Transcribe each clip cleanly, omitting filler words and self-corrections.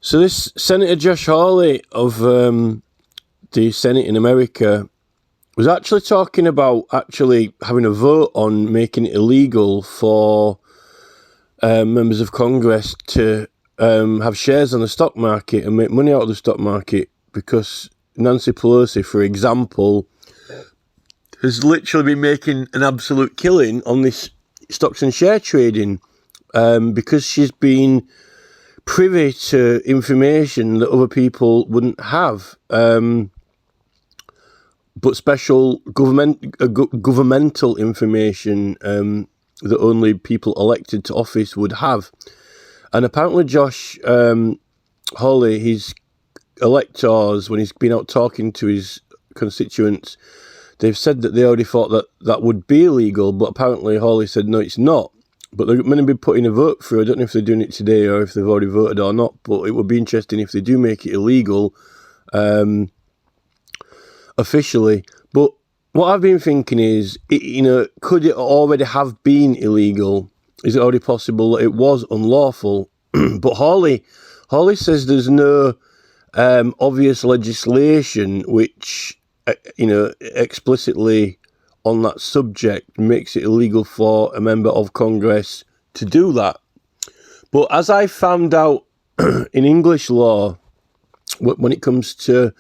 So this Senator Josh Hawley of the Senate in America was actually talking about actually having a vote on making it illegal for members of Congress to have shares on the stock market and make money out of the stock market, because Nancy Pelosi, for example, has literally been making an absolute killing on this stocks and share trading because she's been privy to information that other people wouldn't have, but special governmental information that only people elected to office would have. And apparently Josh Hawley, his electors, when he's been out talking to his constituents, they've said that they already thought that that would be illegal, but apparently Hawley said no, it's not. But they're going to be putting a vote through. I don't know if they're doing it today or if they've already voted or not, but it would be interesting if they do make it illegal officially. But what I've been thinking is, could it already have been illegal? Is it already possible that it was unlawful? But Hawley says there's no obvious legislation which, explicitly on that subject makes it illegal for a member of Congress to do that. But as I found out in English law, when it comes to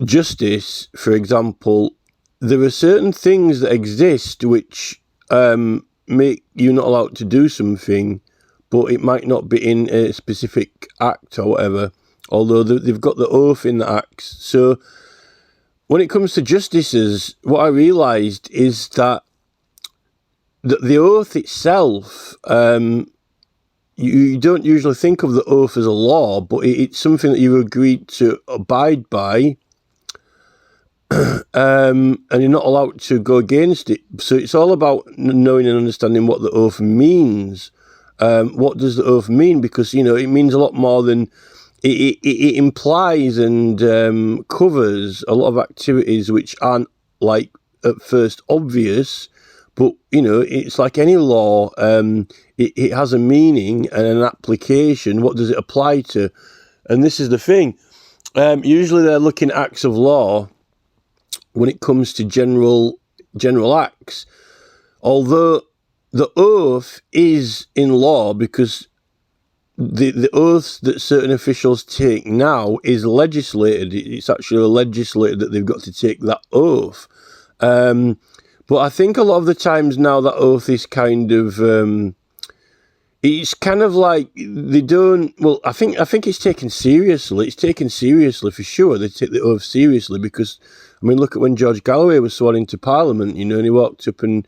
justice, for example, there are certain things that exist which make you not allowed to do something, but it might not be in a specific act or whatever, although they've got the oath in the acts. So when it comes to justices, what I realised is that the oath itself, you don't usually think of the oath as a law, but it's something that you agreed to abide by, and you're not allowed to go against it. So it's all about knowing and understanding what the oath means. What does the oath mean? Because, it means a lot more than... It implies and covers a lot of activities which aren't, like, at first obvious, but, it's like any law. It has a meaning and an application. What does it apply to? And this is the thing. Usually they're looking at acts of law when it comes to general acts, although the oath is in law, because the oaths that certain officials take now is legislated. It's actually legislated that they've got to take that oath. But I think a lot of the times now that oath is kind of... it's kind of like they don't... Well, I think it's taken seriously. It's taken seriously for sure. They take the oath seriously because, look at when George Galloway was sworn into Parliament, and he walked up and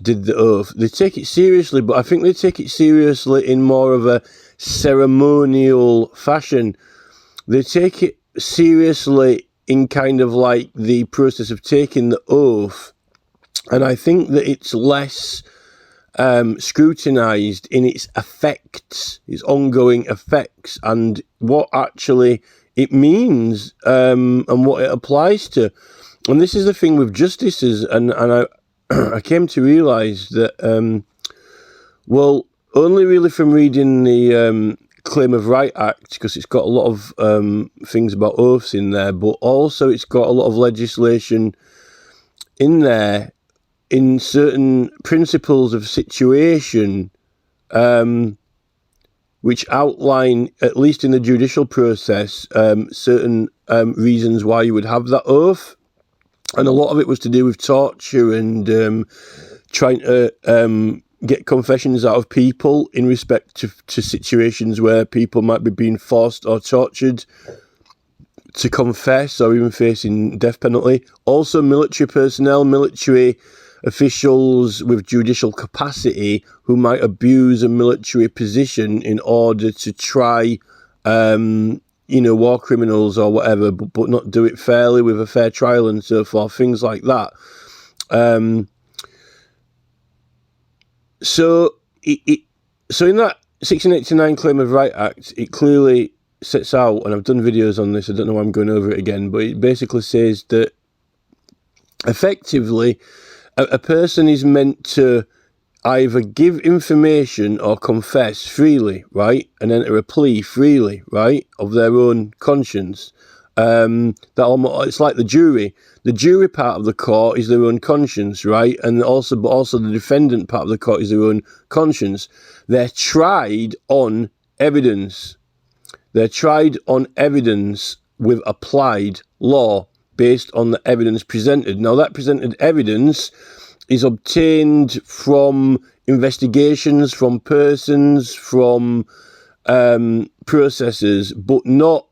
did the oath. They take it seriously, but I think they take it seriously in more of a ceremonial fashion. They take it seriously in kind of like the process of taking the oath, and I think that it's less scrutinised in its effects, its ongoing effects, and what actually it means, and what it applies to. And this is the thing with justices, and I came to realise that, only really from reading the Claim of Right Act, because it's got a lot of things about oaths in there, but also it's got a lot of legislation in there in certain principles of situation, which outline, at least in the judicial process, certain reasons why you would have that oath. And a lot of it was to do with torture and trying to get confessions out of people in respect to situations where people might be being forced or tortured to confess or even facing death penalty. Also military personnel, military officials with judicial capacity who might abuse a military position in order to try war criminals or whatever, but not do it fairly with a fair trial and so forth, things like that. So in that 1689 Claim of Right Act, it clearly sets out, and I've done videos on this, I don't know why I'm going over it again, but it basically says that effectively a person is meant to either give information or confess freely, right, and enter a plea freely, right, of their own conscience. It's like the jury. The jury part of the court is their own conscience, right, and also the defendant part of the court is their own conscience. They're tried on evidence. They're tried on evidence with applied law based on the evidence presented. Now, that presented evidence is obtained from investigations, from persons, from processes, but not.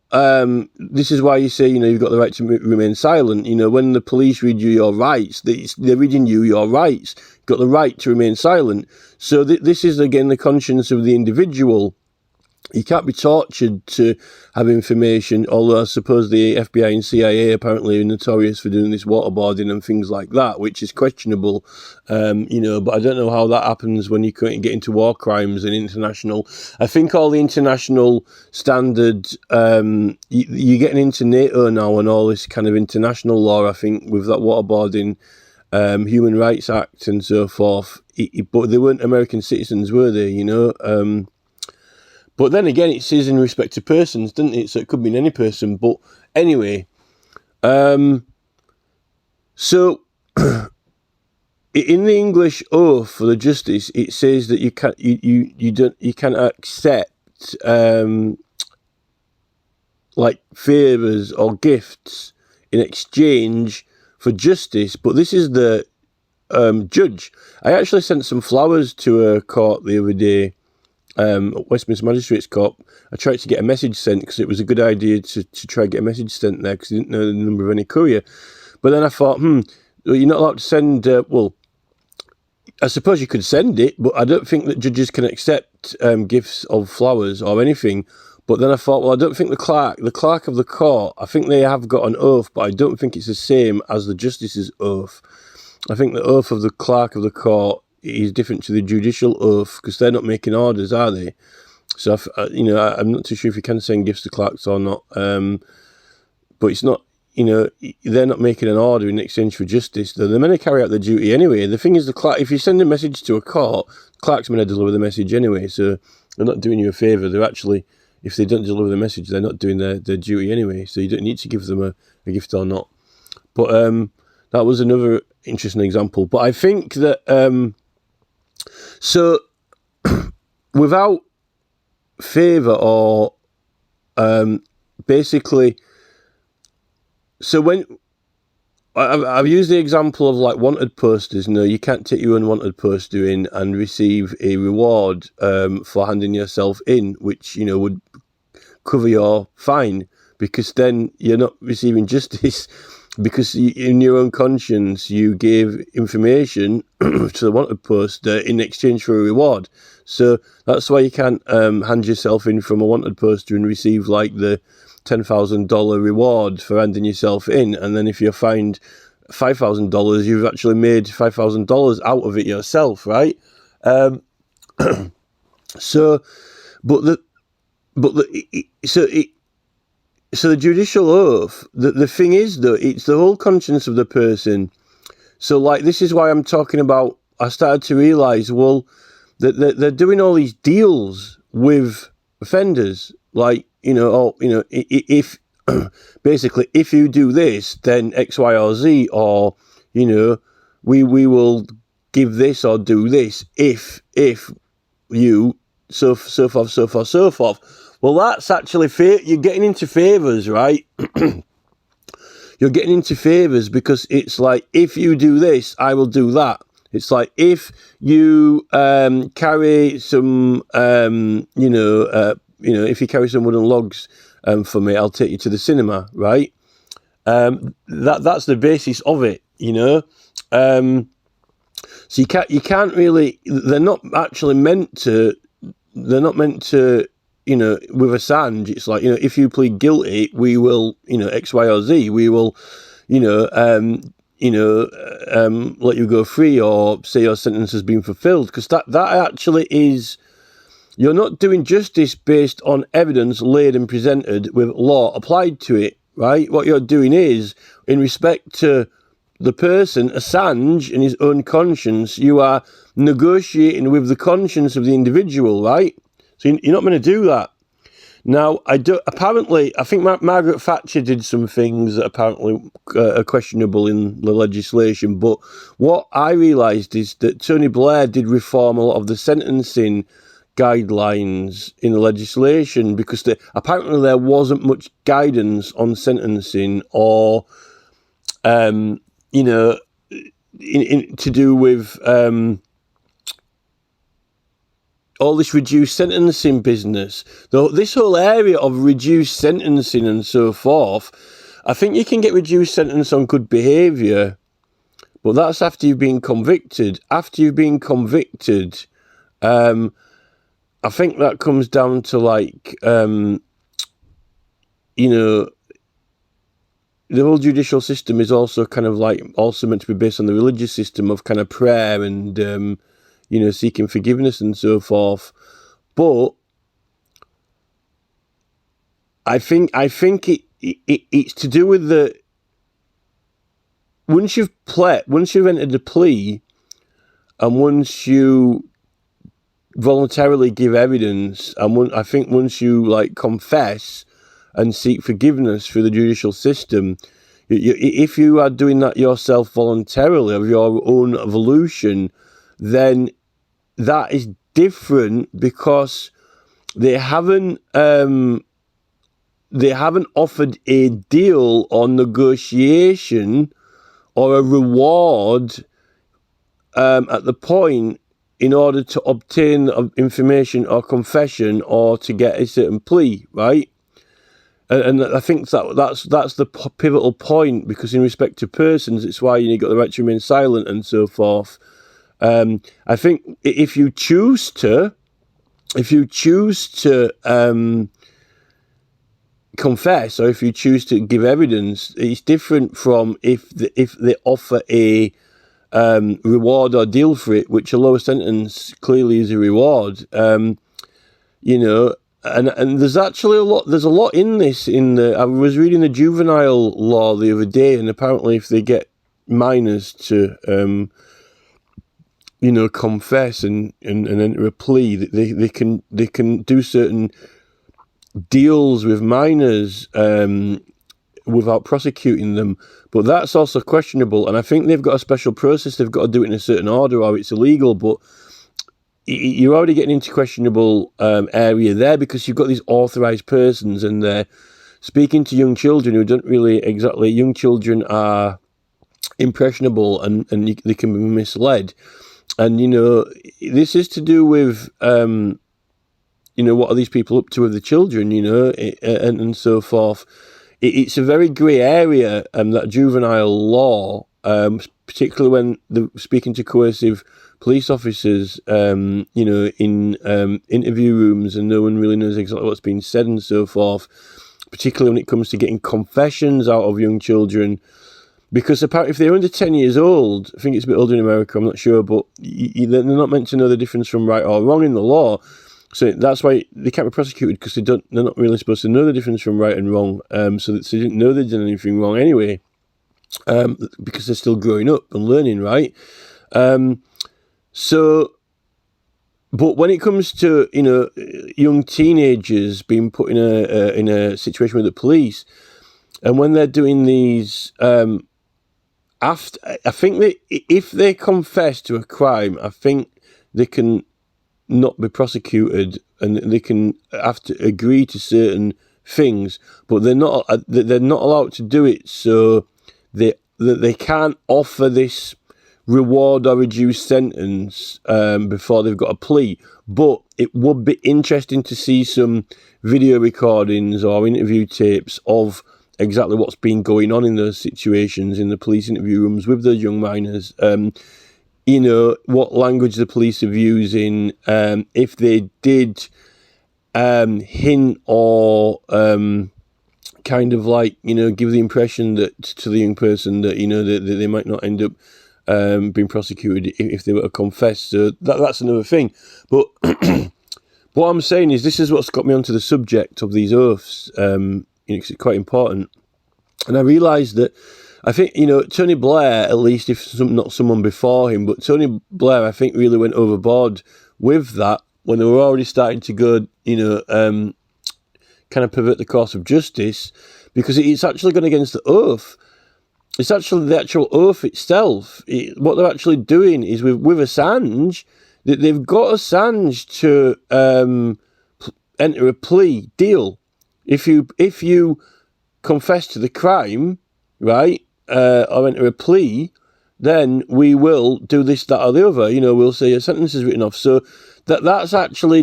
This is why you say, you've got the right to remain silent. When the police read you your rights, they're reading you your rights. You've got the right to remain silent. So this is, again, the conscience of the individual. You can't be tortured to have information, although I suppose the FBI and CIA apparently are notorious for doing this waterboarding and things like that, which is questionable, but I don't know how that happens when you can't get into war crimes and international. I think all the international standard, you're getting into NATO now and all this kind of international law, I think, with that waterboarding, Human Rights Act and so forth, but they weren't American citizens, were they, But then again, it says in respect to persons, doesn't it? So it could mean any person. But anyway, so in the English oath for the justice, it says that you can't accept like favours or gifts in exchange for justice. But this is the judge. I actually sent some flowers to a court the other day. Westminster Magistrates Court. I tried to get a message sent because it was a good idea to try and get a message sent there because I didn't know the number of any courier. But then I thought, you're not allowed to send, I suppose you could send it, but I don't think that judges can accept gifts of flowers or anything. But then I thought, well, I don't think the clerk of the court, I think they have got an oath, but I don't think it's the same as the justice's oath. I think the oath of the clerk of the court is different to the judicial oath because they're not making orders, are they? So, I'm not too sure if you can send gifts to clerks or not. But it's not, they're not making an order in exchange for justice. They're meant to carry out their duty anyway. The thing is, the clerk, if you send a message to a court, the clerk's meant to deliver the message anyway. So they're not doing you a favour. They're actually, if they don't deliver the message, they're not doing their duty anyway. So you don't need to give them a gift or not. But that was another interesting example. But I think that so without favour or basically, so when I've used the example of like wanted posters, you can't take your unwanted poster in and receive a reward for handing yourself in, which would cover your fine, because then you're not receiving justice. Because in your own conscience, you gave information to the wanted poster in exchange for a reward. So that's why you can't hand yourself in from a wanted poster and receive like the $10,000 reward for handing yourself in. And then if you're fined $5,000, you've actually made $5,000 out of it yourself, right? So the judicial oath, the thing is, though, it's the whole conscience of the person. So, like, this is why I'm talking about, I started to realise, well, that they're doing all these deals with offenders. Like, if, basically, if you do this, then X, Y, or Z, or, we will give this or do this if you, so forth. Well, that's actually you're getting into favours, right? You're getting into favours because it's like, if you do this, I will do that. It's like, if you carry some, if you carry some wooden logs for me, I'll take you to the cinema, right? That's the basis of it, So you can't really. They're not meant to. With Assange, it's like, if you plead guilty, we will, X, Y, or Z. We will, let you go free, or say your sentence has been fulfilled. Because that actually is, you're not doing justice based on evidence laid and presented with law applied to it, right? What you're doing is, in respect to the person, Assange, and his own conscience, you are negotiating with the conscience of the individual, right? So you're not going to do that. Now, I think Margaret Thatcher did some things that apparently are questionable in the legislation, but what I realised is that Tony Blair did reform a lot of the sentencing guidelines in the legislation, because apparently there wasn't much guidance on sentencing or, to do with all this reduced sentencing business. Though this whole area of reduced sentencing and so forth, I think you can get reduced sentence on good behaviour, but that's after you've been convicted. After you've been convicted, I think that comes down to the whole judicial system is also kind of also meant to be based on the religious system of kind of prayer and seeking forgiveness and so forth. But I think it's to do with once you've entered a plea, and once you voluntarily give evidence, and I think once you confess and seek forgiveness through the judicial system, if you are doing that yourself voluntarily of your own volition, then that is different, because they haven't offered a deal or negotiation or a reward at the point in order to obtain information or confession or to get a certain plea, right? And I think that's the pivotal point, because in respect to persons, it's why you've got the right to remain silent and so forth. I think if you choose to confess, or if you choose to give evidence, it's different from if they offer a reward or deal for it, which a lower sentence clearly is a reward. And there's actually there's a lot in this. I was reading the juvenile law the other day, and apparently if they get minors to confess and enter a plea, they can do certain deals with minors without prosecuting them. But that's also questionable, and I think they've got a special process. They've got to do it in a certain order, or it's illegal. But you're already getting into questionable area there, because you've got these authorised persons, and they're speaking to young children who don't really exactly. Young children are impressionable, and they can be misled. And, this is to do with, what are these people up to with the children, and so forth. It's a very grey area, that juvenile law, particularly when they're speaking to coercive police officers, in interview rooms, and no one really knows exactly what's being said and so forth, particularly when it comes to getting confessions out of young children. Because apparently if they're under 10 years old, I think it's a bit older in America, I'm not sure, but they're not meant to know the difference from right or wrong in the law. So that's why they can't be prosecuted, because they're not really supposed to know the difference from right and wrong. So they didn't know they'd done anything wrong anyway, because they're still growing up and learning, right? But when it comes to young teenagers being put in a situation with the police, and when they're doing these. I think if they confess to a crime, I think they can not be prosecuted, and they can have to agree to certain things, but they're not allowed to do it. So they can't offer this reward or reduced sentence before they've got a plea. But it would be interesting to see some video recordings or interview tapes of exactly what's been going on in those situations in the police interview rooms with those young minors. What language the police are using, if they did hint or kind of give the impression that to the young person that that they might not end up being prosecuted if they were to confess. So that's another thing. But what I'm saying is, this is what's got me onto the subject of these oaths. It's quite important. And I realised that I think, Tony Blair, at least if not someone before him, but Tony Blair, I think, really went overboard with that when they were already starting to go, kind of pervert the course of justice, because it's actually gone against the oath. It's actually the actual oath itself. What they're actually doing is with Assange, they've got Assange to enter a plea deal. If you confess to the crime, right, or enter a plea, then we will do this, that, or the other. We'll say your sentence is written off. So that's actually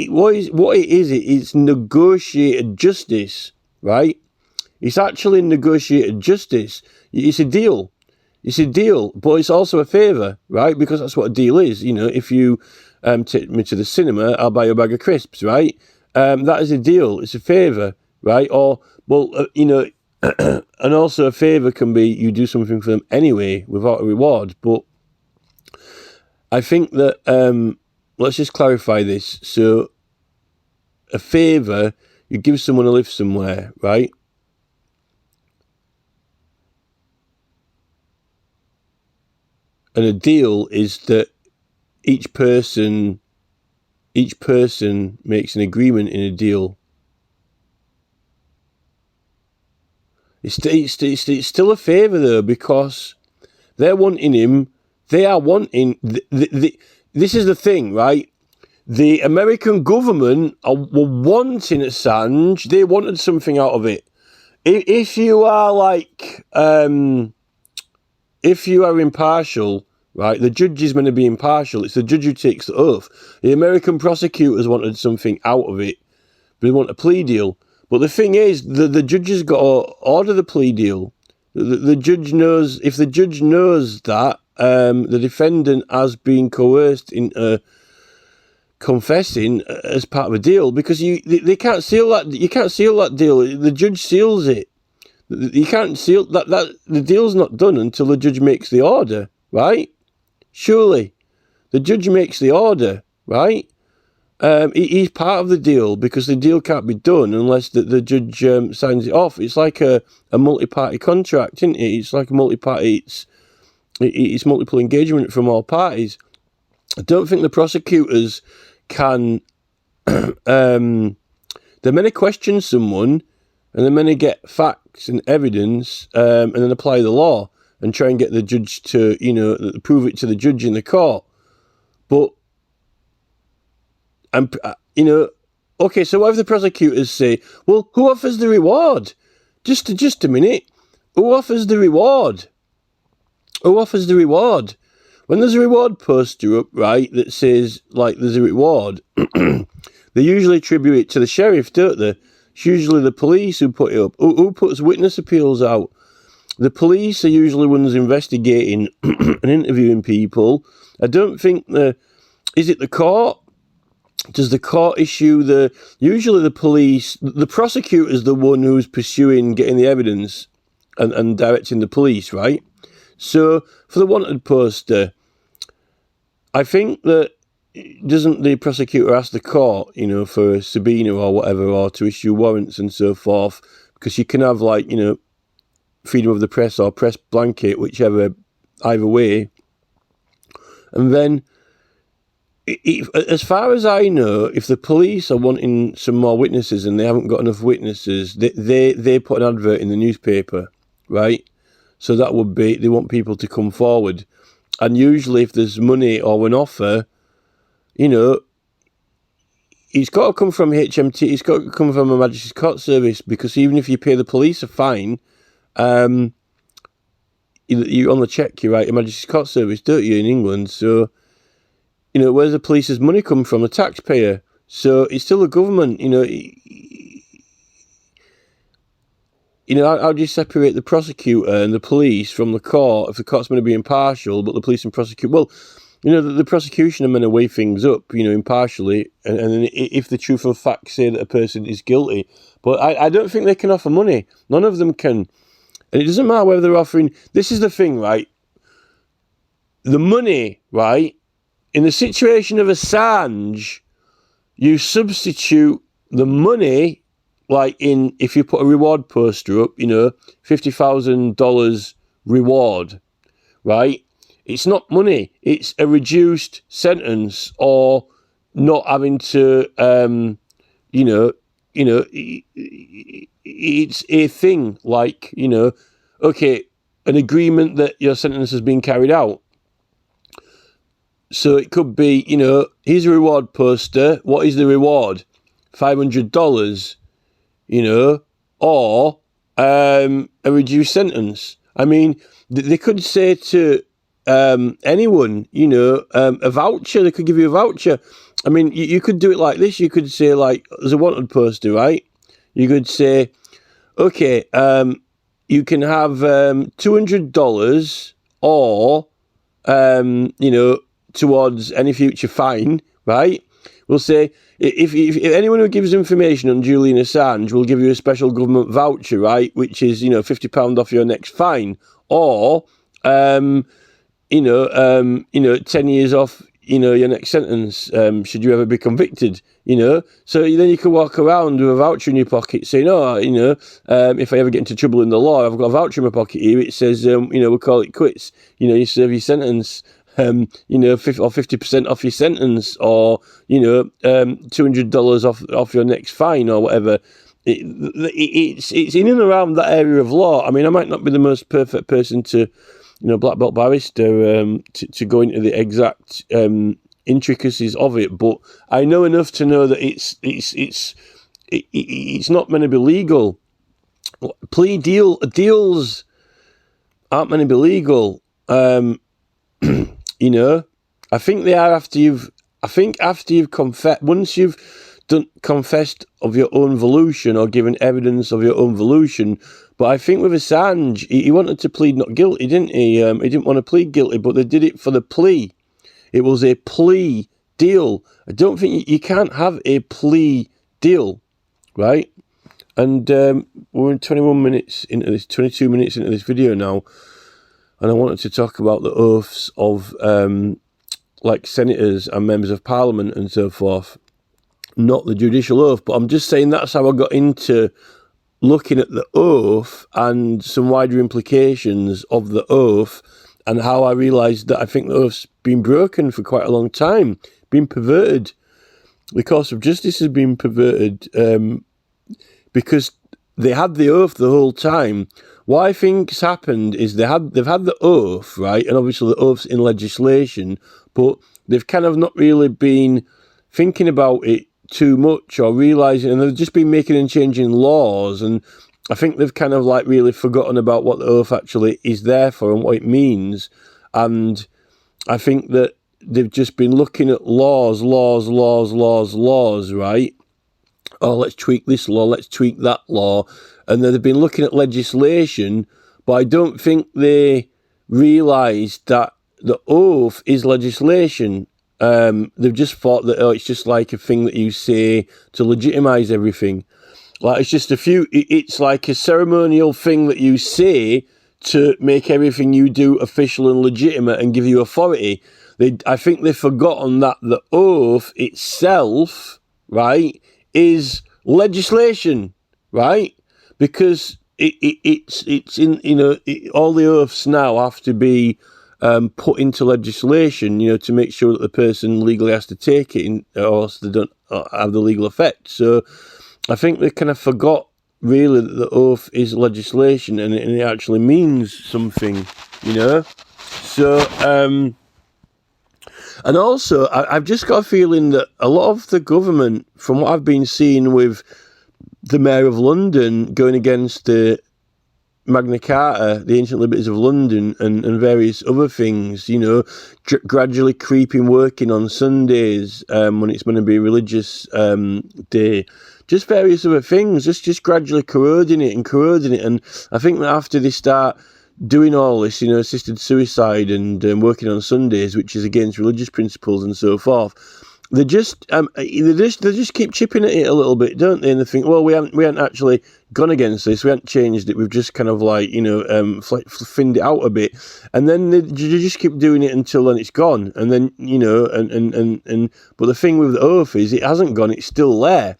what it is. It's negotiated justice, right? It's actually negotiated justice. It's a deal. It's a deal, but it's also a favour, right? Because that's what a deal is. If you take me to the cinema, I'll buy you a bag of crisps, right? That is a deal. It's a favour, right? Or, and also a favour can be you do something for them anyway without a reward. But I think that, let's just clarify this. So, a favour, you give someone a lift somewhere, right? And a deal is that each person makes an agreement in a deal. It's still a favour though, because they're wanting him. They are wanting. This is the thing, right? The American government were wanting Assange. They wanted something out of it. If you are if you are impartial, right, the judge is meant to be impartial. It's the judge who takes the oath. The American prosecutors wanted something out of it. They want a plea deal. But the thing is, the judge has got to order the plea deal. The judge knows, if the judge knows that the defendant has been coerced into confessing as part of a deal, because they can't seal that. You can't seal that deal. The judge seals it. You can't seal that. The deal's not done until the judge makes the order, right? Surely, the judge makes the order, right? He's part of the deal, because the deal can't be done unless the judge signs it off. It's like a multi-party contract, isn't it? It's like a multi-party. It's multiple engagement from all parties. I don't think the prosecutors can. They're meant to question someone, and they're meant to get facts and evidence, and then apply the law and try and get the judge to, prove it to the judge in the court. But, okay, so what if the prosecutors say, well, who offers the reward? Just a minute. Who offers the reward? Who offers the reward? When there's a reward poster up, right, that says, there's a reward, they usually attribute it to the sheriff, don't they? It's usually the police who put it up. Who puts witness appeals out? The police are usually ones investigating and interviewing people. I don't think is it the court? Does the court issue usually the police, the prosecutor's the one who's pursuing getting the evidence and directing the police, right? So, for the wanted poster, I think that doesn't the prosecutor ask the court, for a subpoena or whatever, or to issue warrants and so forth, because you can have, freedom of the press or press blanket, either way. And then, as far as I know, if the police are wanting some more witnesses and they haven't got enough witnesses, they put an advert in the newspaper, right? So that would be, they want people to come forward. And usually if there's money or an offer, it's got to come from HMT, it's got to come from a Majesty's Court Service, because even if you pay the police a fine, you on the check, you write a Majesty's Court Service, don't you, in England? So, where's the police's money come from? The taxpayer. So it's still the government, how do you separate the prosecutor and the police from the court if the court's going to be impartial, but the police and prosecute? Well, the prosecution are meant to weigh things up, impartially, and then if the truth of facts say that a person is guilty. But I don't think they can offer money. None of them can. And it doesn't matter whether they're offering... This is the thing, right? The money, right? In the situation of Assange, you substitute the money, if you put a reward poster up, $50,000 reward, right? It's not money. It's a reduced sentence, or not having to, it's a thing like, okay, an agreement that your sentence has been carried out. So it could be, here's a reward poster. What is the reward? $500, or a reduced sentence. I mean, they could say to anyone, a voucher. They could give you a voucher. I mean, you could do it like this. You could say, like, there's a wanted poster, right? You could say, okay, you can have $200, or, towards any future fine, right? We'll say, if anyone who gives information on Julian Assange will give you a special government voucher, right, which is, £50 off your next fine, or, 10 years off, your next sentence, should you ever be convicted, So then you can walk around with a voucher in your pocket saying, if I ever get into trouble in the law, I've got a voucher in my pocket here. It says, we'll call it quits. You serve your sentence, or 50% off your sentence, or, $200 off your next fine, or whatever. It's in and around that area of law. I mean, I might not be the most perfect person to, black belt barrister, to go into the exact intricacies of it, but I know enough to know that it's not meant to be legal. Deals aren't meant to be legal. I think they are after you've confessed. Once you've confessed of your own volition, or given evidence of your own volition. But I think with Assange, he wanted to plead not guilty, didn't he? He didn't want to plead guilty, but they did it for the plea. It was a plea deal. I don't think you can't have a plea deal, right? And we're 22 minutes into this video now, and I wanted to talk about the oaths of like senators and members of parliament and so forth. Not the judicial oath, but I'm just saying that's how I got into looking at the oath and some wider implications of the oath, and how I realised that I think the oath's been broken for quite a long time, been perverted. The course of justice has been perverted because they had the oath the whole time. What I think's happened is they've had the oath, right, and obviously the oath's in legislation, but they've kind of not really been thinking about it too much, or realising, and they've just been making and changing laws, and I think they've kind of like really forgotten about what the oath actually is there for and what it means. And I think that they've just been looking at laws, right? Oh, let's tweak this law, let's tweak that law. And then they've been looking at legislation, but I don't think they realised that the oath is legislation. They've just thought that, it's just like a thing that you say to legitimise everything. Like, it's just it's like a ceremonial thing that you say to make everything you do official and legitimate and give you authority. I think they've forgotten that the oath itself, right, is legislation, right? Because it's in, all the oaths now have to be put into legislation, to make sure that the person legally has to take it, or else they don't have the legal effect. So I think they kind of forgot really that the oath is legislation, and it actually means something, So, and also, I've just got a feeling that a lot of the government, from what I've been seeing with the Mayor of London going against the Magna Carta, the ancient liberties of London, and various other things, gradually working on Sundays when it's going to be a religious day, just various other things, just gradually corroding it. And I think that after they start doing all this, assisted suicide and working on Sundays, which is against religious principles and so forth, they just keep chipping at it a little bit, don't they? And they think, well, we haven't actually gone against this, we haven't changed it, we've just kind of like thinned it out a bit, and then they just keep doing it until then it's gone, and then but the thing with the oath is it hasn't gone, it's still there.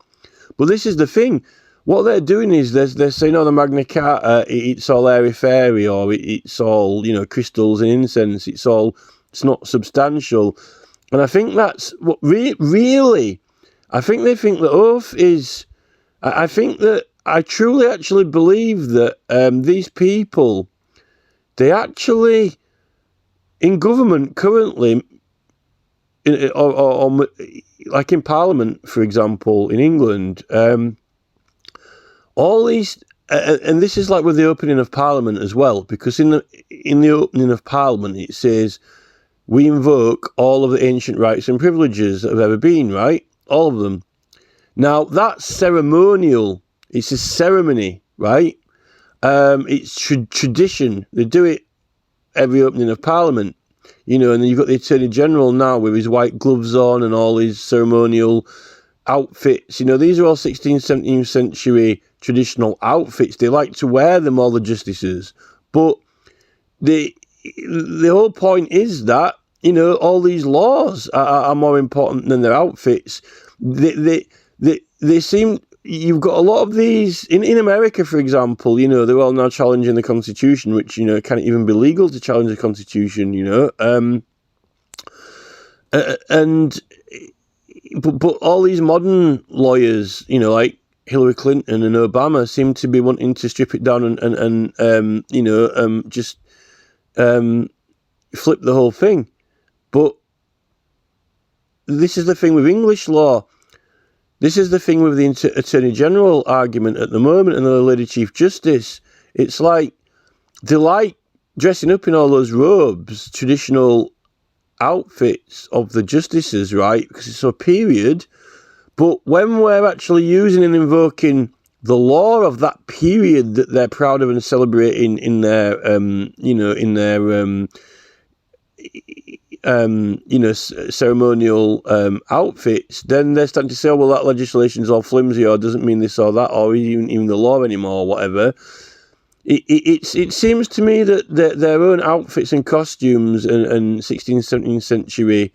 But this is the thing. what they're doing is they're saying, oh, the Magna Carta, it's all airy-fairy, or it's all, crystals and incense. It's not substantial. And I think that's what really, I think they think the oath is, I think that I truly actually believe that these people, they actually, in government currently, or like in Parliament, for example, in England, all these, and this is like with the opening of Parliament as well, because in the opening of Parliament it says, we invoke all of the ancient rights and privileges that have ever been, right? All of them. Now, that's ceremonial. It's a ceremony, right? It's tradition. They do it every opening of Parliament, and then you've got the Attorney General now with his white gloves on and all his ceremonial outfits. These are all 16th, 17th century traditional outfits. They like to wear them, all the justices. But the whole point is that, all these laws are more important than their outfits. They seem, you've got a lot of these, in America, for example, they're all now challenging the Constitution, which, can't even be legal to challenge the Constitution, But all these modern lawyers, like Hillary Clinton and Obama, seem to be wanting to strip it down and just flip the whole thing. But this is the thing with English law. This is the thing with the Attorney General argument at the moment and the Lady Chief Justice. It's like they like dressing up in all those robes, traditional outfits of the justices, right? Because it's a period. But when we're actually using and invoking the law of that period that they're proud of and celebrating in their, ceremonial outfits, then they're starting to say, oh, well, that legislation's all flimsy, or doesn't mean this or that, or even the law anymore, or whatever. It seems to me that their own outfits and costumes and 16th, 17th century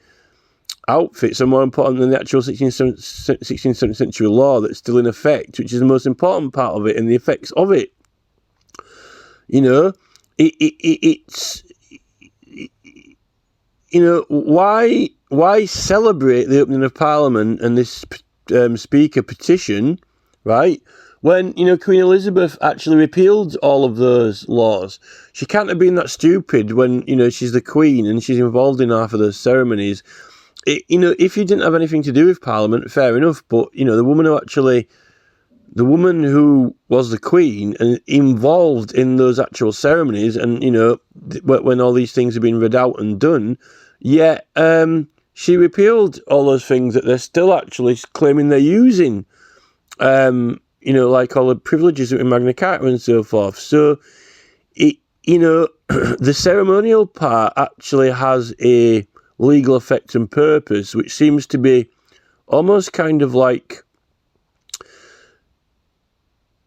outfits are more important than the actual 16th, 17th century law that's still in effect, which is the most important part of it, and the effects of it. It's why celebrate the opening of Parliament and this Speaker petition, right? When, Queen Elizabeth actually repealed all of those laws. She can't have been that stupid when, she's the Queen and she's involved in half of those ceremonies. If you didn't have anything to do with Parliament, fair enough, but, the woman who was the Queen and involved in those actual ceremonies and, when all these things have been read out and done, yet she repealed all those things that they're still actually claiming they're using, like all the privileges in Magna Carta and so forth. So, the ceremonial part actually has a legal effect and purpose, which seems to be almost kind of like,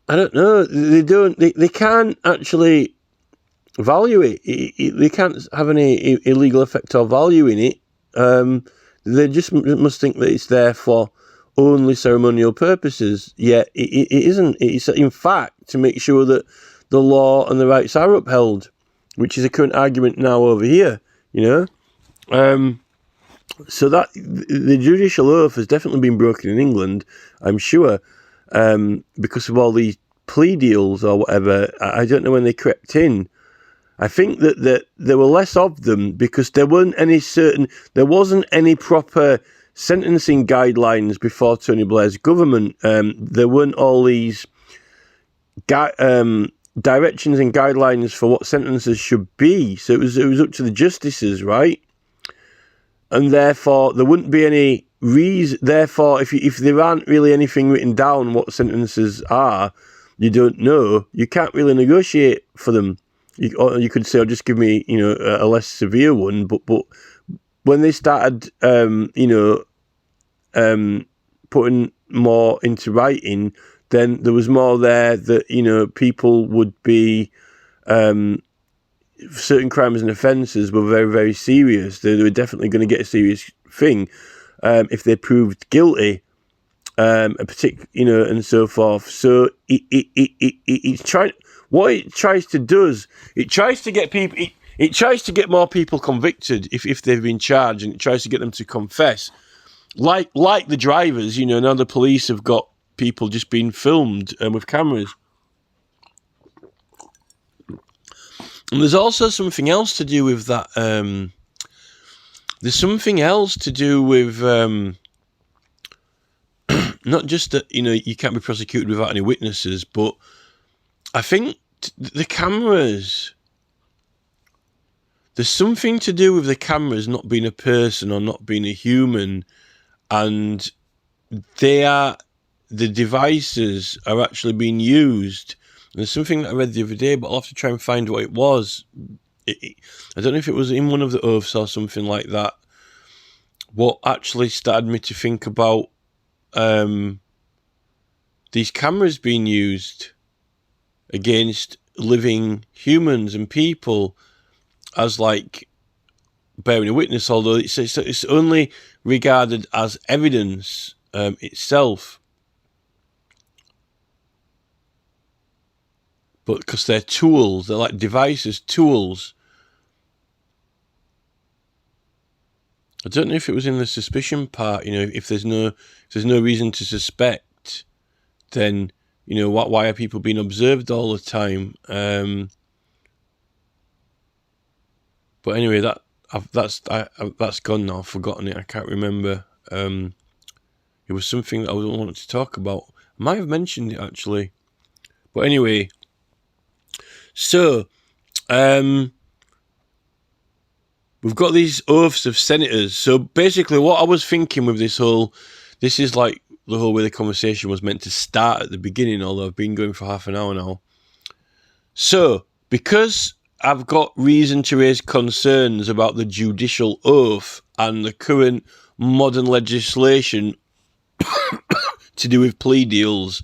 I don't know, they can't actually value it. They can't have any illegal effect or value in it. They just must think that it's there for only ceremonial purposes, yet it isn't. It's in fact to make sure that the law and the rights are upheld, which is a current argument now over here, So that the judicial oath has definitely been broken in England, I'm sure, because of all these plea deals or whatever. I don't know when they crept in. I think that there were less of them because there wasn't any proper sentencing guidelines before Tony Blair's government. There weren't all these directions and guidelines for what sentences should be. So it was up to the justices, right? And therefore there wouldn't be any reason. Therefore, if there aren't really anything written down what sentences are, you don't know. You can't really negotiate for them. You could say, "Oh, just give me, a less severe one." But when they started, putting more into writing, then there was more there that people would be certain crimes and offences were very, very serious. They were definitely going to get a serious thing if they proved guilty. a particular, and so forth. So it's trying. What it tries to do is it tries to get people. It tries to get more people convicted if they've been charged, and it tries to get them to confess. Like the drivers, now the police have got people just being filmed with cameras. And there's also something else to do with that. There's something else to do with not just that, you can't be prosecuted without any witnesses, but I think the cameras, there's something to do with the cameras not being a person or not being a human, and the devices are actually being used. And there's something that I read the other day, but I'll have to try and find what it was. I don't know if it was in one of the oaths or something like that. What actually started me to think about these cameras being used against living humans and people as like bearing a witness, although it's only regarded as evidence itself. But because they're tools, they're like devices, tools. I don't know if it was in the suspicion part. If there's no reason to suspect, then why are people being observed all the time? But anyway, that's gone now. I've forgotten it. I can't remember. It was something that I wanted to talk about. I might have mentioned it actually. But anyway, so we've got these oaths of senators. So basically what I was thinking with this is like the whole way the conversation was meant to start at the beginning, although I've been going for half an hour now. So, because I've got reason to raise concerns about the judicial oath and the current modern legislation to do with plea deals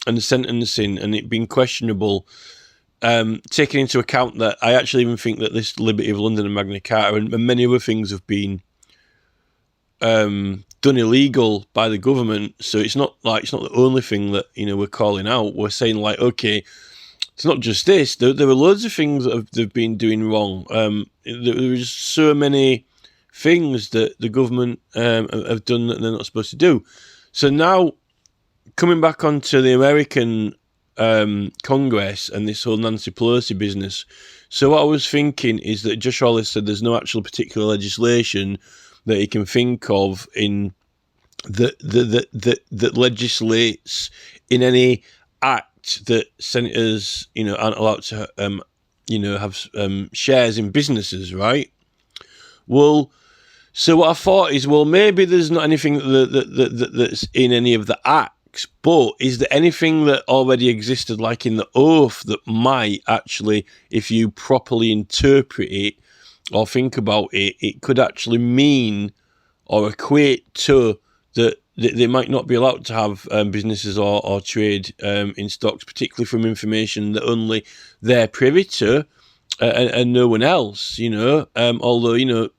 and sentencing and it being questionable, taking into account that I actually even think that this Liberty of London and Magna Carta and many other things have been done illegal by the government. So it's not the only thing that we're calling out. We're saying like, okay, it's not just this. There were loads of things that they've been doing wrong. There were just so many things that the government have done that they're not supposed to do. So now, coming back onto the American Congress and this whole Nancy Pelosi business. So what I was thinking is that Josh Hawley said there's no actual particular legislation that he can think of in that legislates in any act that senators, aren't allowed to, have shares in businesses, right? Well, so what I thought is, well, maybe there's not anything that's in any of the acts, but is there anything that already existed, like in the oath, that might actually, if you properly interpret it or think about it, it could actually mean or equate to that they might not be allowed to have businesses or trade in stocks, particularly from information that only they're privy to and no one else, although,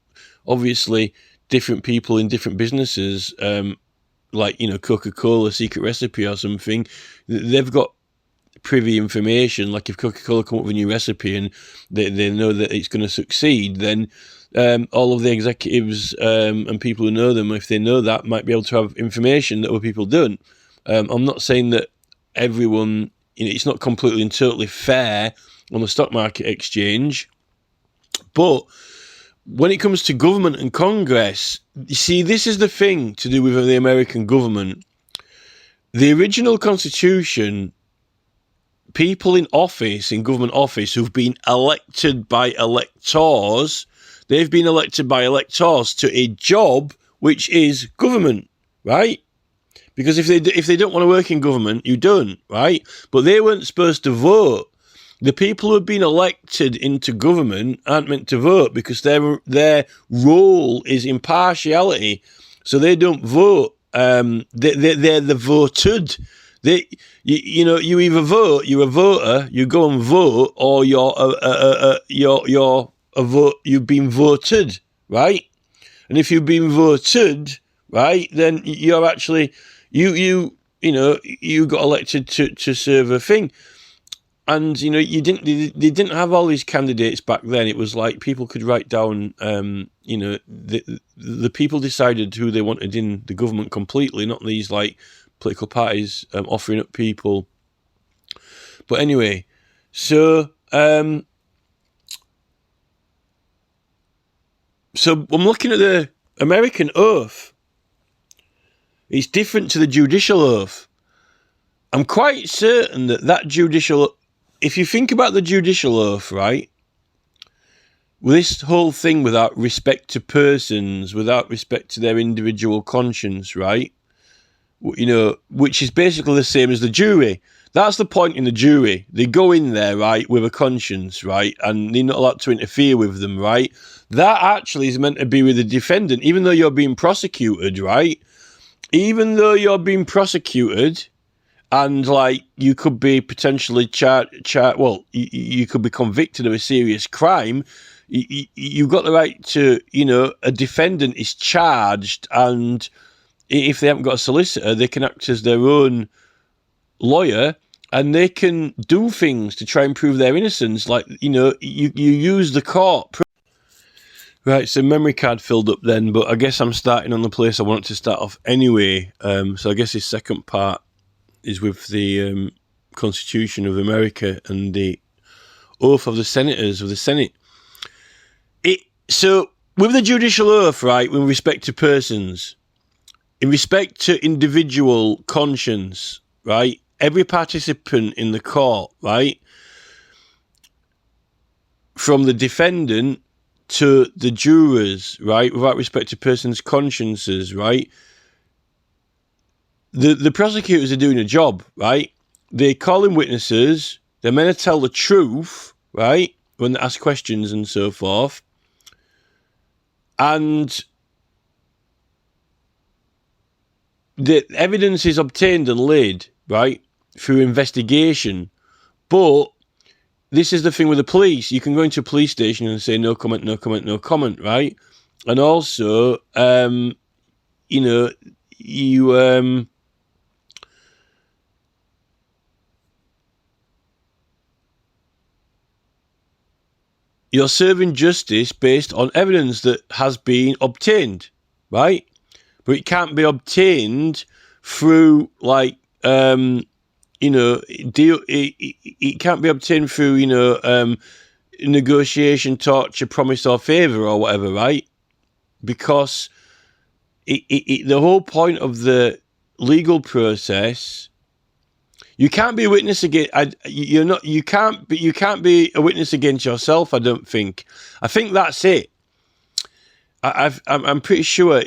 obviously different people in different businesses, like, Coca-Cola Secret Recipe or something, they've got privy information. Like if Coca-Cola come up with a new recipe and they know that it's going to succeed, then all of the executives and people who know them, if they know that, might be able to have information that other people don't. I'm not saying that everyone, it's not completely and totally fair on the stock market exchange, but when it comes to government and Congress, you see, this is the thing to do with the American government. The original Constitution, people in office, in government office, who've been elected by electors, they've been elected by electors to a job which is government, right? Because if they don't want to work in government, you don't, right? But they weren't supposed to vote. The people who have been elected into government aren't meant to vote because their role is impartiality. So they don't vote. They're the voted. You either vote, you're a voter, you go and vote, or you're a vote. You've been voted, right? And if you've been voted, right, then you're actually you got elected to serve a thing. And they didn't have all these candidates back then. It was like people could write down, the people decided who they wanted in the government completely, not these like political parties offering up people. But anyway, so I'm looking at the American oath. It's different to the judicial oath. I'm quite certain that judicial. If you think about the judicial oath, right, this whole thing without respect to persons, without respect to their individual conscience, right, which is basically the same as the jury. That's the point in the jury. They go in there, right, with a conscience, right, and they're not allowed to interfere with them, right. That actually is meant to be with the defendant, even though you're being prosecuted, right. Even though you're being prosecuted, and like you could be potentially you could be convicted of a serious crime. You've got the right to, a defendant is charged, and if they haven't got a solicitor, they can act as their own lawyer, and they can do things to try and prove their innocence. Like, you use the court. Right, so memory card filled up then, but I guess I'm starting on the place I wanted to start off anyway. So I guess this second part is with the Constitution of America and the oath of the senators of the Senate. So with the judicial oath, right, with respect to persons, in respect to individual conscience, right, every participant in the court, right, from the defendant to the jurors, right, without respect to persons' consciences, right, the prosecutors are doing a job, right? They're calling witnesses. They're meant to tell the truth, right, when they ask questions and so forth. And the evidence is obtained and laid, right, through investigation. But this is the thing with the police. You can go into a police station and say no comment, no comment, no comment, right? And also, you're serving justice based on evidence that has been obtained, right? But it can't be obtained through, like, it can't be obtained through, negotiation, torture, promise or favour or whatever, right? Because the whole point of the legal process, you can't be a witness against. You can't be a witness against yourself. I don't think. I think that's it. I'm pretty sure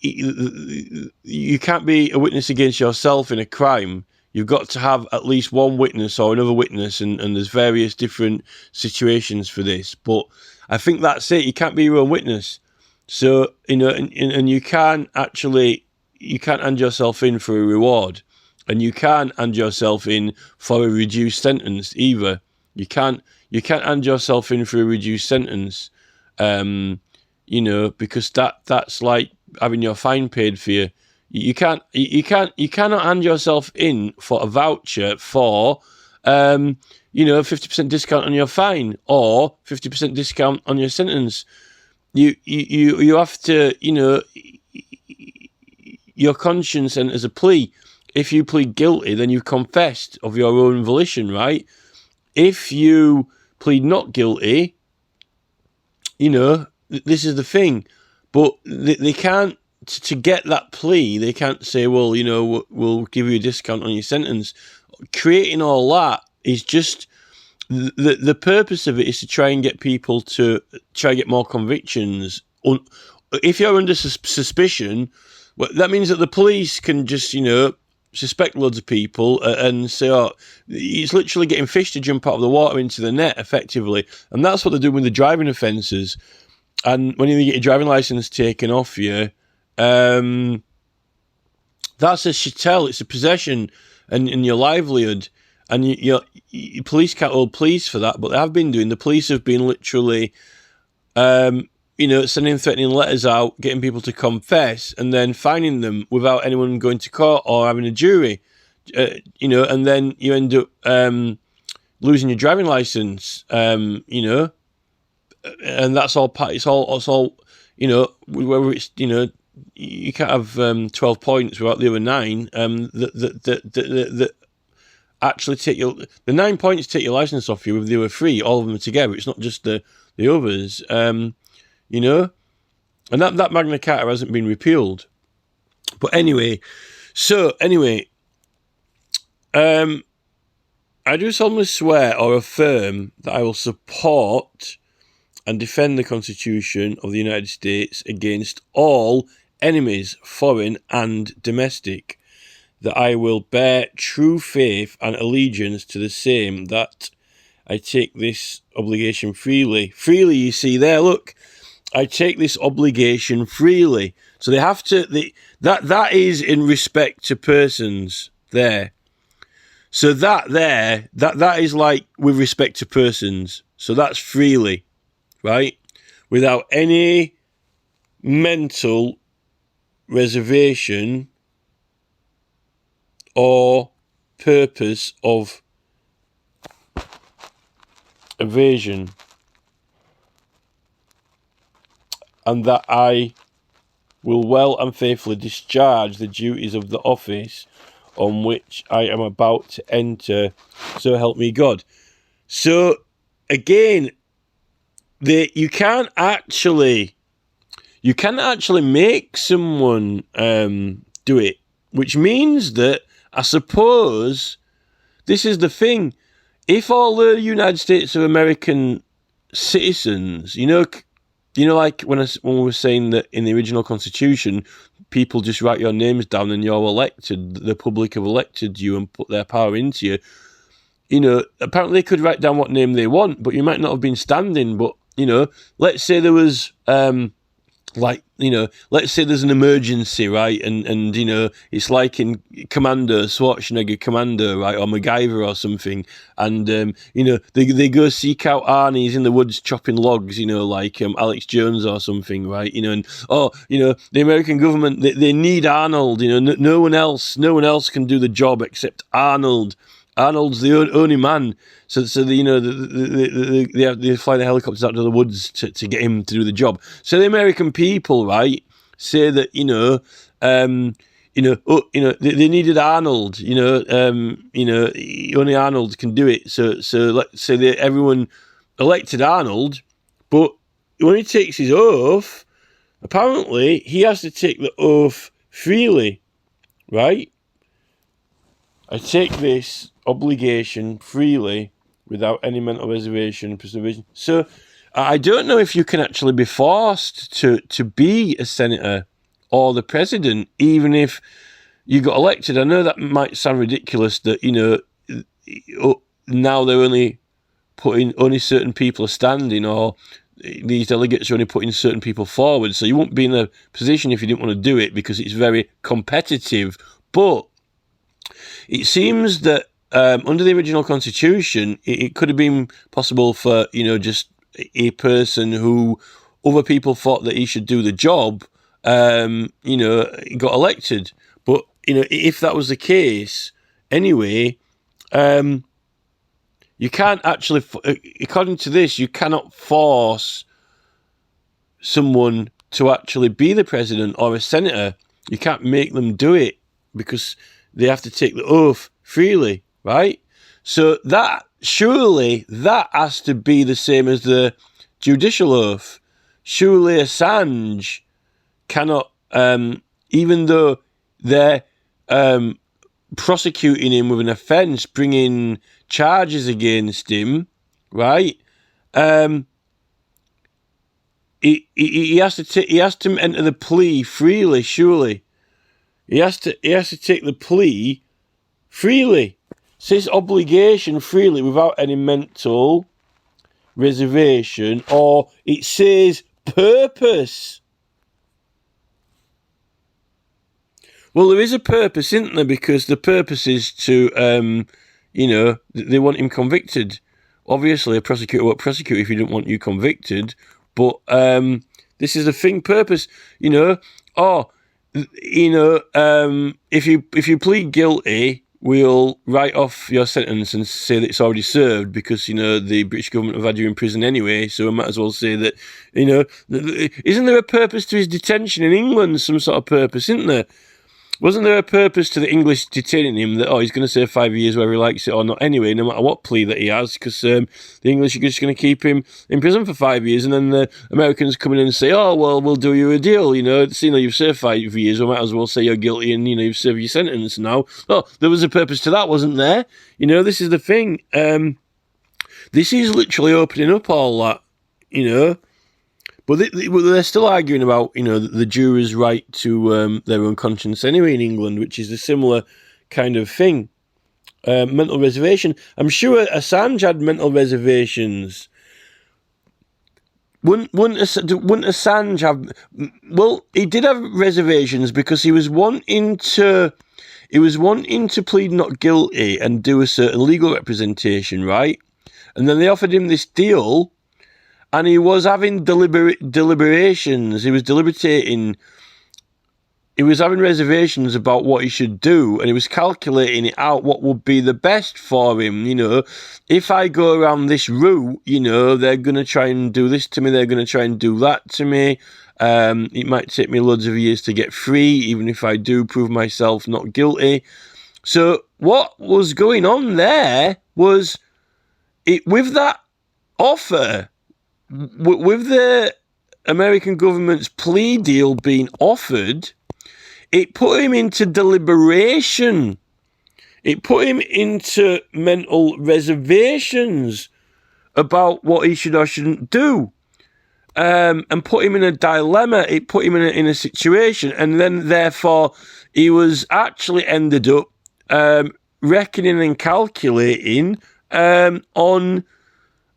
you can't be a witness against yourself in a crime. You've got to have at least one witness or another witness, and there's various different situations for this. But I think that's it. You can't be your own witness. So, and you can't hand yourself in for a reward. And you can't hand yourself in for a reduced sentence either. You can't hand yourself in for a reduced sentence, because that's like having your fine paid for you. You cannot hand yourself in for a voucher for 50% discount on your fine or 50% discount on your sentence. You have to, your conscience enters a plea. If you plead guilty, then you've confessed of your own volition, right? If you plead not guilty, this is the thing. But they can't, to get that plea, they can't say, well, we'll give you a discount on your sentence. Creating all that is just, the purpose of it is to try and get people to try and get more convictions. If you're under suspicion, well, that means that the police can just, suspect loads of people and say, oh, it's literally getting fish to jump out of the water into the net, effectively. And that's what they're doing with the driving offences. And when you get your driving licence taken off you, that's a chattel, it's a possession and your livelihood. And your police can't hold police for that, but they have been doing. The police have been literally, sending threatening letters out, getting people to confess, and then fining them without anyone going to court or having a jury. And then you end up losing your driving license. And that's all. It's all. Whether it's you can't have 12 points without the other 9. That actually take the 9 points take your license off you with the other 3. All of them together. It's not just the others. And that Magna Carta hasn't been repealed. But anyway, I do solemnly swear or affirm that I will support and defend the Constitution of the United States against all enemies, foreign and domestic, that I will bear true faith and allegiance to the same, that I take this obligation freely. Freely, you see there, look, I take this obligation freely. So they have to, that is in respect to persons there. So that is like with respect to persons. So that's freely, right? Without any mental reservation or purpose of evasion. And that I will well and faithfully discharge the duties of the office on which I am about to enter, so help me God. So, again, you can't actually make someone do it, which means that, I suppose, this is the thing, if all the United States of American citizens, like when we were saying that in the original Constitution, people just write your names down and you're elected, the public have elected you and put their power into you. Apparently they could write down what name they want, but you might not have been standing. But, let's say there was, let's say there's an emergency, right? And it's like in Commando, Schwarzenegger Commando, right? Or MacGyver or something. And, they go seek out Arnie, he's in the woods chopping logs, like Alex Jones or something, right? The American government, they need Arnold, no one else can do the job except Arnold. Arnold's the only man. So they fly the helicopters out to the woods to get him to do the job. So the American people, right, say that they needed Arnold. Only Arnold can do it. So let's say that everyone elected Arnold, but when he takes his oath, apparently he has to take the oath freely, right? I take this obligation freely without any mental reservation and preservation. So I don't know if you can actually be forced to be a senator or the president, even if you got elected. I know that might sound ridiculous that, now they're only certain people are standing, or these delegates are only putting certain people forward. So you won't be in a position if you didn't want to do it because it's very competitive. But it seems that under the original Constitution, it could have been possible for, just a person who other people thought that he should do the job, got elected. But, if that was the case, anyway, you can't actually, according to this, you cannot force someone to actually be the president or a senator. You can't make them do it because they have to take the oath freely, right? So surely that has to be the same as the judicial oath. Surely Assange cannot, even though they're prosecuting him with an offence, bringing charges against him, right? He has to enter the plea freely. Surely, he has to take the plea freely. Says obligation freely without any mental reservation, or it says purpose. Well, there is a purpose, isn't there? Because the purpose is to, they want him convicted. Obviously, a prosecutor won't prosecute if you don't want you convicted. But This is the thing, purpose, if you plead guilty, we'll write off your sentence and say that it's already served because, the British government have had you in prison anyway, so we might as well say that, isn't there a purpose to his detention in England, some sort of purpose, isn't there? Wasn't there a purpose to the English detaining him that, he's going to serve 5 years whether he likes it or not anyway, no matter what plea that he has, because the English are just going to keep him in prison for 5 years, and then the Americans come in and say, we'll do you a deal, seeing that you've served 5 years, we might as well say you're guilty and, you've served your sentence now. There was a purpose to that, wasn't there? This is the thing. This is literally opening up all that, But they're still arguing about, the jurors' right to their own conscience anyway in England, which is a similar kind of thing. Mental reservation. I'm sure Assange had mental reservations. Wouldn't Assange have... Well, he did have reservations because he was wanting to plead not guilty and do a certain legal representation, right? And then they offered him this deal... And he was having deliberations. He was deliberating. He was having reservations about what he should do, and he was calculating it out what would be the best for him. If I go around this route, they're going to try and do this to me. They're going to try and do that to me. It might take me loads of years to get free, even if I do prove myself not guilty. So what was going on there was with that offer. With the American government's plea deal being offered, it put him into deliberation. It put him into mental reservations about what he should or shouldn't do, and put him in a dilemma. It put him in a situation, and then therefore he was actually ended up reckoning and calculating on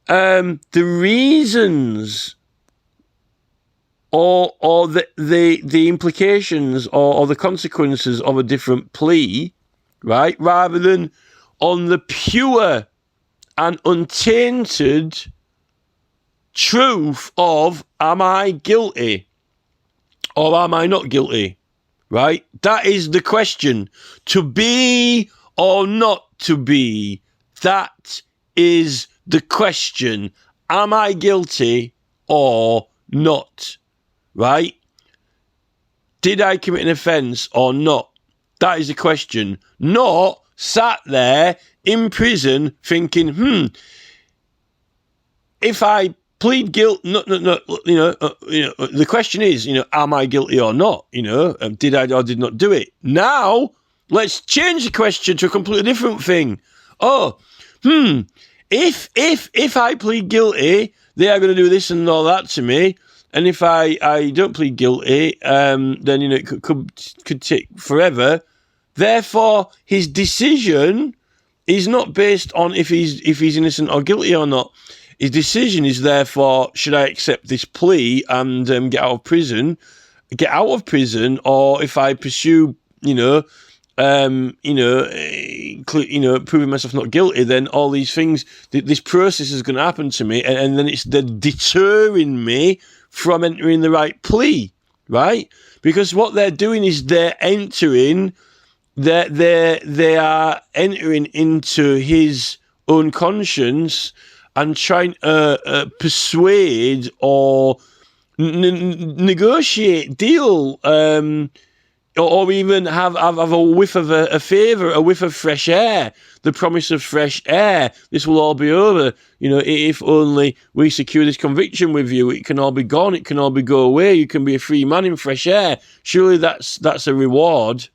the reasons or the implications or the consequences of a different plea, right? Rather than on the pure and untainted truth of, am I guilty or am I not guilty, right? That is the question. To be or not to be, that is the question. Am I guilty or not? Right? Did I commit an offence or not? That is the question. Not sat there in prison thinking, if I plead guilty, no. The question is, am I guilty or not? Did I or did not do it? Now, let's change the question to a completely different thing. If I plead guilty, they are going to do this and all that to me. And if I don't plead guilty, then it could take forever. Therefore, his decision is not based on if he's innocent or guilty or not. His decision is therefore, should I accept this plea and get out of prison, or if I pursue, proving myself not guilty, then all these things, this process is going to happen to me, and then it's deterring me from entering the right plea, right? Because what they're doing is they are entering into his own conscience and trying to persuade or negotiate, deal, or even have a whiff of a favour, a whiff of fresh air, the promise of fresh air. This will all be over. If only we secure this conviction with you, it can all be gone. It can all go away. You can be a free man in fresh air. Surely that's a reward,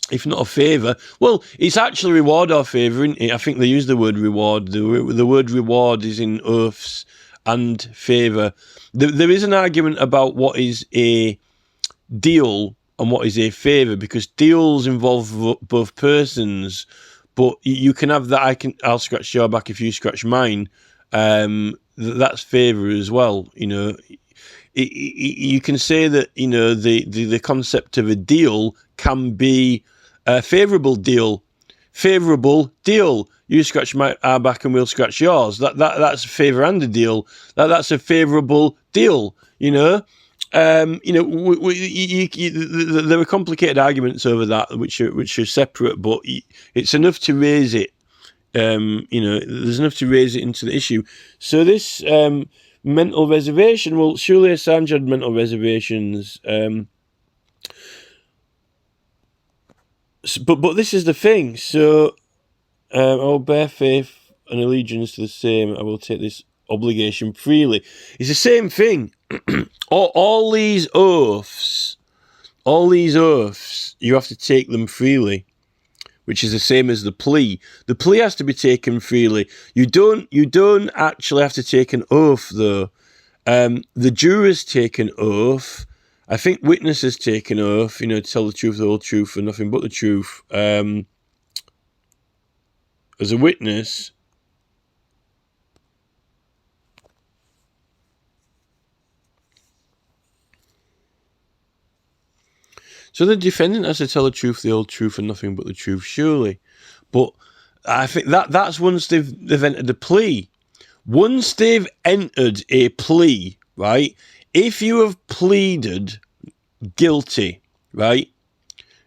if not a favour. Well, it's actually reward or favour, isn't it? I think they use the word reward. The word reward is in oaths and favour. There is an argument about what is a deal and what is a favour, because deals involve both persons, but you can have that. I'll scratch your back if you scratch mine. That's favour as well. You can say that the concept of a deal can be a favourable deal. Favourable deal. You scratch our back and we'll scratch yours. That's a favour and a deal. That's a favourable deal. there are complicated arguments over that, which are separate, but it's enough to raise it. There's enough to raise it into the issue. So this mental reservation, well, surely Assange had mental reservations. But this is the thing. So, I will bear faith and allegiance to the same. I will take this obligation freely. It's the same thing. all these oaths, you have to take them freely, which is the same as the plea. The plea has to be taken freely. You don't actually have to take an oath, though. The jurors take an oath. I think witnesses take an oath, to tell the truth, the whole truth, and nothing but the truth. As a witness, so the defendant has to tell the truth, the whole truth, and nothing but the truth, surely. But I think that's once they've entered the plea. Once they've entered a plea, right? If you have pleaded guilty, right?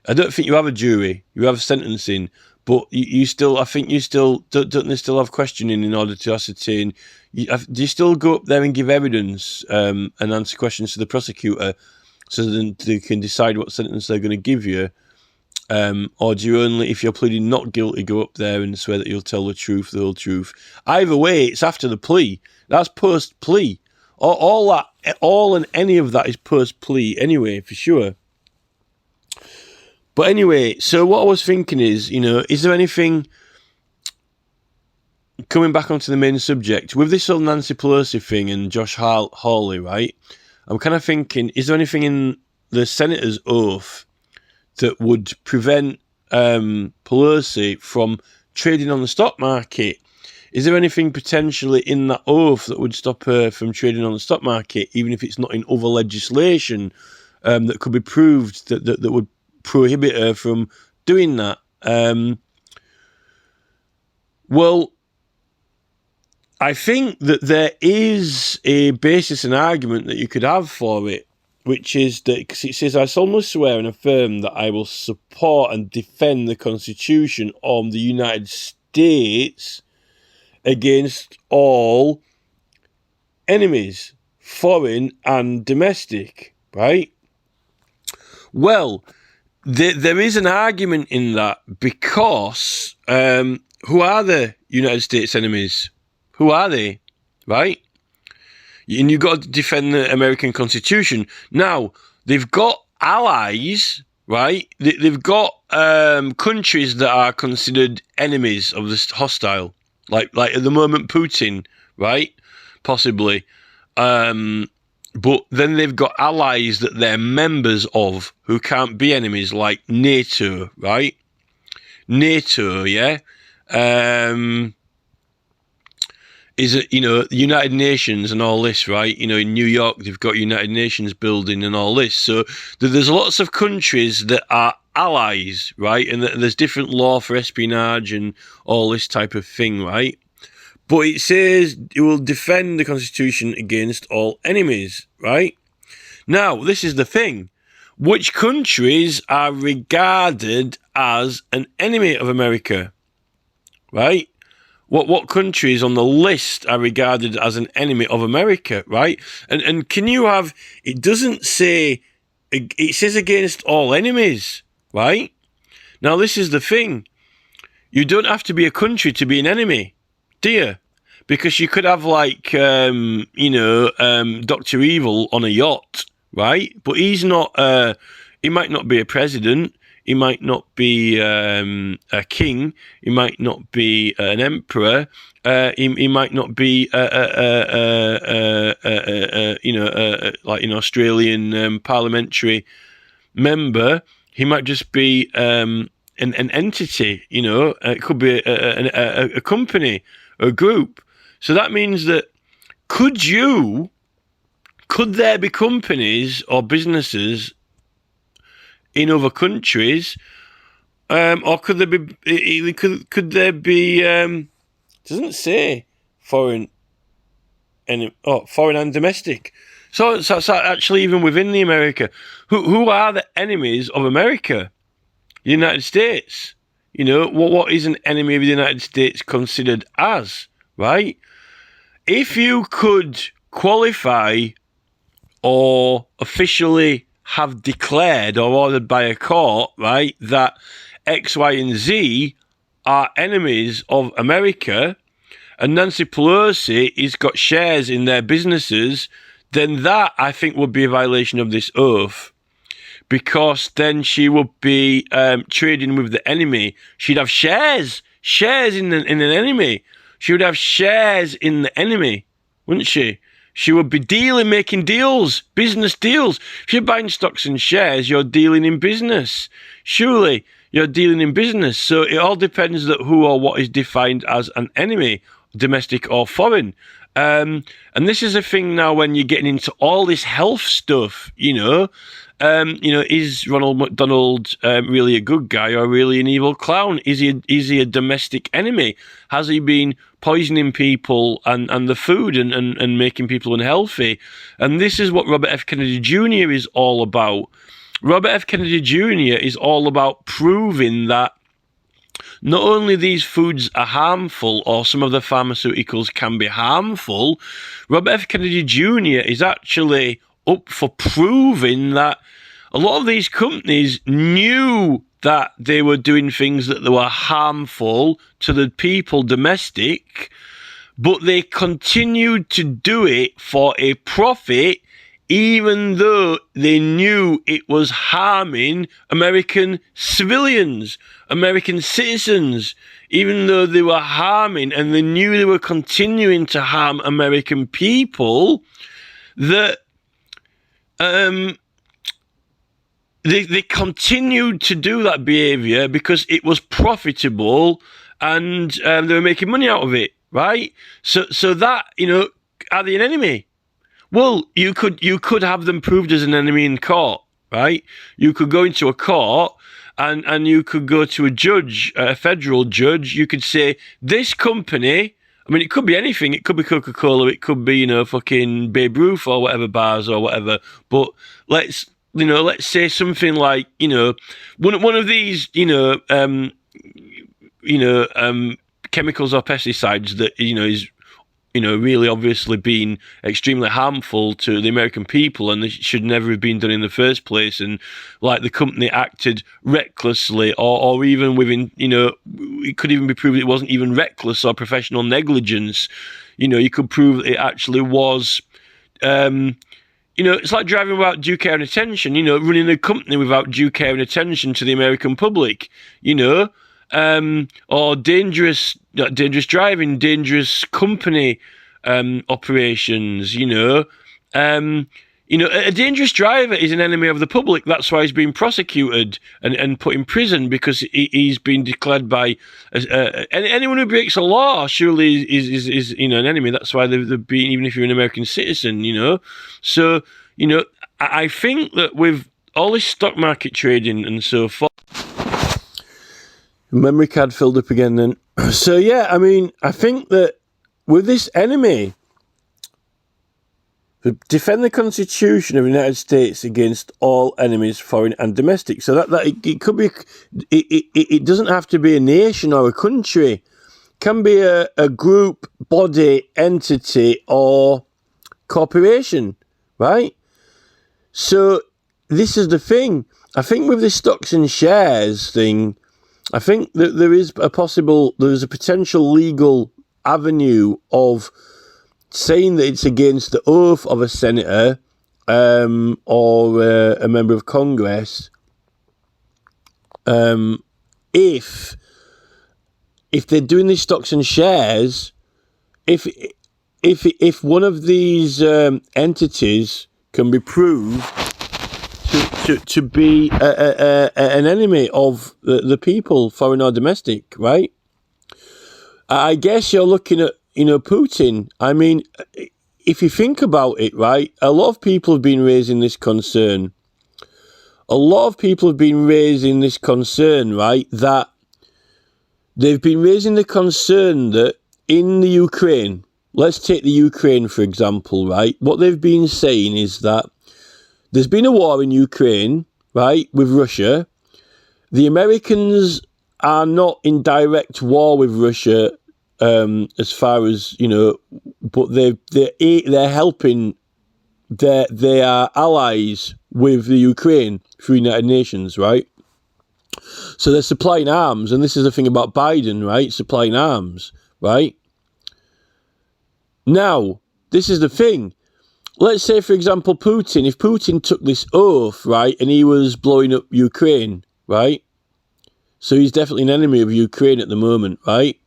I don't think you have a jury. You have sentencing, but you still. I think you still don't they still have questioning in order to ascertain. Do you still go up there and give evidence and answer questions to the prosecutor, so then they can decide what sentence they're going to give you? Or do you only, if you're pleading not guilty, go up there and swear that you'll tell the truth, the whole truth? Either way, it's after the plea. That's post-plea. All and any of that is post-plea anyway, for sure. But anyway, so what I was thinking is, is there anything, coming back onto the main subject, with this whole Nancy Pelosi thing and Josh Hawley, right? I'm kind of thinking, is there anything in the senator's oath that would prevent Pelosi from trading on the stock market? Is there anything potentially in that oath that would stop her from trading on the stock market, even if it's not in other legislation that could be proved that would prohibit her from doing that? Well, I think that there is a basis and argument that you could have for it, which is that, because it says, I solemnly swear and affirm that I will support and defend the Constitution of the United States against all enemies, foreign and domestic, right? Well, there is an argument in that, because who are the United States enemies? Who are they, right? And you've got to defend the American Constitution. Now, they've got allies, right? They've got countries that are considered enemies of this hostile. Like at the moment, Putin, right? Possibly. But then they've got allies that they're members of who can't be enemies, like NATO, right? NATO, yeah? Is it, the United Nations and all this, right? In New York, they've got United Nations building and all this. So there's lots of countries that are allies, right? And there's different law for espionage and all this type of thing, right? But it says it will defend the Constitution against all enemies, right? Now, this is the thing. Which countries are regarded as an enemy of America, right? What countries on the list are regarded as an enemy of America, right? And can you have, it doesn't say, it says against all enemies, right? Now, this is the thing. You don't have to be a country to be an enemy, do you? Because you could have, like, Dr. Evil on a yacht, right? But he's not, he might not be a president. He might not be a king. He might not be an emperor. He might not be like an Australian parliamentary member. He might just be an entity. It could be a company, a group. So that means that could there be companies or businesses in other countries, or could there be? Could there be? Doesn't say foreign and domestic. So that's actually even within the America. Who are the enemies of America? The United States. You know, what is an enemy of the United States considered as, right? If you could qualify or officially have declared or ordered by a court, right, that X, Y, and Z are enemies of America, and Nancy Pelosi has got shares in their businesses, then that, I think, would be a violation of this oath. Because then she would be trading with the enemy. She'd have shares in an enemy. She would have shares in the enemy, wouldn't she? She would be making deals, business deals. If you're buying stocks and shares, you're dealing in business. Surely you're dealing in business. So it all depends on who or what is defined as an enemy, domestic or foreign. And this is a thing now when you're getting into all this health stuff, you know, is Ronald McDonald really a good guy or really an evil clown? Is he a domestic enemy? Has he been poisoning people and the food and making people unhealthy? And this is what Robert F. Kennedy Jr. is all about. Robert F. Kennedy Jr. is all about proving that not only these foods are harmful, or some of the pharmaceuticals can be harmful, Robert F. Kennedy Jr. is actually up for proving that a lot of these companies knew that they were doing things that were harmful to the people domestic, but they continued to do it for a profit, even though they knew it was harming American civilians, American citizens, even though they were harming and they knew they were continuing to harm American people, that they continued to do that behaviour because it was profitable and they were making money out of it, right? So that, you know, are they an enemy? Well, you could have them proved as an enemy in court, right? You could go into a court and you could go to a judge, a federal judge. You could say, this company, I mean, it could be anything. It could be Coca-Cola. It could be, you know, fucking Babe Ruth or whatever, bars or whatever. But let's say something like, you know, one of these, chemicals or pesticides that, you know, is, you know, really obviously been extremely harmful to the American people, and it should never have been done in the first place. And like the company acted recklessly, or even within, you know, it could even be proved it wasn't even reckless or professional negligence. You know, you could prove it actually was, you know, it's like driving without due care and attention, you know, running a company without due care and attention to the American public, you know, or dangerous driving, dangerous company operations, you know. A dangerous driver is an enemy of the public. That's why he's being prosecuted and put in prison, because he's been declared by anyone who breaks a law surely is you know, an enemy. That's why they've been, even if you're an American citizen, you know. So, you know, I think that with all this stock market trading and so forth, memory card filled up again then. So yeah, I mean, I think that with this enemy, defend the Constitution of the United States against all enemies, foreign and domestic. So that it could be, it doesn't have to be a nation or a country. It can be a group, body, entity, or corporation, right? So this is the thing. I think with the stocks and shares thing, I think that there's a potential legal avenue of saying that it's against the oath of a senator or a member of Congress if they're doing these stocks and shares, if one of these entities can be proved to be an enemy of the people, foreign or domestic, right? I guess you're looking at, you know, Putin. I mean, if you think about it, right, a lot of people have been raising this concern. Right, that they've been raising the concern that in the Ukraine, let's take the Ukraine, for example, right? What they've been saying is that there's been a war in Ukraine, right, with Russia. The Americans are not in direct war with Russia, as far as, but they're helping. They are allies with the Ukraine through United Nations, right? So they're supplying arms, and this is the thing about Biden, right? Supplying arms, right? Now, this is the thing. Let's say, for example, Putin, if Putin took this oath, right, and he was blowing up Ukraine, right? So he's definitely an enemy of Ukraine at the moment, right?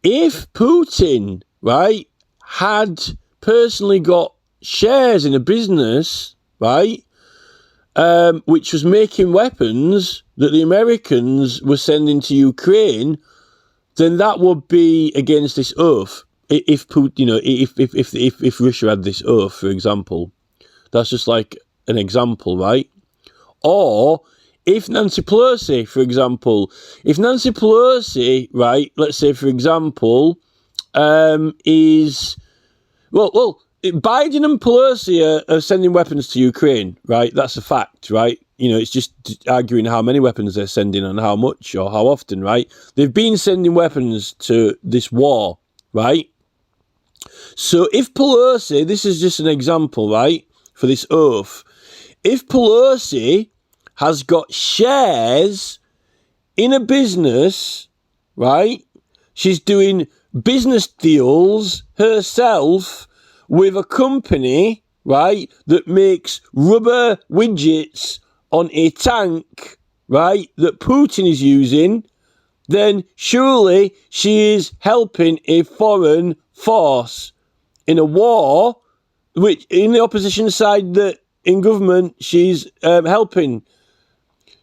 If Putin, right, had personally got shares in a business, right, which was making weapons that the Americans were sending to Ukraine, then that would be against this oath. If Putin, if Russia had this oath, for example, that's just like an example, right? Or if Nancy Pelosi, for example, right, let's say, for example, is Biden and Pelosi are sending weapons to Ukraine, right? That's a fact, right? It's just arguing how many weapons they're sending and how much or how often, right? They've been sending weapons to this war, right? So if Pelosi, this is just an example, right, for this oath, if Pelosi has got shares in a business, right, she's doing business deals herself with a company, right, that makes rubber widgets on a tank, right, that Putin is using, then surely she is helping a foreign force in a war, which in the opposition side that in government she's helping.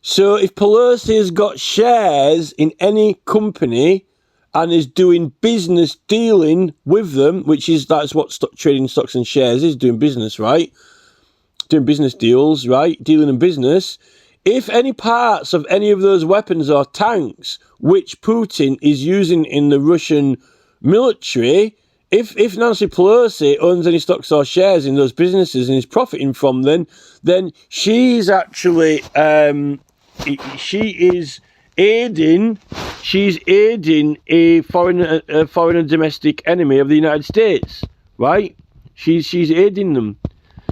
So if Pelosi has got shares in any company and is doing business dealing with them, that's what trading stocks and shares is, doing business, right? Doing business deals, right? Dealing in business. If any parts of any of those weapons or tanks which Putin is using in the Russian military, if Nancy Pelosi owns any stocks or shares in those businesses and is profiting from them, then she's actually she's aiding a foreign and domestic enemy of the United States, right? She's aiding them.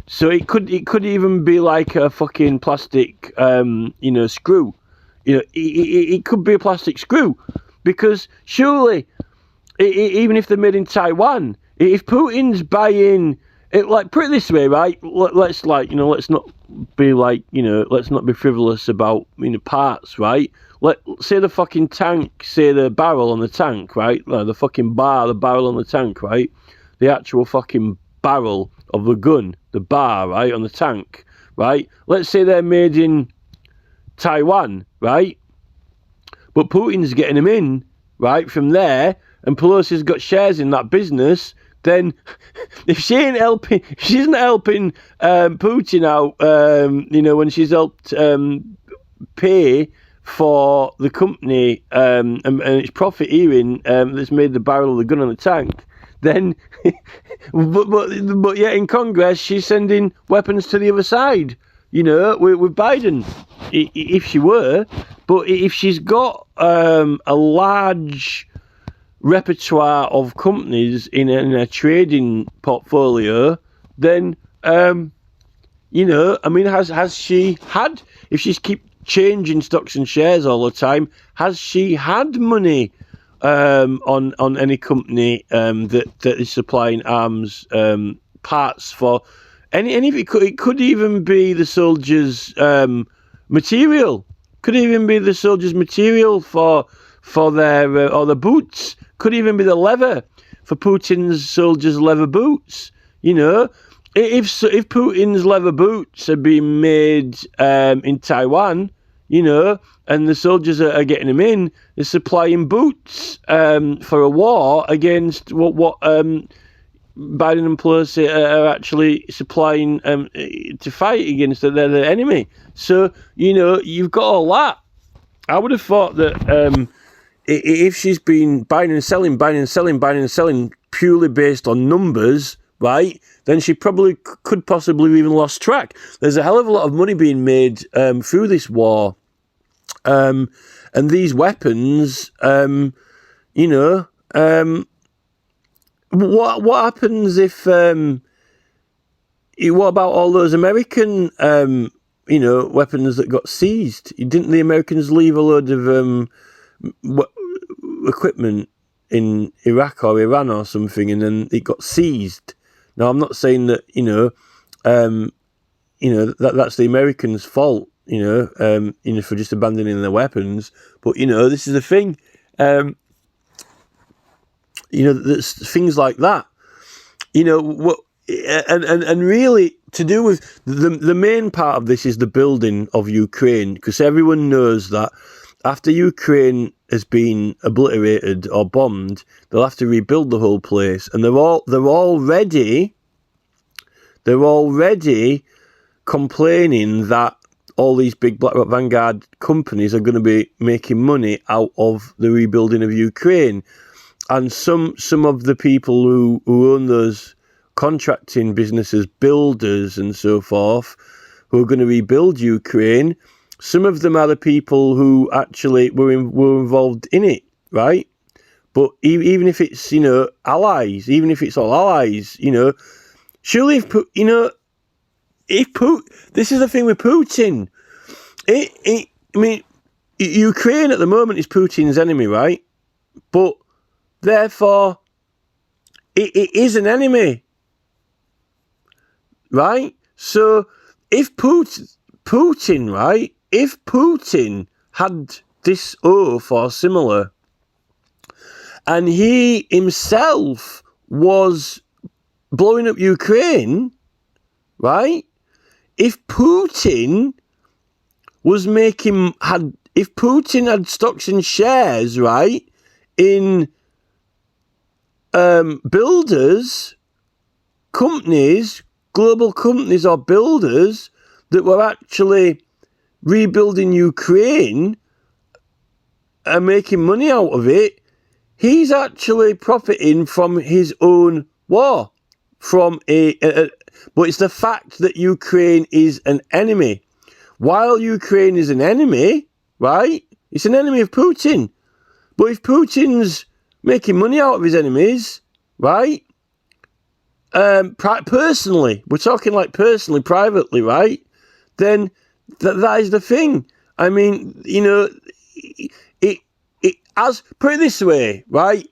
So it could even be like a fucking plastic screw. It could be a plastic screw, because surely even if they're made in Taiwan, if Putin's buying it, like, put it this way, right? Let's not be frivolous about parts, right? Say the fucking tank, say the barrel on the tank, right? The fucking the barrel on the tank, right? The actual fucking barrel of the gun, the bar, right, on the tank, right? Let's say they're made in Taiwan, right? But Putin's getting them in, right, from there, and Pelosi's got shares in that business, then if she isn't helping Putin out, when she's helped pay for the company and its profiteering that's made the barrel of the gun on the tank, then, but yet in Congress she's sending weapons to the other side, with Biden, if she were. But if she's got a large repertoire of companies in a trading portfolio, then has she had? If she's keep changing stocks and shares all the time, has she had money on any company that is supplying arms parts for any of it? It could even be the soldiers' material. Could even be the soldiers' material for their or the boots. Could even be the leather for Putin's soldiers' leather boots. If Putin's leather boots are being made in Taiwan, and the soldiers are getting them in, they're supplying boots for a war against what Biden and Pelosi are actually supplying to fight against their enemy. So, you've got all that. I would have thought that if she's been buying and selling purely based on numbers, right, then she probably could possibly have even lost track. There's a hell of a lot of money being made through this war. And these weapons, what happens if, what about all those American, weapons that got seized? Didn't the Americans leave a load of equipment in Iraq or Iran or something, and then it got seized? Now, I'm not saying that, that's the Americans' fault, for just abandoning their weapons. But, this is the thing. There's things like that. And really, to do with the main part of this is the building of Ukraine, because everyone knows that after Ukraine has been obliterated or bombed, they'll have to rebuild the whole place, and they're already complaining that all these big BlackRock Vanguard companies are going to be making money out of the rebuilding of Ukraine, and some of the people who own those contracting businesses, builders and so forth, who are going to rebuild Ukraine, some of them are the people who actually were involved in it, right? But even if it's, allies, even if it's all allies, surely this is the thing with Putin. Ukraine at the moment is Putin's enemy, right? But therefore, it is an enemy, right? So if Putin, right? If Putin had this oath or similar, and he himself was blowing up Ukraine, right? If Putin had stocks and shares, right, in builders, companies, global companies or builders that were actually rebuilding Ukraine and making money out of it, he's actually profiting from his own war. But it's the fact that Ukraine is an enemy. While Ukraine is an enemy, right, it's an enemy of Putin. But if Putin's making money out of his enemies, right, personally, we're talking like personally, privately, right, then that is the thing. I mean, put it this way, right?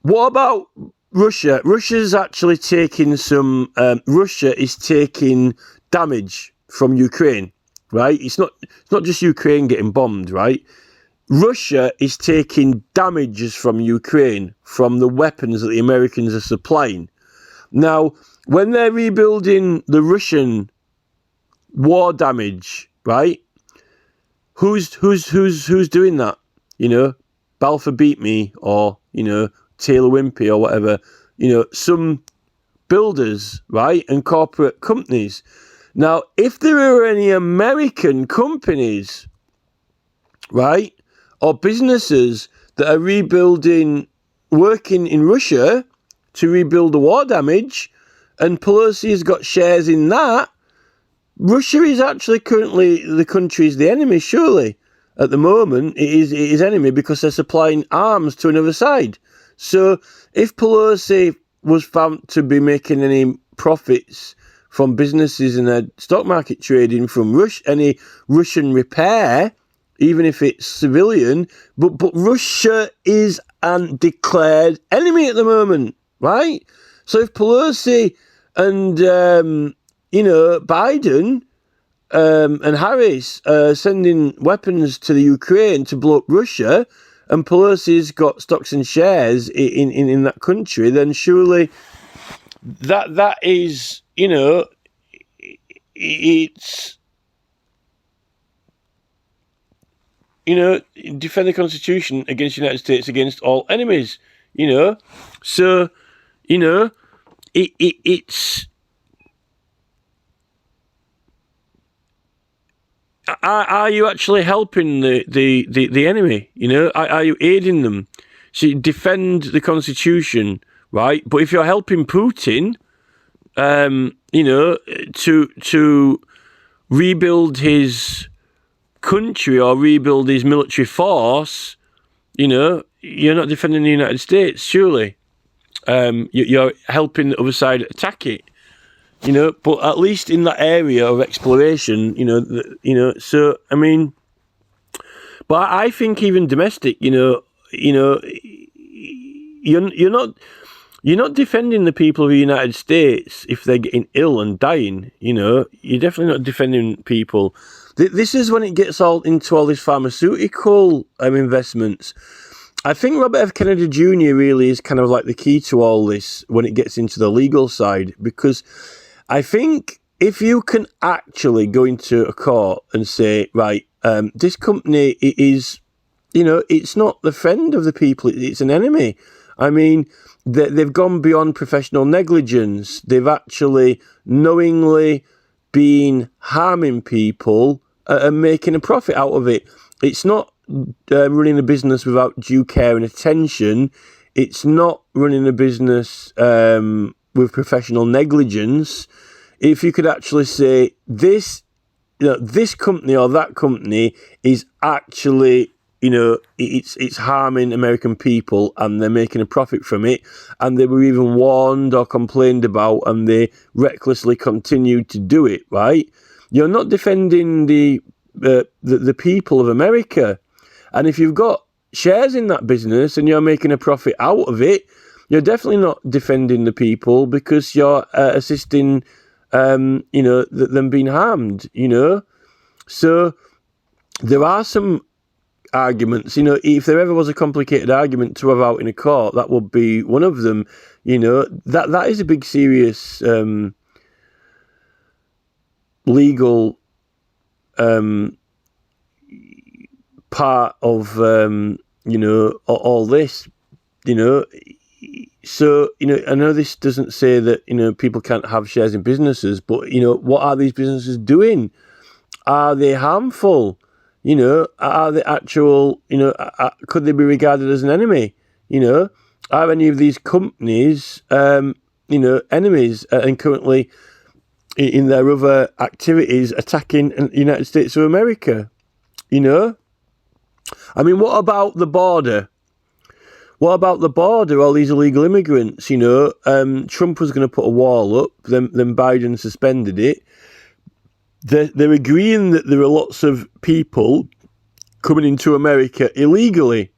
What about Russia? Russia's actually taking Russia is taking damage from Ukraine, right? It's not just Ukraine getting bombed, right? Russia is taking damages from Ukraine from the weapons that the Americans are supplying. Now, when they're rebuilding the Russian war damage, right? Who's doing that? Balfour Beat Me, or Taylor Wimpey or whatever. Some builders, right, and corporate companies. Now, if there are any American companies, right, or businesses that are working in Russia to rebuild the war damage, and Pelosi has got shares in that, Russia is actually currently the country's the enemy, surely. At the moment, it is enemy because they're supplying arms to another side. So if Pelosi was found to be making any profits from businesses in their stock market trading from any Russian repair, even if it's civilian, but Russia is a declared enemy at the moment, right? So if Pelosi and Biden and Harris sending weapons to the Ukraine to blow up Russia, and Pelosi's got stocks and shares in that country, then surely that is, it's, defend the Constitution against the United States against all enemies, So, it's... Are you actually helping the enemy? Are you aiding them? So you defend the Constitution right? But if you're helping Putin, to rebuild his country or rebuild his military force, you're not defending the United States, surely. You're helping the other side attack it, but at least in that area of exploration, so, I mean, but I think even domestic, you're not defending the people of the United States if they're getting ill and dying, You're definitely not defending people. This is when it gets all into all these pharmaceutical investments. I think Robert F. Kennedy Jr. really is kind of like the key to all this when it gets into the legal side, because I think if you can actually go into a court and say, right, this company is, it's not the friend of the people, it's an enemy. I mean, they've gone beyond professional negligence. They've actually knowingly been harming people and making a profit out of it. It's not running a business without due care and attention. It's not running a business with professional negligence. If you could actually say this company or that company is actually, it's harming American people and they're making a profit from it, and they were even warned or complained about and they recklessly continued to do it, right? You're not defending the people of America. And if you've got shares in that business and you're making a profit out of it, you're definitely not defending the people, because you're assisting, them being harmed, So there are some arguments, if there ever was a complicated argument to have out in a court, that would be one of them. That is a big, serious legal part of all this, so I know this doesn't say that people can't have shares in businesses, but what are these businesses doing? Are they harmful? Are they actual, could they be regarded as an enemy? Are any of these companies enemies and currently in their other activities attacking the United States of America? I mean, what about the border? What about the border, all these illegal immigrants? Trump was going to put a wall up, then Biden suspended it. They're agreeing that there are lots of people coming into America illegally,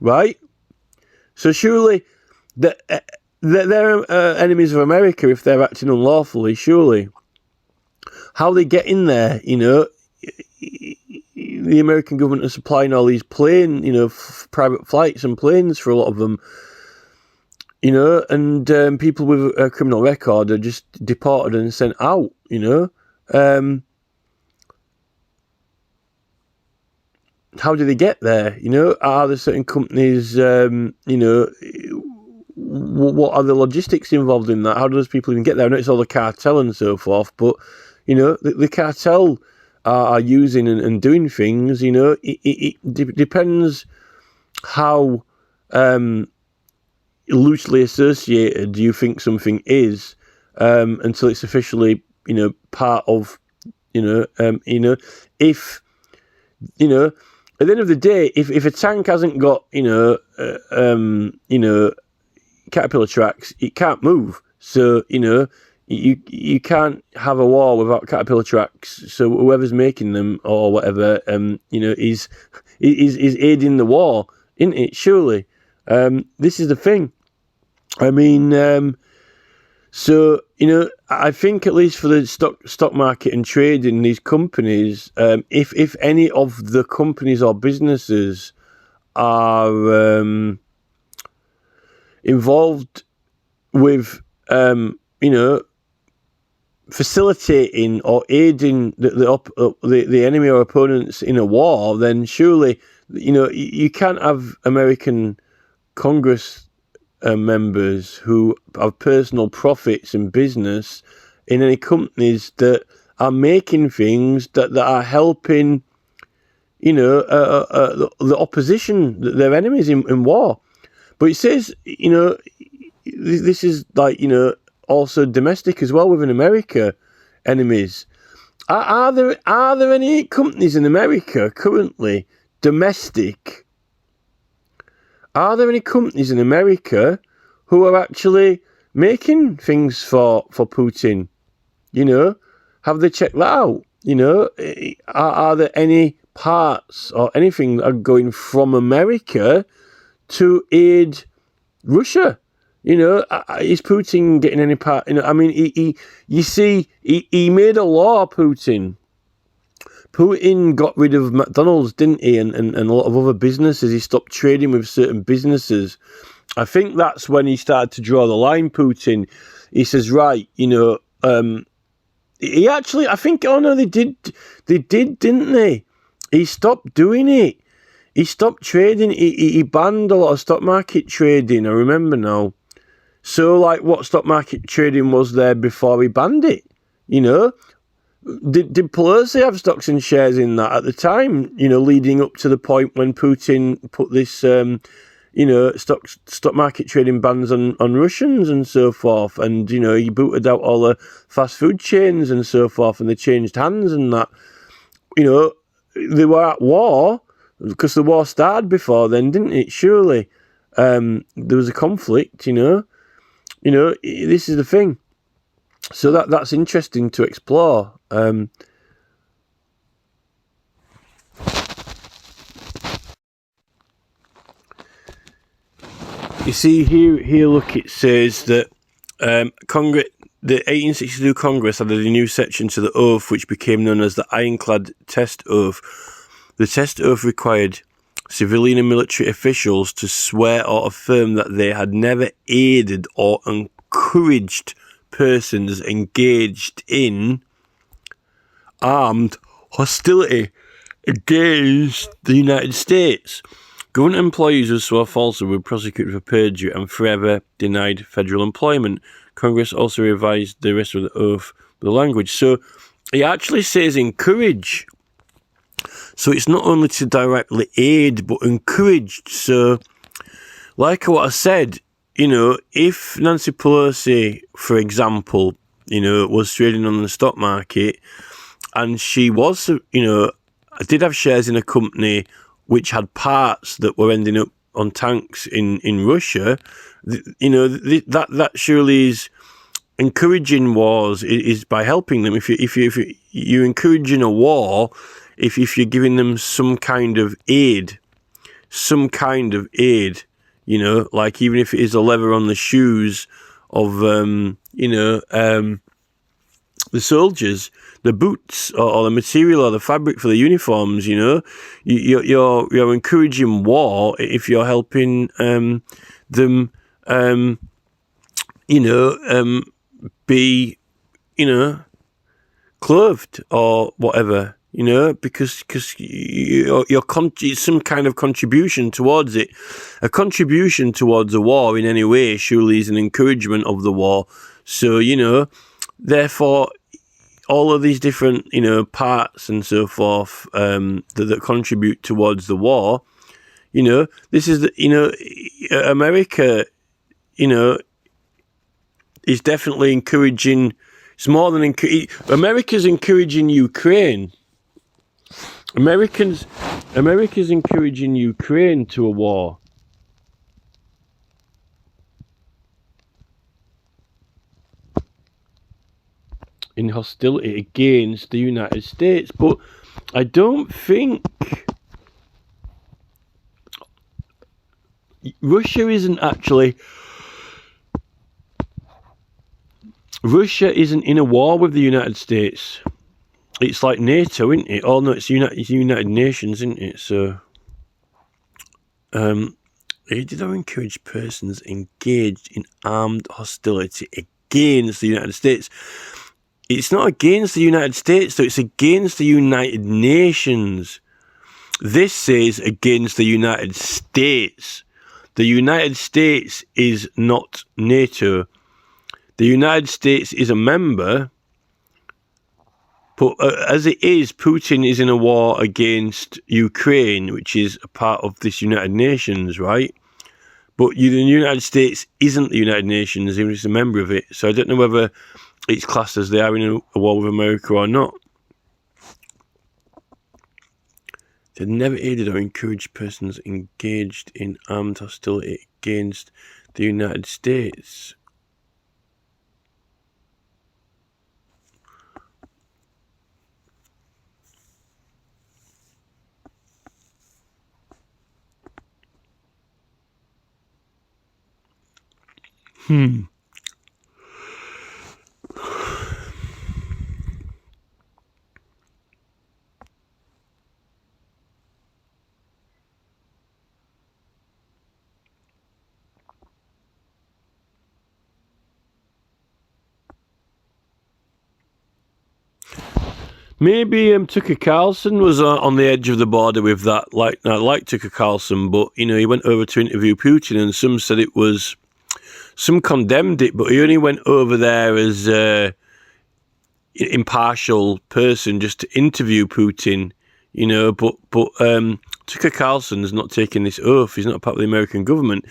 right? So surely they're enemies of America if they're acting unlawfully, surely. How they get in there, the American government are supplying all these private flights and planes for a lot of them, and people with a criminal record are just deported and sent out, How do they get there? Are there certain companies, what are the logistics involved in that? How do those people even get there? I know it's all the cartel and so forth, but, the cartel are using and doing things, it depends how loosely associated you think something is, until it's officially, part of, if, at the end of the day, if a tank hasn't got, caterpillar tracks, it can't move. So, you can't have a war without caterpillar tracks. So whoever's making them or whatever, is aiding the war, isn't it? Surely. This is the thing. I mean, so, I think at least for the stock market and trading, these companies, if any of the companies or businesses are involved with, facilitating or aiding the enemy or opponents in a war, then surely, you can't have American Congress members who have personal profits and business in any companies that are making things that are helping, the opposition, their enemies in war. But it says, this is like, also domestic as well within America, enemies. Are there any companies in America currently domestic? Are there any companies in America who are actually making things for Putin? Have they checked that out? Are there any parts or anything that are going from America to aid Russia? Is Putin getting any part? I mean, he made a law, Putin. Putin got rid of McDonald's, didn't he? And a lot of other businesses. He stopped trading with certain businesses. I think that's when he started to draw the line, Putin. He says, right, he actually, I think, oh no, they did, didn't they? He stopped doing it. He stopped trading. He banned a lot of stock market trading, I remember now. So, like, what stock market trading was there before he banned it? Did Pelosi have stocks and shares in that at the time, leading up to the point when Putin put this, stock market trading bans on Russians and so forth, and, he booted out all the fast food chains and so forth, and they changed hands and that. They were at war, because the war started before then, didn't it? Surely. There was a conflict, this is the thing. So that's interesting to explore. You see here, look, it says that Congress, the 1862 Congress added a new section to the oath, which became known as the Ironclad Test Oath. The test oath required civilian and military officials to swear or affirm that they had never aided or encouraged persons engaged in armed hostility against the United States. Government employees who swore falsely were prosecuted for perjury and forever denied federal employment. Congress also revised the rest of the oath, the language. So he actually says encourage. So it's not only to directly aid, but encouraged. So, like what I said, if Nancy Pelosi, for example, was trading on the stock market, and she was, did have shares in a company which had parts that were ending up on tanks in Russia, that surely is encouraging wars, is by helping them. If you're encouraging a war, if you're giving them some kind of aid, like even if it is a leather on the shoes of, the soldiers, the boots or the material or the fabric for the uniforms, you're encouraging war if you're helping them, be, clothed or whatever. Because it's some kind of contribution towards it. A contribution towards a war in any way surely is an encouragement of the war. So, therefore, all of these different, parts and so forth that contribute towards the war, this is, America, is definitely encouraging. It's more than America's encouraging Ukraine. America's encouraging Ukraine to a war. In hostility against the United States. But I don't think Russia isn't in a war with the United States. It's like NATO, isn't it? Oh no, it's United Nations, isn't it? So, did I encourage persons engaged in armed hostility against the United States? It's not against the United States, though. It's against the United Nations. This says against the United States. The United States is not NATO. The United States is a member. But as it is, Putin is in a war against Ukraine, which is a part of this United Nations, right? But the United States isn't the United Nations, even if it's a member of it. So I don't know whether it's classed as they are in a war with America or not. They never aided or encouraged persons engaged in armed hostility against the United States. Maybe Tucker Carlson was on the edge of the border with that. Like Tucker Carlson, but he went over to interview Putin, and some said it was, some condemned it, but he only went over there as an impartial person just to interview Putin. But Tucker Carlson's not taking this oath. He's not part of the American government.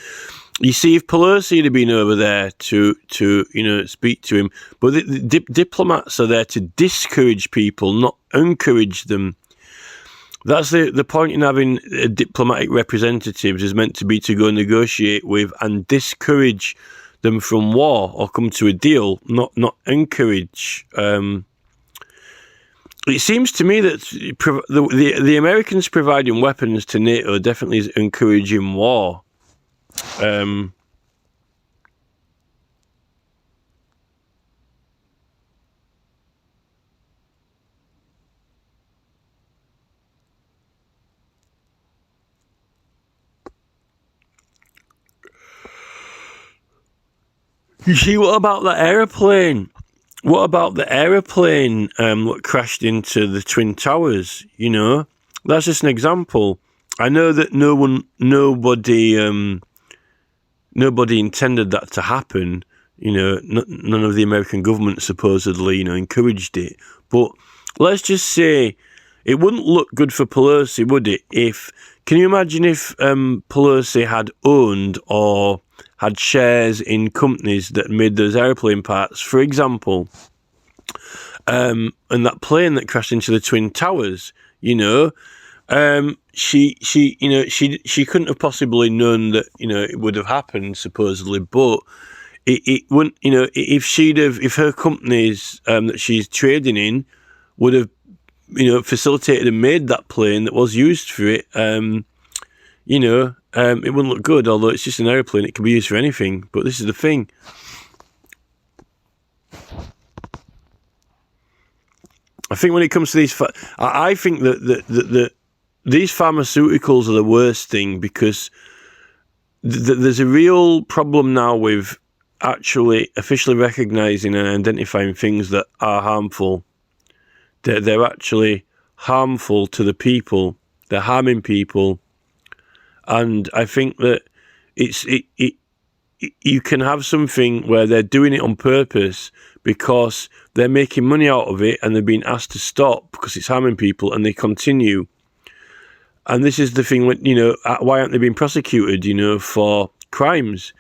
You see, if Pelosi had been over there to speak to him, but the diplomats are there to discourage people, not encourage them. That's the point in having diplomatic representatives, is meant to be to go negotiate with and discourage them from war or come to a deal, not encourage. It seems to me that the Americans providing weapons to NATO definitely is encouraging war. You see, what about that aeroplane? What about the aeroplane that crashed into the Twin Towers? That's just an example. I know that nobody intended that to happen. None of the American government supposedly, encouraged it. But let's just say it wouldn't look good for Pelosi, would it? Can you imagine if Pelosi had owned or had shares in companies that made those airplane parts, for example, and that plane that crashed into the Twin Towers, she couldn't have possibly known that, it would have happened, supposedly, but it wouldn't, if her companies that she's trading in would have, facilitated and made that plane that was used for it, it wouldn't look good, although it's just an aeroplane, it can be used for anything. But this is the thing. I think when it comes to these, I think that these pharmaceuticals are the worst thing, because there's a real problem now with actually officially recognising and identifying things that are harmful. They're actually harmful to the people. They're harming people. And I think that you can have something where they're doing it on purpose because they're making money out of it and they're being asked to stop because it's harming people, and they continue. And this is the thing, when, why aren't they being prosecuted, for crimes?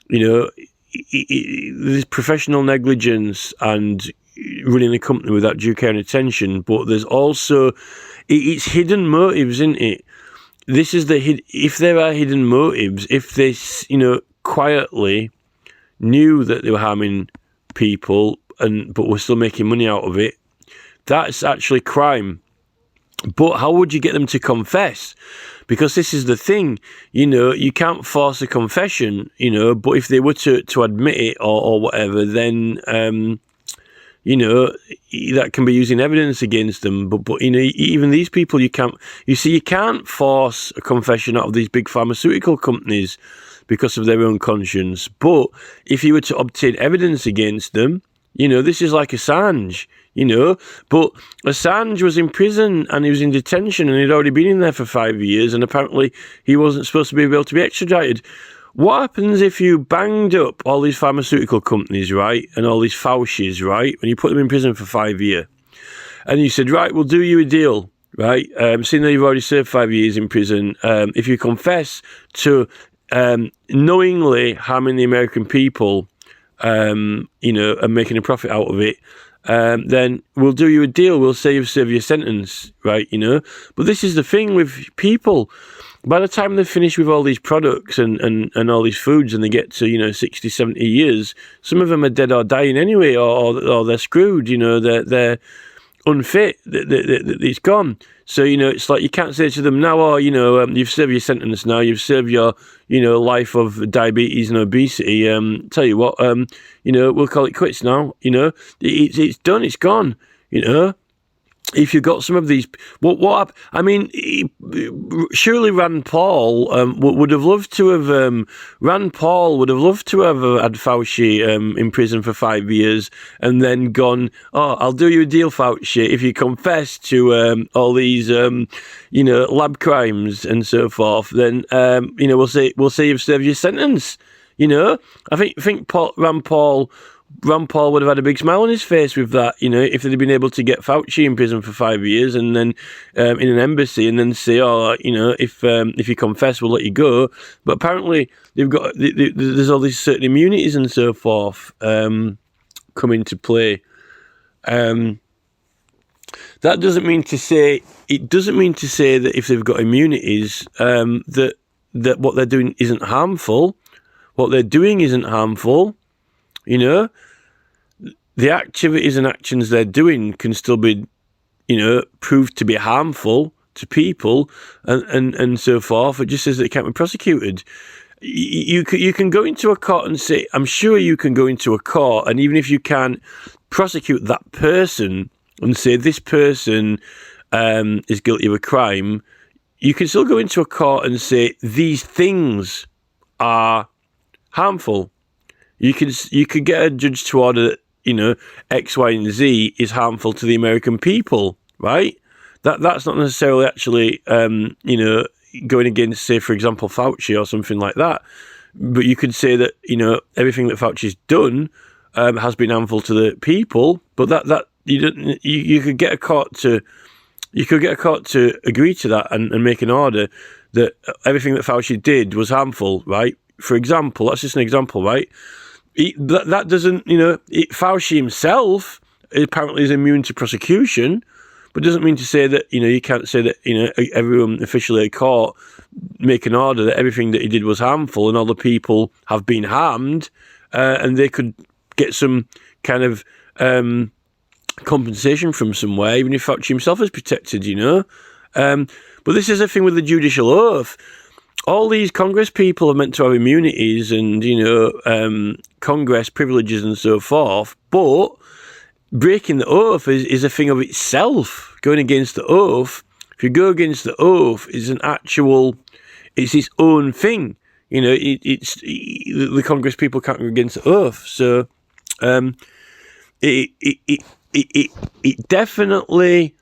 There's professional negligence and running a company without due care and attention, but there's also, it's hidden motives, isn't it? This is if there are hidden motives, if they, quietly knew that they were harming people but were still making money out of it, that's actually crime. But how would you get them to confess? Because this is the thing, you can't force a confession, but if they were to admit it or whatever, then that can be using evidence against them. But even these people, you can't force a confession out of these big pharmaceutical companies because of their own conscience. But if you were to obtain evidence against them, this is like Assange, but Assange was in prison and he was in detention and he'd already been in there for 5 years, and apparently he wasn't supposed to be able to be extradited. What happens if you banged up all these pharmaceutical companies, right, and all these Faucis, right, when you put them in prison for 5 years, and you said, right, we'll do you a deal, right, seeing that you've already served 5 years in prison, if you confess to knowingly harming the American people, and making a profit out of it, then we'll do you a deal. We'll say you've served your sentence, right? But this is the thing with people. By the time they've finished with all these products and all these foods and they get to, 60, 70 years, some of them are dead or dying anyway, or they're screwed, they're unfit, it's gone. So, it's like you can't say to them now, you've served your sentence now, you've served your, life of diabetes and obesity. Tell you what, we'll call it quits now. It's done, it's gone, If you got some of these, surely Rand Paul would have loved to have. Rand Paul would have loved to have had Fauci in prison for 5 years and then gone. Oh, I'll do you a deal, Fauci, if you confess to all these, lab crimes and so forth. Then we'll say you've served your sentence. I think Rand Paul would have had a big smile on his face with that, if they'd been able to get Fauci in prison for 5 years and then in an embassy and then say, if you confess, we'll let you go. But apparently there's all these certain immunities and so forth come into play. That doesn't mean to say that if they've got immunities, that what they're doing isn't harmful. What they're doing isn't harmful. The activities and actions they're doing can still be, proved to be harmful to people and so forth. It just says that it can't be prosecuted. You can go into a court and say, I'm sure you can go into a court, and even if you can't prosecute that person and say this person is guilty of a crime, you can still go into a court and say these things are harmful. You could get a judge to order that, X, Y, and Z is harmful to the American people, right? That's not necessarily actually, going against, say, for example, Fauci or something like that. But you could say that, everything that Fauci's done has been harmful to the people. But that you could get a court to agree to that and make an order that everything that Fauci did was harmful, right? For example, that's just an example, right? That doesn't, Fauci himself apparently is immune to prosecution, but doesn't mean to say that, you can't say that, everyone officially at court make an order that everything that he did was harmful and other people have been harmed, and they could get some kind of compensation from somewhere, even if Fauci himself is protected, But this is a thing with the judicial oath. All these Congress people are meant to have immunities and, Congress privileges and so forth, but breaking the oath is a thing of itself. Going against the oath, if you go against the oath, it's its own thing. The Congress people can't go against the oath. So it definitely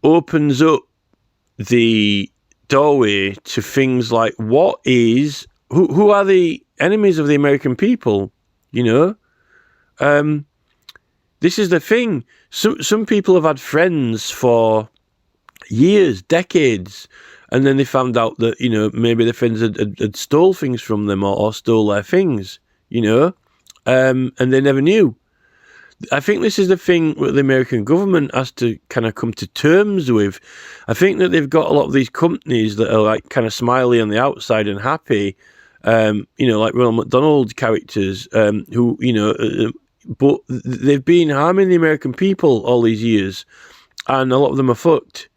opens up the doorway to things like who are the enemies of the American people? This is the thing. Some people have had friends for years, decades, and then they found out that maybe their friends had stole things from them or stole their things, and they never knew. I think this is the thing that the American government has to kind of come to terms with. I think that they've got a lot of these companies that are like kind of smiley on the outside and happy, like Ronald McDonald characters, who, but they've been harming the American people all these years, and a lot of them are fucked.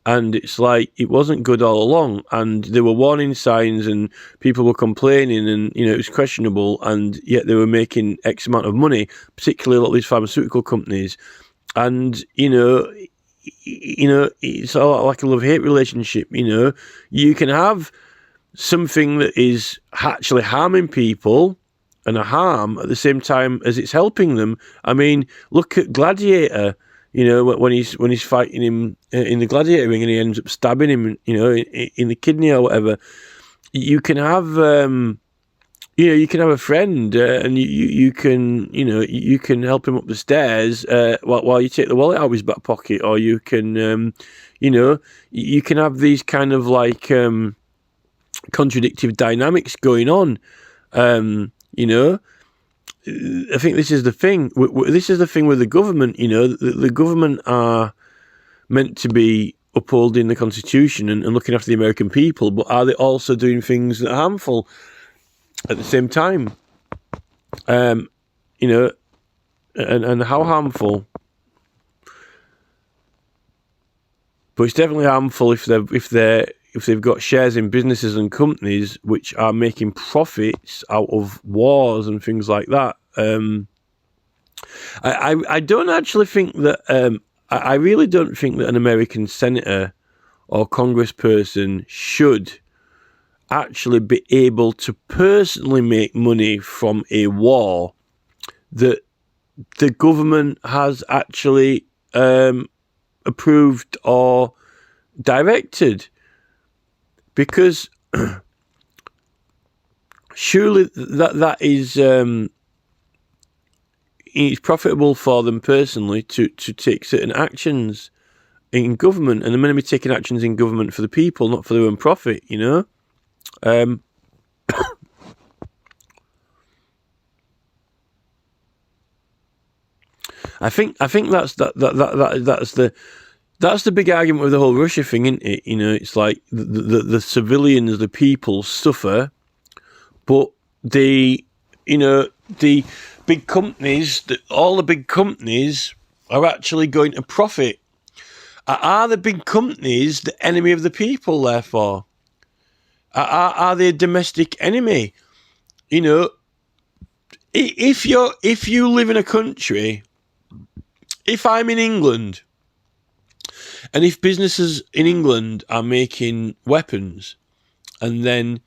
And it's like, it wasn't good all along. And there were warning signs and people were complaining and, it was questionable. And yet they were making X amount of money, particularly a lot of these pharmaceutical companies. And, it's a lot like a love-hate relationship, You can have something that is actually harming people and a harm at the same time as it's helping them. I mean, look at Gladiator. When he's fighting him in the gladiator ring and he ends up stabbing him, in the kidney or whatever. You can have, you can have a friend and you can help him up the stairs while you take the wallet out of his back pocket, or you can, you can have these kind of like contradictive dynamics going on. You know, I think this is the thing. This is the thing with the government. You know, the government are meant to be upholding the Constitution and looking after the American people, but are they also doing things that are harmful at the same time? You know, and how harmful? But it's definitely harmful if they've got shares in businesses and companies which are making profits out of wars and things like that. I don't actually think that. I really don't think that an American senator or congressperson should actually be able to personally make money from a war that the government has actually approved or directed, because surely that is it's profitable for them personally to take certain actions in government, and they're going to be taking actions in government for the people, not for their own profit. You know. I think that's the big argument with the whole Russia thing, isn't it? You know, it's like the civilians, the people suffer, but the big companies, all the big companies are actually going to profit. Are the big companies the enemy of the people, therefore? Are they a domestic enemy? You know, if you live in a country, if I'm in England, and if businesses in England are making weapons, and then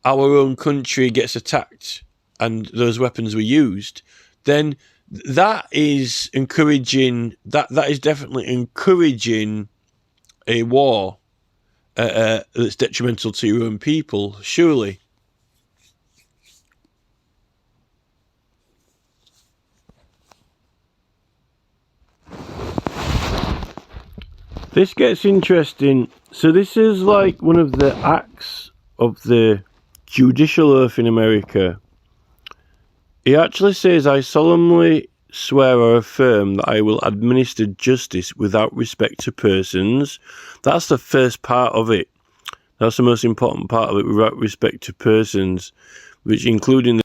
our own country gets attacked and those weapons were used, then that is encouraging, that is definitely encouraging a war that's detrimental to your own people, surely. This gets interesting. So this is like one of the acts of the judicial oath in America. He actually says, "I solemnly swear or affirm that I will administer justice without respect to persons." That's the first part of it. That's the most important part of it, without respect to persons, which including the...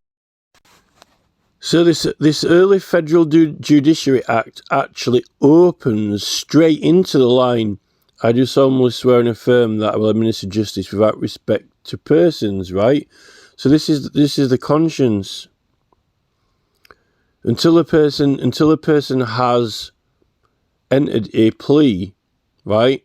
So this early Federal Judiciary Act actually opens straight into the line, "I do solemnly swear and affirm that I will administer justice without respect to persons," right? So this is the conscience. Until a person has entered a plea, right,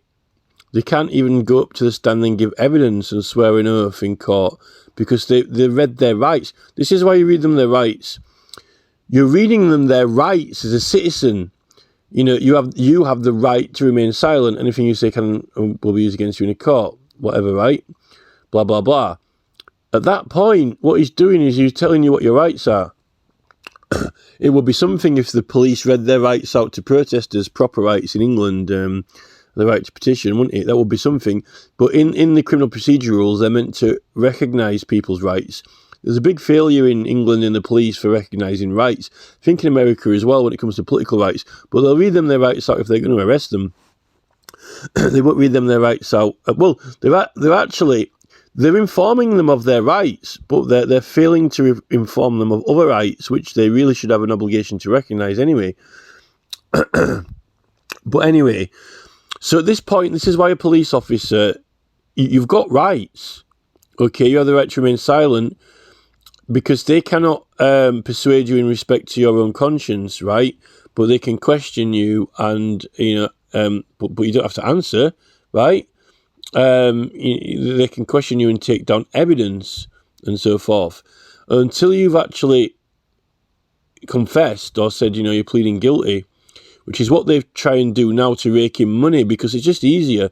they can't even go up to the stand and give evidence and swear an oath in court, because they read their rights. This is why you read them their rights. You're reading them their rights as a citizen. You know, you have the right to remain silent. Anything you say will be used against you in a court, whatever, right? Blah, blah, blah. At that point, what he's doing is he's telling you what your rights are. It would be something if the police read their rights out to protesters, proper rights in England, the right to petition, wouldn't it? That would be something. But in the criminal procedure rules, they're meant to recognise people's rights. There's a big failure in England in the police for recognising rights. I think in America as well when it comes to political rights. But they'll read them their rights out if they're going to arrest them. They won't read them their rights out. Well, they're informing them of their rights, but they're failing to inform them of other rights, which they really should have an obligation to recognise anyway. But anyway, so at this point, this is why a police officer, you've got rights. Okay, you have the right to remain silent, because they cannot persuade you in respect to your own conscience, right? But they can question you, and but you don't have to answer, right? They can question you and take down evidence and so forth. Until you've actually confessed or said, you're pleading guilty, which is what they try and do now to rake in money, because it's just easier.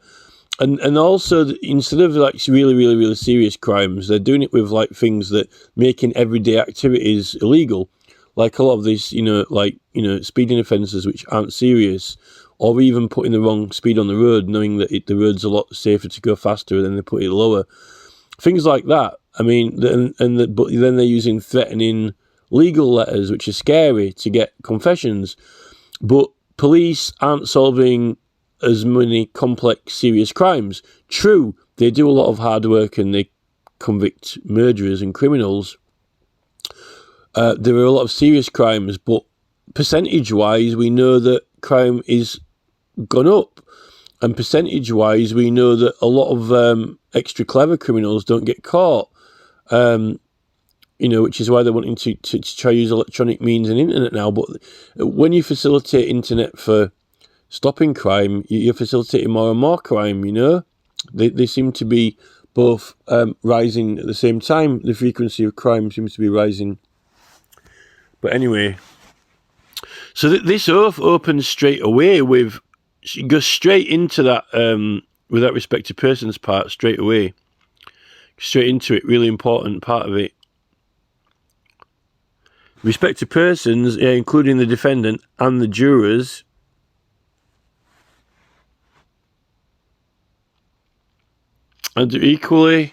And also, instead of like really, really, really serious crimes, they're doing it with like things that making everyday activities illegal, like a lot of these, speeding offences which aren't serious, or even putting the wrong speed on the road, knowing that the road's a lot safer to go faster, and then they put it lower. things like that. I mean, but then they're using threatening legal letters, which is scary, to get confessions. But police aren't solving as many complex, serious crimes. True, they do a lot of hard work and they convict murderers and criminals. There are a lot of serious crimes, but percentage-wise, we know that crime is gone up. And percentage-wise, we know that a lot of extra clever criminals don't get caught. Which is why they're wanting to try to use electronic means and internet now. But when you facilitate internet for stopping crime, you're facilitating more and more crime, They seem to be both rising at the same time. The frequency of crime seems to be rising. But anyway, so this oath opens straight away with, she goes straight into that, without respect to persons part, straight away. Straight into it, really important part of it. Respect to persons, including the defendant and the jurors. And do equal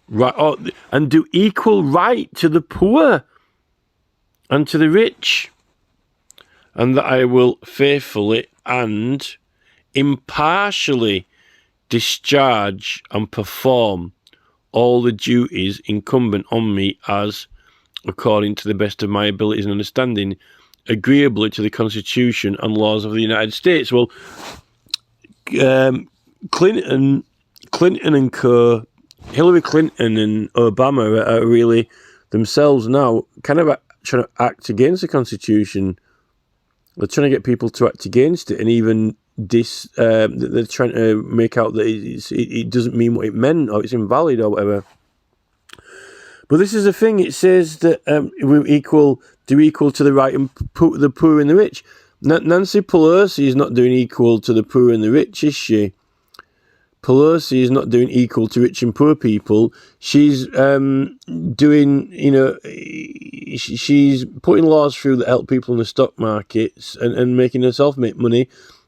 right to the poor and to the rich. And that I will faithfully and impartially discharge and perform all the duties incumbent on me as, according to the best of my abilities and understanding, agreeably to the Constitution and laws of the United States. Well, Clinton and co, Hillary Clinton and Obama are really themselves now kind of trying to act against the Constitution. They're trying to get people to act against it, and even they're trying to make out that it doesn't mean what it meant, or it's invalid, or whatever. But this is the thing. It says that we're equal to the right and the poor and the rich. Nancy Pelosi is not doing equal to the poor and the rich, is she? Pelosi is not doing equal to rich and poor people. She's doing, she's putting laws through that help people in the stock markets and making herself make money,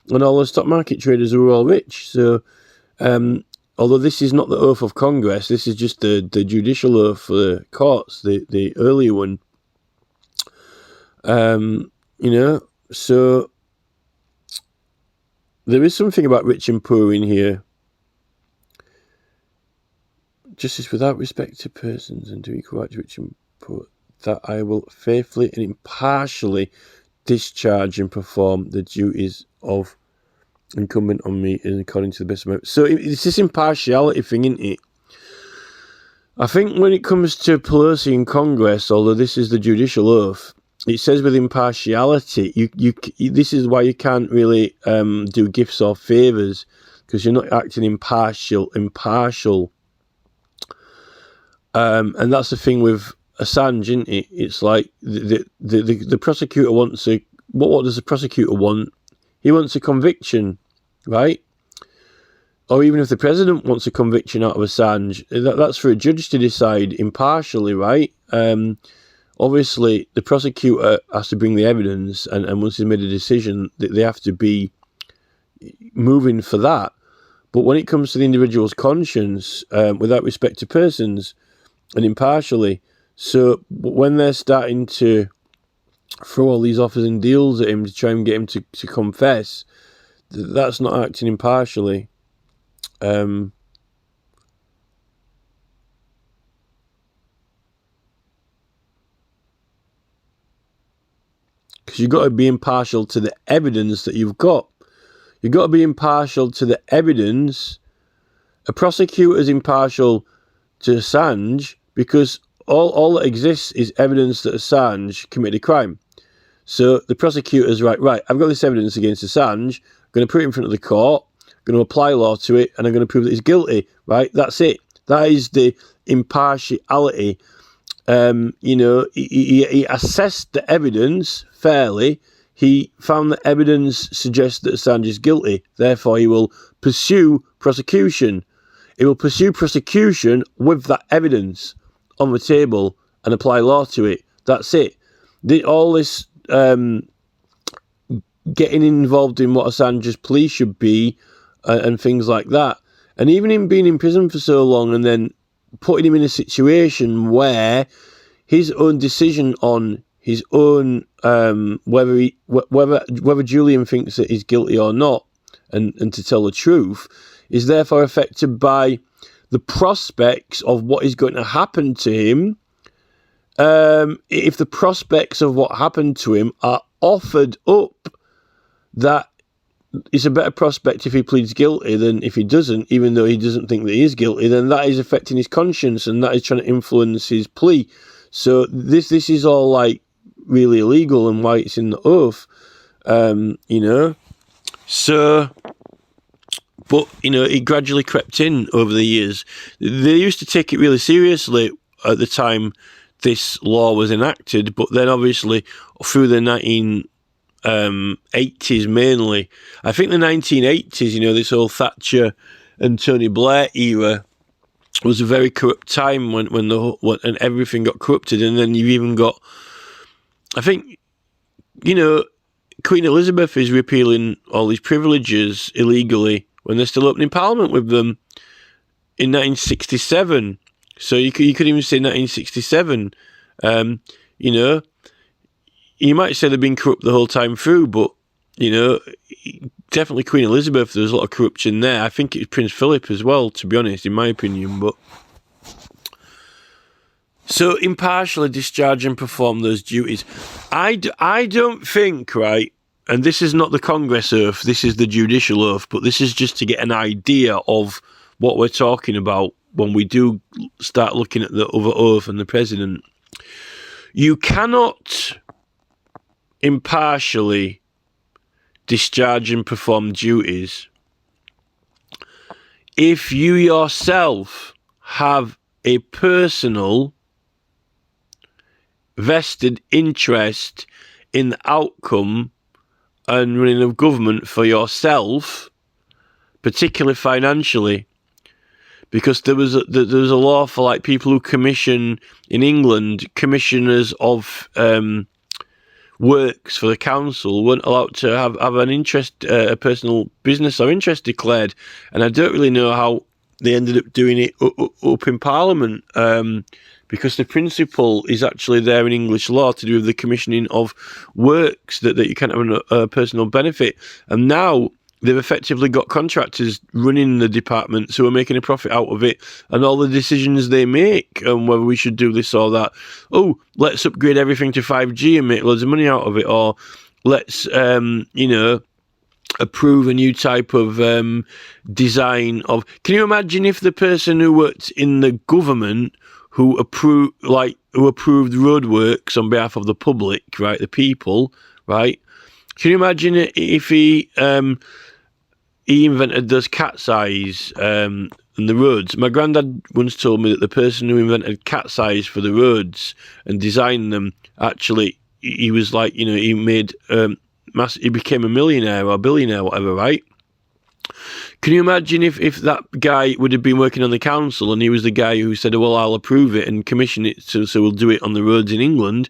and all the stock market traders are all rich. So, although this is not the oath of Congress, this is just the judicial oath for the courts, the earlier one. So there is something about rich and poor in here. Justice without respect to persons and to equal right to rich and poor, that I will faithfully and impartially discharge and perform the duties of incumbent on me according to the best of my... So it's this impartiality thing, isn't it? I think when it comes to Pelosi in Congress, although this is the judicial oath, it says with impartiality, this is why you can't really do gifts or favours, because you're not acting impartial. And that's the thing with Assange, isn't it? It's like the prosecutor wants a... What does the prosecutor want? He wants a conviction, right? Or even if the president wants a conviction out of Assange, that's for a judge to decide impartially, right? Obviously, the prosecutor has to bring the evidence, and once he's made a decision, they have to be moving for that. But when it comes to the individual's conscience, without respect to persons, and impartially, so when they're starting to throw all these offers and deals at him to try and get him to confess, that's not acting impartially. Because you've got to be impartial to the evidence that you've got. You've got to be impartial to the evidence. A prosecutor's impartial to Assange because all that exists is evidence that Assange committed a crime. So the prosecutor's right, I've got this evidence against Assange, I'm going to put it in front of the court, I'm going to apply law to it, and I'm going to prove that he's guilty, right? That's it. That is the impartiality. He assessed the evidence fairly. He found that evidence suggests that Assange is guilty. Therefore, he will pursue prosecution. He will pursue prosecution with that evidence on the table and apply law to it. That's it. All this getting involved in what Assange's plea should be and things like that. And even him being in prison for so long and then putting him in a situation where his own decision on his own whether Julian thinks that he's guilty or not, and to tell the truth, is therefore affected by the prospects of what is going to happen to him. If the prospects of what happened to him are offered up, that it's a better prospect if he pleads guilty than if he doesn't, even though he doesn't think that he is guilty, then that is affecting his conscience and that is trying to influence his plea. So this is all like really illegal, and why it's in the oath, So, but, it gradually crept in over the years. They used to take it really seriously at the time this law was enacted, but then obviously through the 1980s mainly, I think the 1980s, this whole Thatcher and Tony Blair era was a very corrupt time when and everything got corrupted. And then you've even got, I think, Queen Elizabeth is repealing all these privileges illegally when they're still opening Parliament with them in 1967. So you could even say 1967. You might say they've been corrupt the whole time through, but definitely Queen Elizabeth, there was a lot of corruption there. I think it was Prince Philip as well, to be honest, in my opinion. But so impartially discharge and perform those duties. I don't think, right, and this is not the Congress oath, this is the judicial oath, but this is just to get an idea of what we're talking about when we do start looking at the other oath and the president. You cannot impartially discharge and perform duties if you yourself have a personal vested interest in the outcome and running of government for yourself, particularly financially. Because there was a law for like people who commission in England, commissioners of works for the council weren't allowed to have an interest, a personal business or interest declared. And I don't really know how they ended up doing it up in Parliament, because the principle is actually there in English law to do with the commissioning of works that you can't have a personal benefit. And now they've effectively got contractors running the departments who are making a profit out of it, and all the decisions they make on whether we should do this or that. Oh, let's upgrade everything to 5G and make loads of money out of it, or let's, approve a new type of design of. Can you imagine if the person who worked in the government who approved roadworks on behalf of the public, right, the people, right? Can you imagine if he invented those cat's eyes and the roads? My granddad once told me that the person who invented cat's eyes for the roads and designed them, actually, he was like, he made he became a millionaire or billionaire, whatever, right? Can you imagine if that guy would have been working on the council and he was the guy who said, well, I'll approve it and commission it, so we'll do it on the roads in England?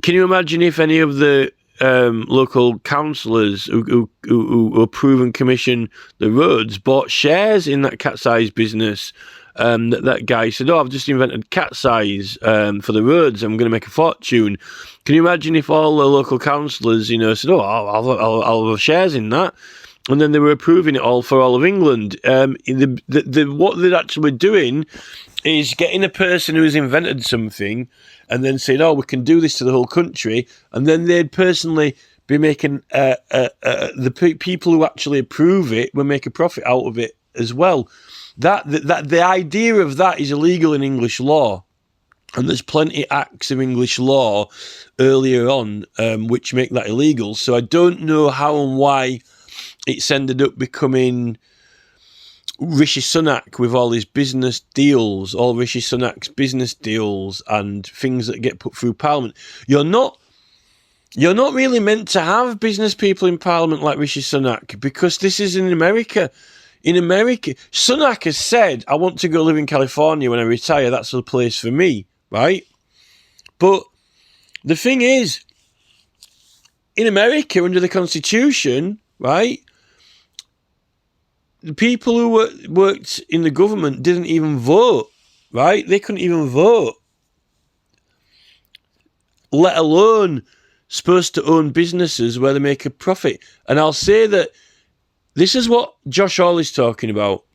Can you imagine if any of the local councillors who approve and commission the roads bought shares in that cat's eyes business? That guy said, I've just invented cat's eyes for the roads, I'm going to make a fortune. Can you imagine if all the local councillors, said, I'll have shares in that? And then they were approving it all for all of England. What they're actually doing is getting a person who has invented something and then saying, we can do this to the whole country. And then they'd personally be making, the people who actually approve it will make a profit out of it as well. The idea of that is illegal in English law. And there's plenty of acts of English law earlier on which make that illegal. So I don't know how and why it's ended up becoming Rishi Sunak with all his business deals, all Rishi Sunak's business deals and things that get put through Parliament. You're not really meant to have business people in Parliament like Rishi Sunak, because this is in America. In America, Sunak has said, I want to go live in California when I retire. That's the place for me, right? But the thing is, in America, under the Constitution, right, the people who worked in the government didn't even vote, right? They couldn't even vote, let alone supposed to own businesses where they make a profit. And I'll say that this is what Josh Hall is talking about.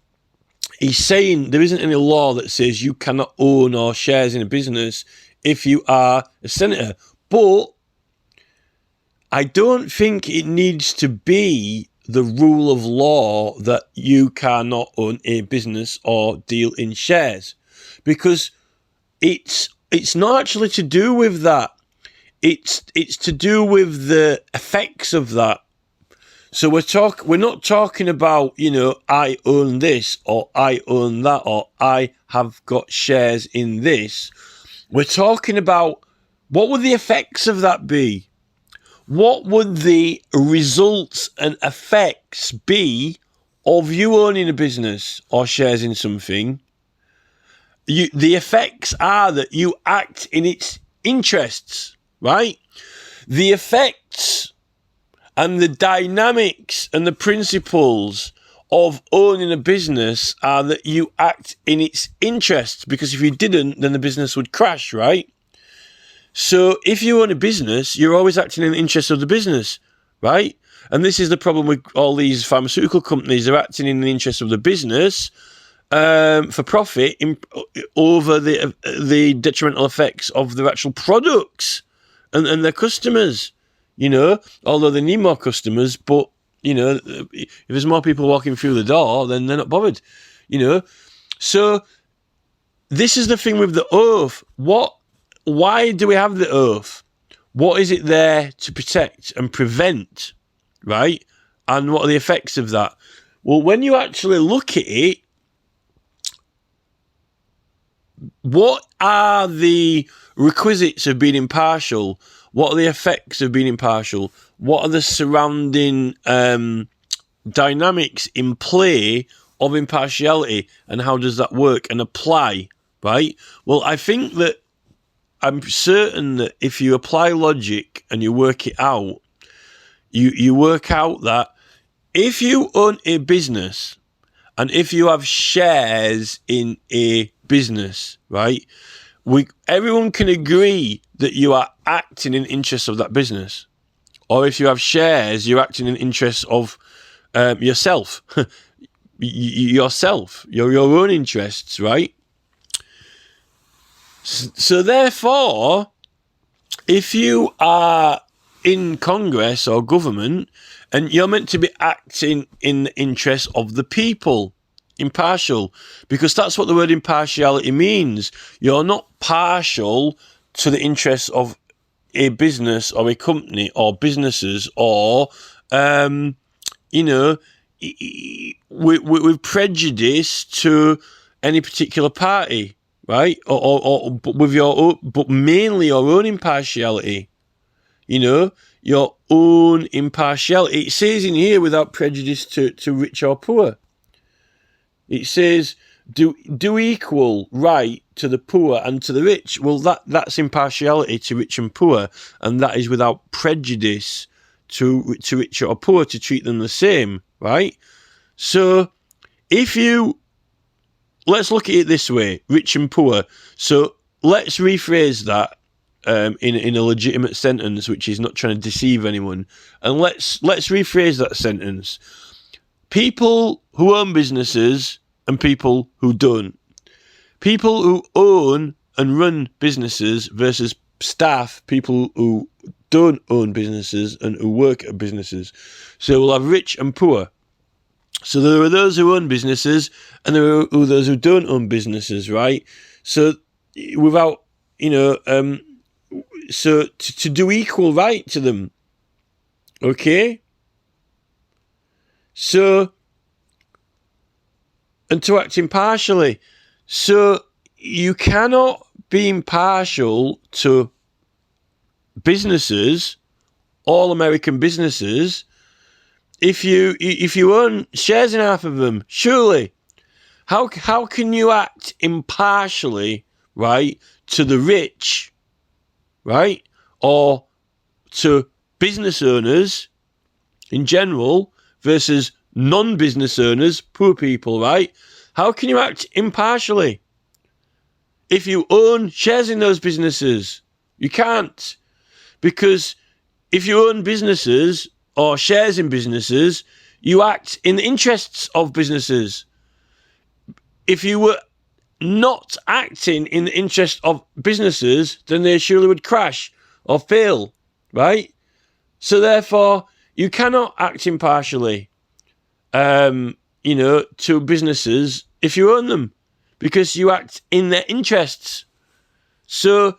He's saying there isn't any law that says you cannot own or shares in a business if you are a senator. But I don't think it needs to be the rule of law that you cannot own a business or deal in shares, because it's not actually to do with that. It's to do with the effects of that. So we're not talking about, I own this or I own that or I have got shares in this. We're talking about what would the effects of that be? What would the results and effects be of you owning a business or shares in something? The effects are that you act in its interests, right? The effects and the dynamics and the principles of owning a business are that you act in its interests, because if you didn't, then the business would crash, right? So if you own a business, you're always acting in the interest of the business, right? And this is the problem with all these pharmaceutical companies. They're acting in the interest of the business for profit over the detrimental effects of their actual products and their customers, although they need more customers. But, if there's more people walking through the door, then they're not bothered, So this is the thing with the oath. Why do we have the oath? What is it there to protect and prevent, right? And what are the effects of that? Well, when you actually look at it, what are the requisites of being impartial? What are the effects of being impartial? What are the surrounding dynamics in play of impartiality, and how does that work and apply, right? Well, I'm certain that if you apply logic and you work it out, you work out that if you own a business and if you have shares in a business, right, everyone can agree that you are acting in the interests of that business. Or if you have shares, you're acting in the interests of yourself, your own interests, right? So therefore, if you are in Congress or government and you're meant to be acting in the interest of the people, impartial, because that's what the word impartiality means. You're not partial to the interests of a business or a company or businesses or, with prejudice to any particular party. Right, or but mainly your own impartiality, your own impartiality. It says in here, without prejudice to rich or poor. It says, do equal right to the poor and to the rich. Well, that's impartiality to rich and poor, and that is without prejudice to rich or poor, to treat them the same, right? So let's look at it this way, rich and poor. So let's rephrase that in a legitimate sentence, which is not trying to deceive anyone. And let's rephrase that sentence. People who own businesses and people who don't. People who own and run businesses versus staff, people who don't own businesses and who work at businesses. So we'll have rich and poor. So there are those who own businesses and there are those who don't own businesses, right? So without, so to do equal right to them, okay? So, and to act impartially. So you cannot be impartial to businesses, all American businesses, if you own shares in half of them. Surely, how can you act impartially, right, to the rich, right, or to business owners in general versus non-business owners, poor people, right? How can you act impartially if you own shares in those businesses? You can't. Because if you own businesses or shares in businesses, you act in the interests of businesses. If you were not acting in the interest of businesses, then they surely would crash or fail, right? So therefore, you cannot act impartially, to businesses if you own them, because you act in their interests. So,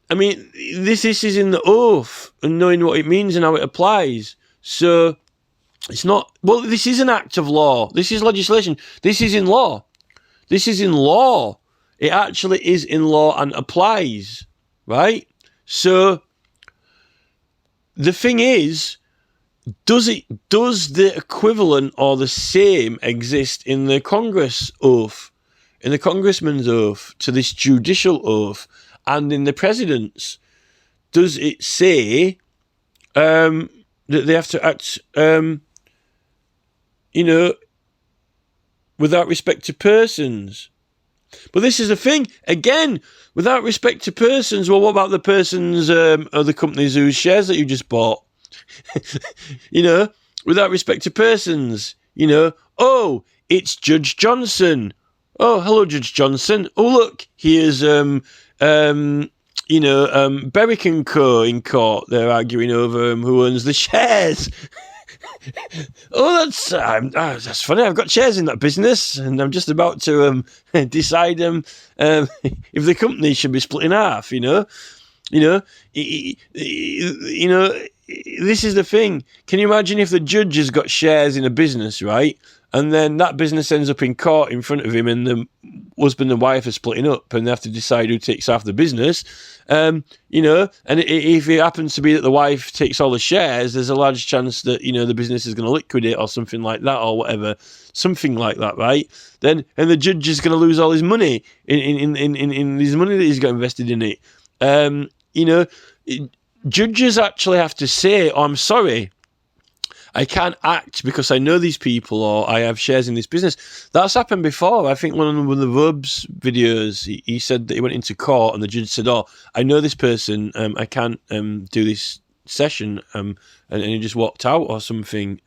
I mean, this is in the oath and knowing what it means and how it applies. So, it's not, well, this is an act of law. This is legislation. This is in law. This is in law. It actually is in law and applies, right? So, the thing is, does the equivalent or the same exist in the Congress oath, in the congressman's oath, to this judicial oath, and in the president's? Does it say that they have to act, without respect to persons? But this is the thing, again, without respect to persons. Well, what about the persons of the companies whose shares that you just bought? Without respect to persons, oh, it's Judge Johnson. Oh, hello, Judge Johnson. Oh, look, here's, Berwick and Co. in court. They're arguing over who owns the shares. Oh, that's funny. I've got shares in that business, and I'm just about to decide if the company should be split in half. This is the thing. Can you imagine if the judge has got shares in a business, right? And then that business ends up in court in front of him, and the husband and wife are splitting up, and they have to decide who takes half the business. And if it happens to be that the wife takes all the shares, there's a large chance that, the business is going to liquidate or something like that, or whatever, something like that, right? And the judge is going to lose all his money in his money that he's got invested in it. Judges actually have to say, oh, I'm sorry, I can't act because I know these people or I have shares in this business. That's happened before. I think one of the Vob's videos, he said that he went into court and the judge said, oh, I know this person, I can't do this session, and he just walked out or something.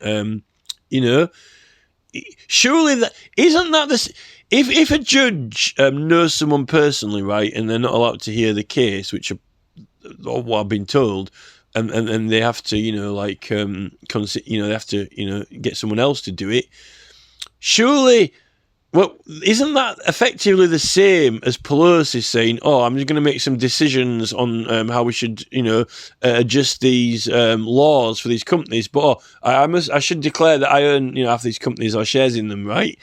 Surely that isn't that this. If a judge knows someone personally, right, and they're not allowed to hear the case, which are what I've been told, and they have to, they have to, get someone else to do it. Surely, well, isn't that effectively the same as Pelosi saying, "Oh, I'm just going to make some decisions on how we should, adjust these laws for these companies, but I should declare that I own, half these companies or shares in them," right?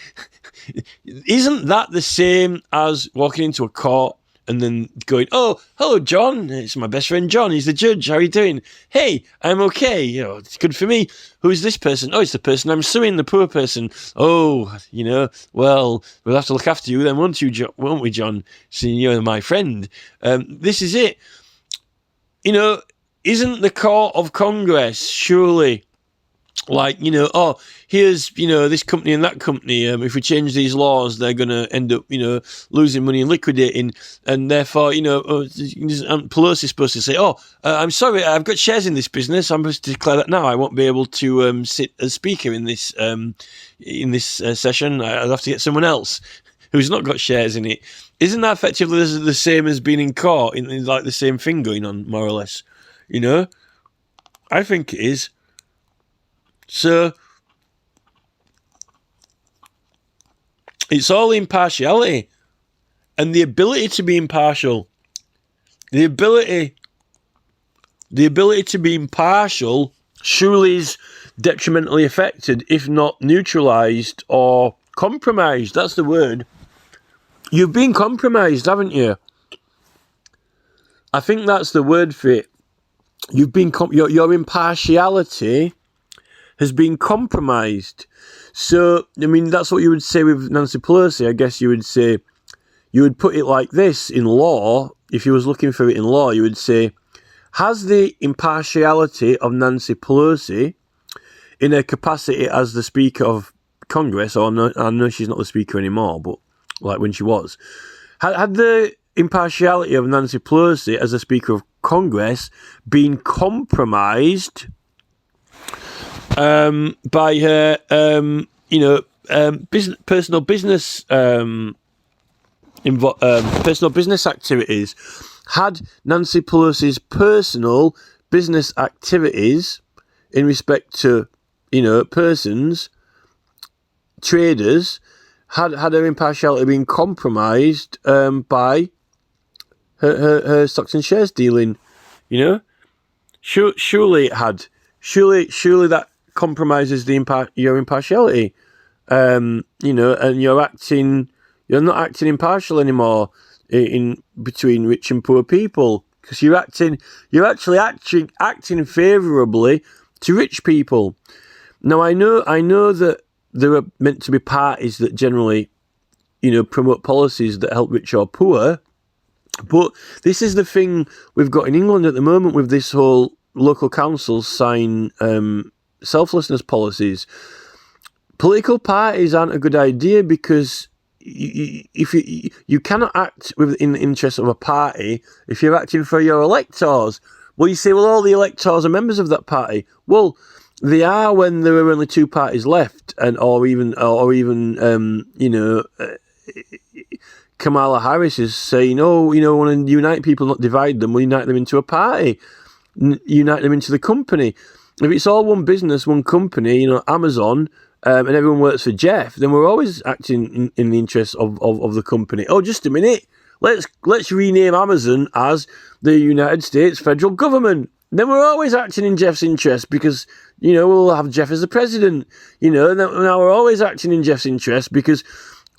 Isn't that the same as walking into a court and then going, "Oh, hello, John. It's my best friend, John. He's the judge. How are you doing? Hey, I'm okay. It's good for me. Who's this person? Oh, it's the person I'm suing, the poor person. Oh, well, we'll have to look after you then, won't we, John? Seeing you're my friend." This is it. Isn't the court of Congress surely like, oh, here's, this company and that company, if we change these laws, they're going to end up, losing money and liquidating, and therefore, Pelosi's supposed to say, oh, I'm sorry, I've got shares in this business, I'm supposed to declare that now, I won't be able to sit as speaker in this session, I'll have to get someone else who's not got shares in it. Isn't that effectively the same as being in court, in like the same thing going on, more or less? I think it is. So, it's all impartiality and the ability to be impartial. The ability to be impartial surely is detrimentally affected, if not neutralised or compromised. That's the word. You've been compromised, haven't you? I think that's the word for it. You've been your impartiality has been compromised. So, I mean, that's what you would say with Nancy Pelosi. I guess you would say, you would put it like this in law. If you was looking for it in law, you would say, has the impartiality of Nancy Pelosi in her capacity as the Speaker of Congress, or I know she's not the Speaker anymore, but like when she was, had the impartiality of Nancy Pelosi as a Speaker of Congress been compromised by her, personal business personal business activities? Had Nancy Pelosi's personal business activities in respect to, persons, traders, had her impartiality been compromised by her stocks and shares dealing? Surely it had. Surely that compromises your impartiality. And you're not acting impartial anymore in between rich and poor people, because you're actually acting favourably to rich people. Now I know that there are meant to be parties that generally, promote policies that help rich or poor, but this is the thing we've got in England at the moment with this whole local councils sign selflessness policies. Political parties aren't a good idea, because if you cannot act in the interest of a party if you're acting for your electors. Well, you say, well, all the electors are members of that party. Well, they are when there are only two parties left, or even Kamala Harris is saying, we want to unite people, not divide them. We'll unite them into a party, unite them into the company. If it's all one business, one company, Amazon, and everyone works for Jeff, then we're always acting in the interest of the company. Oh, just a minute. Let's rename Amazon as the United States federal government. Then we're always acting in Jeff's interest, because, we'll have Jeff as the president. Now we're always acting in Jeff's interest, because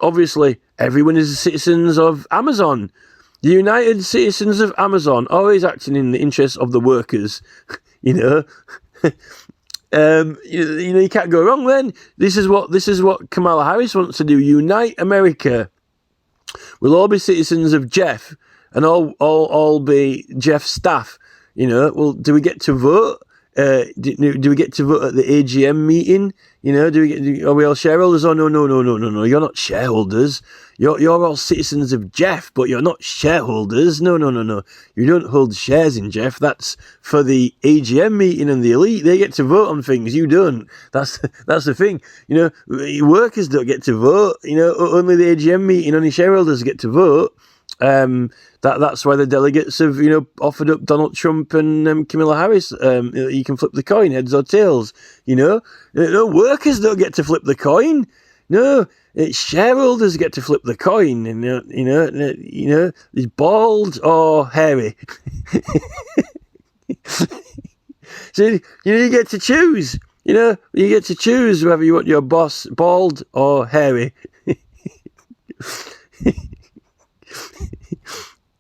obviously everyone is the citizens of Amazon. The United Citizens of Amazon, always acting in the interest of the workers. You can't go wrong then. This is what Kamala Harris wants to do. Unite America. We'll all be citizens of Jeff, and all be Jeff's staff. Well, do we get to vote? Do we get to vote at the AGM meeting? Are we all shareholders? Oh, no. You're not shareholders. You're all citizens of Jeff, but you're not shareholders. No. You don't hold shares in Jeff. That's for the AGM meeting and the elite. They get to vote on things. You don't. That's the thing. Workers don't get to vote. Only the AGM meeting, only shareholders get to vote. That's why the delegates have, offered up Donald Trump and Kamala Harris. You can flip the coin, heads or tails. No, workers don't get to flip the coin. No, it's shareholders get to flip the coin. And is bald or hairy. So you get to choose. You get to choose whether you want your boss bald or hairy.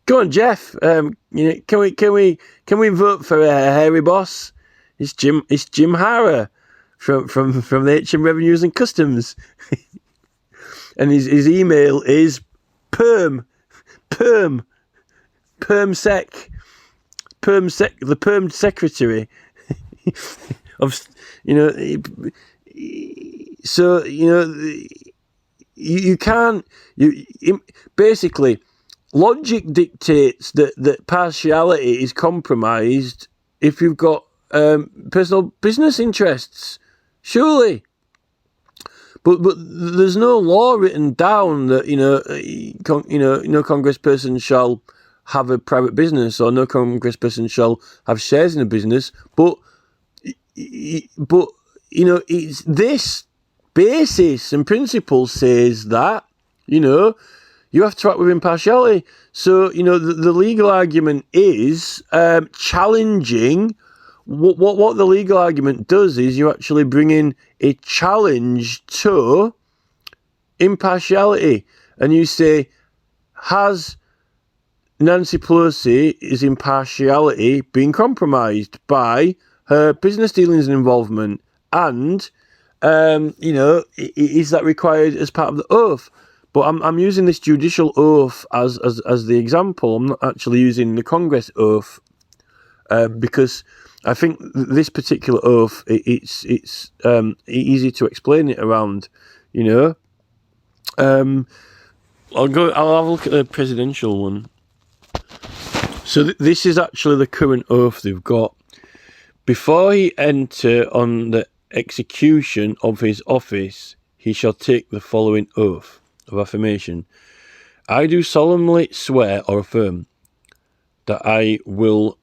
Go on, Jeff. Can we vote for a hairy boss? It's Jim Hara from the HM Revenues and Customs, and his email is perm sec, the perm secretary of So you can't basically. Logic dictates that partiality is compromised if you've got personal business interests, surely. But there's no law written down that no congressperson shall have a private business, or no congressperson shall have shares in a business. But it's this basis and principle says that you have to act with impartiality. So, the legal argument is challenging. What the legal argument does is you actually bring in a challenge to impartiality. And you say, has Nancy Pelosi's impartiality been compromised by her business dealings and involvement? And, is that required as part of the oath? But I'm using this judicial oath as the example. I'm not actually using the Congress oath because I think this particular oath it's easy to explain it around. you know. I'll have a look at the presidential one. So this is actually the current oath they've got. Before he enter on the execution of his office, he shall take the following oath of affirmation. I do solemnly swear or affirm that I will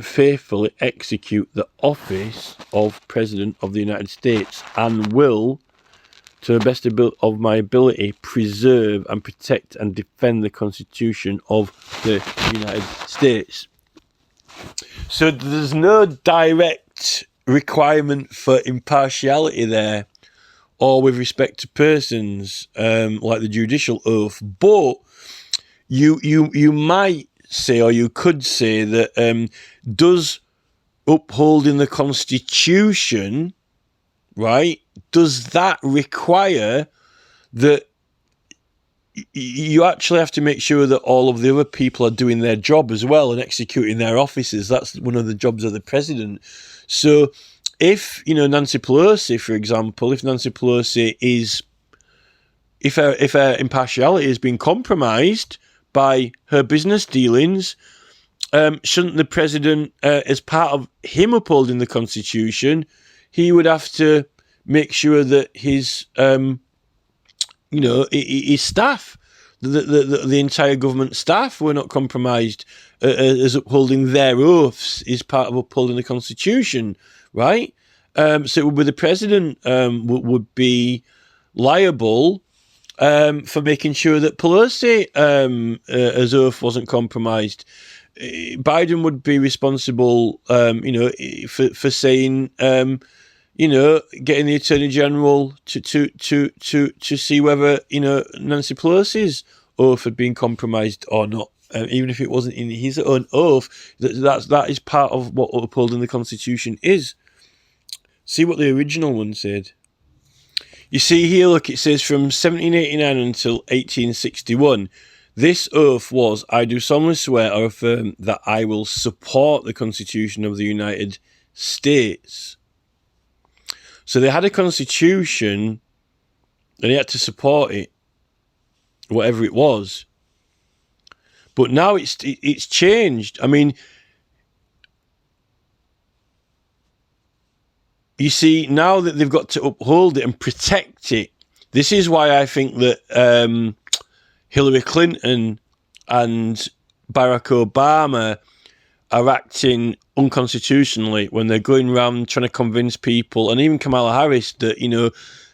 faithfully execute the office of President of the United States and will, to the best of my ability, preserve and protect and defend the Constitution of the United States. So there's no direct requirement for impartiality there, or with respect to persons, like the judicial oath. But you might say, or you could say that does upholding the Constitution, right? Does that require that you actually have to make sure that all of the other people are doing their job as well and executing their offices? That's one of the jobs of the president. So if, Nancy Pelosi, for example, if Nancy Pelosi is, if her impartiality has been compromised by her business dealings, shouldn't the president, as part of him upholding the Constitution, he would have to make sure that his his staff, the entire government staff, were not compromised as upholding their oaths is part of upholding the Constitution, right? So it would be the president would be liable for making sure that Pelosi, oath wasn't compromised. Biden would be responsible, for saying, getting the Attorney General to see whether Nancy Pelosi's oath had been compromised or not, even if it wasn't in his own oath. That is part of what upholding the Constitution is. See what the original one said. You see here, look, it says from 1789 until 1861. This oath was, I do solemnly swear or affirm that I will support the Constitution of the United States. So they had a constitution and they had to support it, whatever it was. But now it's changed. I mean, you see, now that they've got to uphold it and protect it, this is why I think that Hillary Clinton and Barack Obama are acting unconstitutionally when they're going around trying to convince people, and even Kamala Harris, that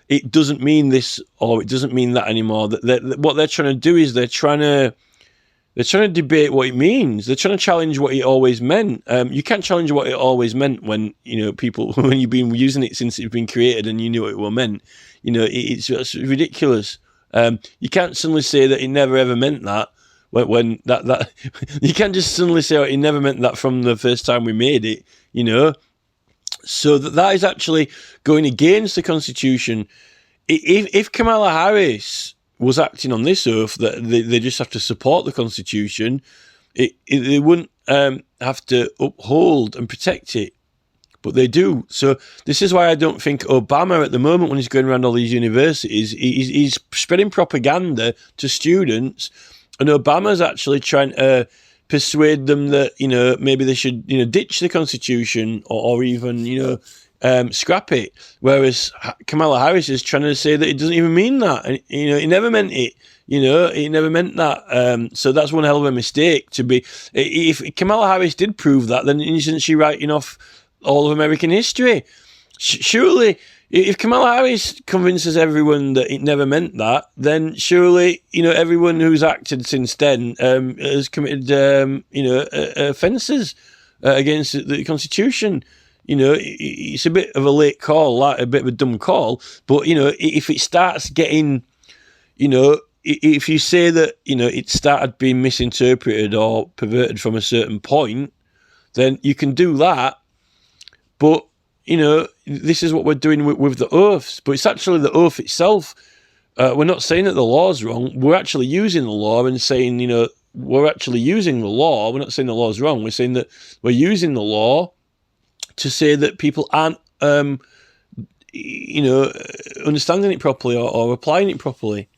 it doesn't mean this or it doesn't mean that anymore. That what they're trying to do is they're trying to debate what it means. They're trying to challenge what it always meant. You can't challenge what it always meant when people when you've been using it since it's been created and you knew what it meant. It's ridiculous. You can't suddenly say that it never ever meant that. When that you can't just suddenly say, it never meant that from the first time we made it, So that is actually going against the Constitution. If Kamala Harris was acting on this oath that they just have to support the Constitution, they wouldn't have to uphold and protect it. But they do. So this is why I don't think Obama at the moment, when he's going around all these universities, he's spreading propaganda to students. And Obama's actually trying to persuade them that, maybe they should, ditch the Constitution or even, scrap it. Whereas Kamala Harris is trying to say that it doesn't even mean that. And, it never meant it. It never meant that. So that's one hell of a mistake to be. If Kamala Harris did prove that, then isn't she writing off all of American history? Surely, if Kamala Harris convinces everyone that it never meant that, then surely, everyone who's acted since then has committed, offences against the Constitution. It's a bit of a late call, like a bit of a dumb call. But, if it starts getting, if you say that, it started being misinterpreted or perverted from a certain point, then you can do that. But, this is what we're doing with the oaths. But it's actually the oath itself. We're not saying that the law's wrong. We're actually using the law and saying, we're actually using the law. We're not saying the law's wrong. We're saying that we're using the law to say that people aren't understanding it properly or applying it properly.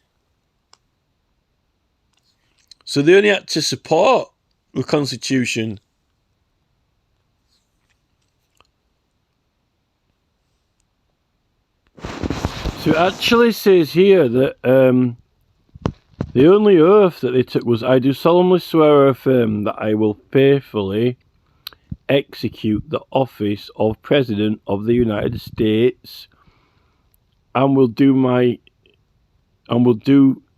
So they only had to support the Constitution. So it actually says here that the only oath that they took was, I do solemnly swear or affirm that I will faithfully execute the office of President of the United States and will do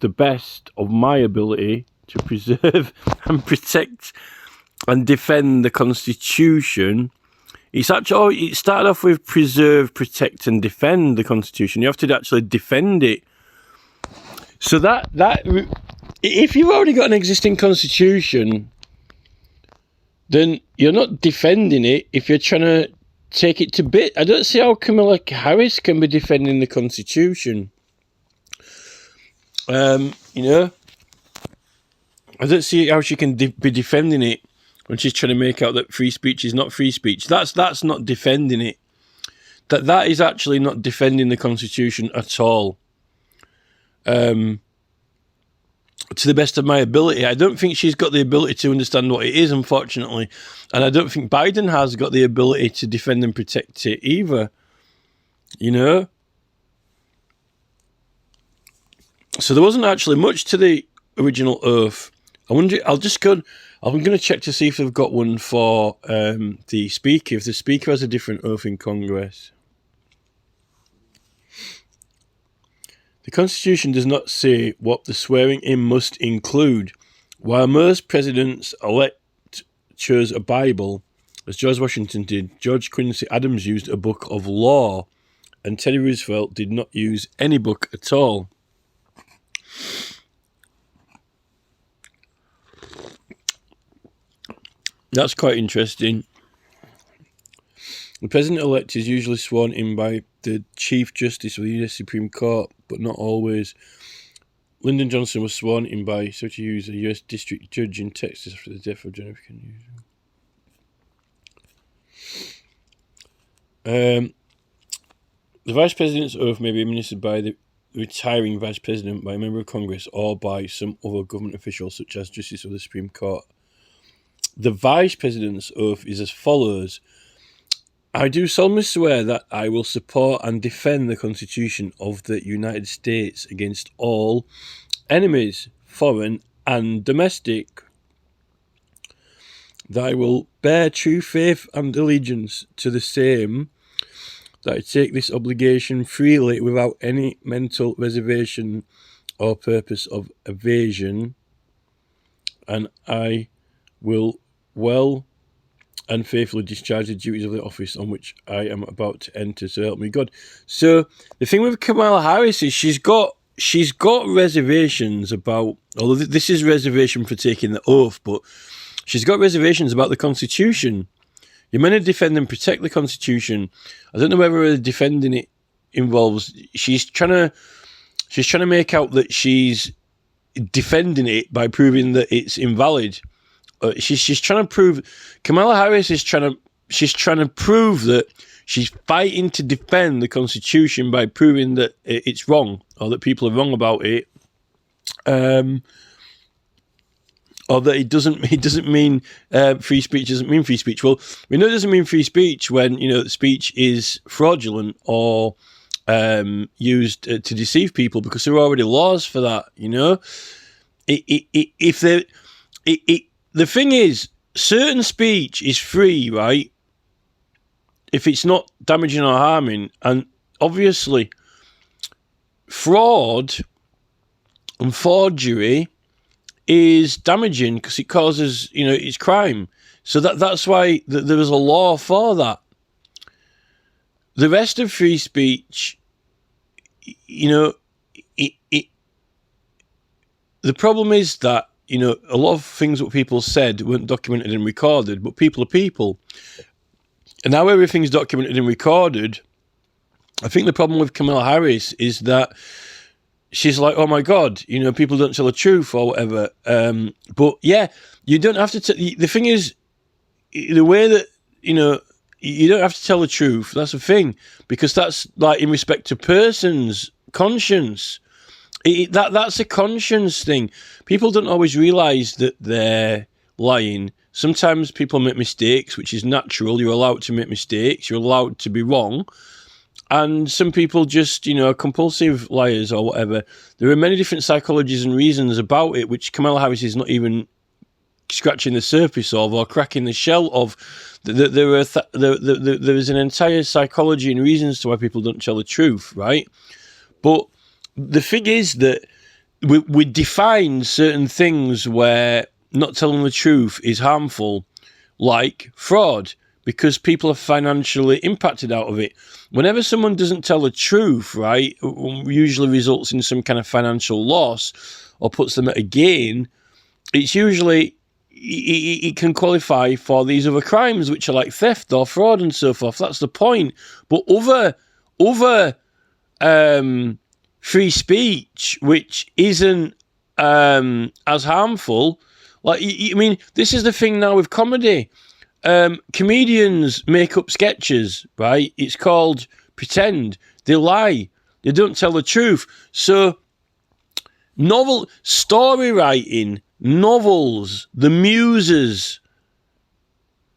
the best of my ability to preserve and protect and defend the Constitution. It started off with preserve, protect and defend the Constitution. You have to actually defend it. So that if you've already got an existing Constitution, then you're not defending it if you're trying to take it to bit. I don't see how Kamala Harris can be defending the Constitution. I don't see how she can be defending it when she's trying to make out that free speech is not free speech. That's not defending it. That is actually not defending the Constitution at all. To the best of my ability, I don't think she's got the ability to understand what it is, unfortunately. And I don't think Biden has got the ability to defend and protect it either. So there wasn't actually much to the original oath. I'm going to check to see if they've got one for the Speaker, if the Speaker has a different oath in Congress. The Constitution does not say what the swearing in must include. While most presidents-elect chose a Bible, as George Washington did, George Quincy Adams used a book of law, and Teddy Roosevelt did not use any book at all. That's quite interesting. The president-elect is usually sworn in by the Chief Justice of the U.S. Supreme Court, but not always. Lyndon Johnson was sworn in by Secretary Hughes, a U.S. District Judge in Texas, after the death of John F. Kennedy. The Vice President's oath may be administered by the retiring Vice President, by a member of Congress, or by some other government official, such as Justice of the Supreme Court. The Vice President's oath is as follows. I do solemnly swear that I will support and defend the Constitution of the United States against all enemies, foreign and domestic. That I will bear true faith and allegiance to the same. That I take this obligation freely without any mental reservation or purpose of evasion. And I will well and faithfully discharge the duties of the office on which I am about to enter, so help me God. So the thing with Kamala Harris is she's got reservations about, although this is reservation for taking the oath, but she's got reservations about the Constitution. You're meant to defend and protect the Constitution. I don't know whether defending it involves she's trying to make out that she's defending it by proving that it's invalid. She's trying to prove. Kamala Harris is trying to prove that she's fighting to defend the Constitution by proving that it's wrong, or that people are wrong about it, or that it doesn't mean free speech doesn't mean free speech. Well, we know it doesn't mean free speech when speech is fraudulent or used to deceive people, because there are already laws for that. The thing is, certain speech is free, right? If it's not damaging or harming. And obviously, fraud and forgery is damaging because it causes, it's crime. So that's why there is a law for that. The rest of free speech, the problem is that, a lot of things what people said weren't documented and recorded, but people are people. And now everything's documented and recorded. I think the problem with Kamala Harris is that she's like, oh my God, people don't tell the truth or whatever. But yeah, you don't have to. The thing is, the way that, you don't have to tell the truth. That's the thing, because that's like in respect to person's conscience. That's a conscience thing. People don't always realise that they're lying. Sometimes people make mistakes, which is natural. You're allowed to make mistakes. You're allowed to be wrong. And some people just, compulsive liars or whatever. There are many different psychologies and reasons about it, which Kamala Harris is not even scratching the surface of or cracking the shell of. There is an entire psychology and reasons to why people don't tell the truth, right? But the thing is that we define certain things where not telling the truth is harmful, like fraud, because people are financially impacted out of it. Whenever someone doesn't tell the truth, right, usually results in some kind of financial loss or puts them at a gain, it's usually, it can qualify for these other crimes, which are like theft or fraud and so forth. That's the point. But other free speech, which isn't as harmful, like, I mean, this is the thing now with comedy. Comedians make up sketches, right? It's called pretend. They lie. They don't tell the truth. So, story writing, novels, the muses,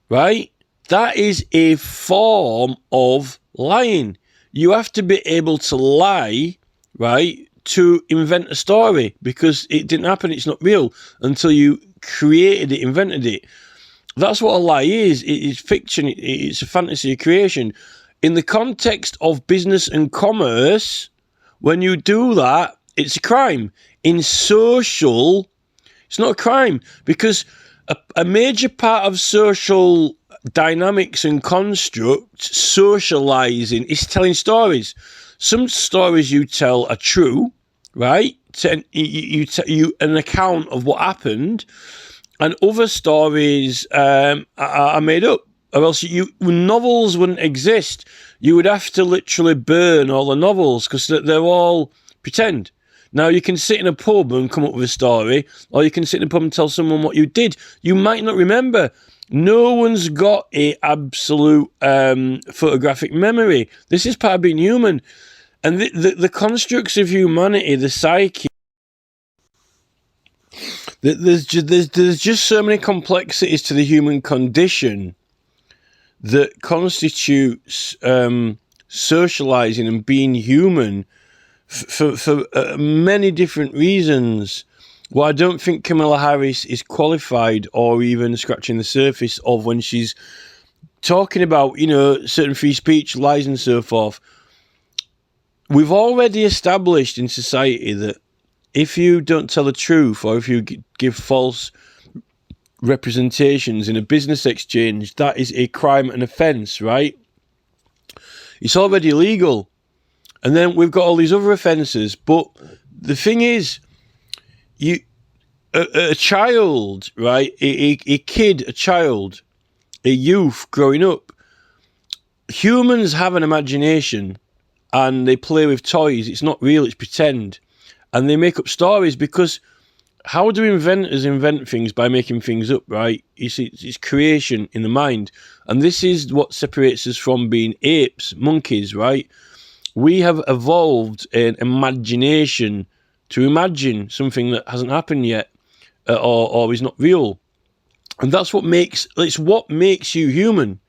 right? That is a form of lying. You have to be able to lie, right, to invent a story, because it didn't happen, it's not real, until you created it, invented it. That's what a lie is. It is fiction. It's a fantasy of creation. In the context of business and commerce, when you do that, it's a crime. In social, it's not a crime, because a major part of social dynamics and constructs, socializing, is telling stories. Some stories you tell are true, right? You an account of what happened. And other stories are made up, or else novels wouldn't exist. You would have to literally burn all the novels, because they're all pretend. Now, you can sit in a pub and come up with a story, or you can sit in a pub and tell someone what you did. You might not remember. No one's got an absolute photographic memory. This is part of being human. And the constructs of humanity, the psyche, there's just so many complexities to the human condition that constitutes socializing and being human for many different reasons. Well, I don't think Kamala Harris is qualified or even scratching the surface of when she's talking about, certain free speech, lies and so forth. We've already established in society that if you don't tell the truth, or if you give false representations in a business exchange, that is a crime and offence, right? It's already illegal. And then we've got all these other offences. But the thing is, a child, right? A kid, a child, a youth growing up, humans have an imagination and they play with toys. It's not real, it's pretend. And they make up stories, because how do inventors invent things? By making things up, right? It's creation in the mind. And this is what separates us from being apes, monkeys, right? We have evolved an imagination to imagine something that hasn't happened yet, or is not real. And it's what makes you human.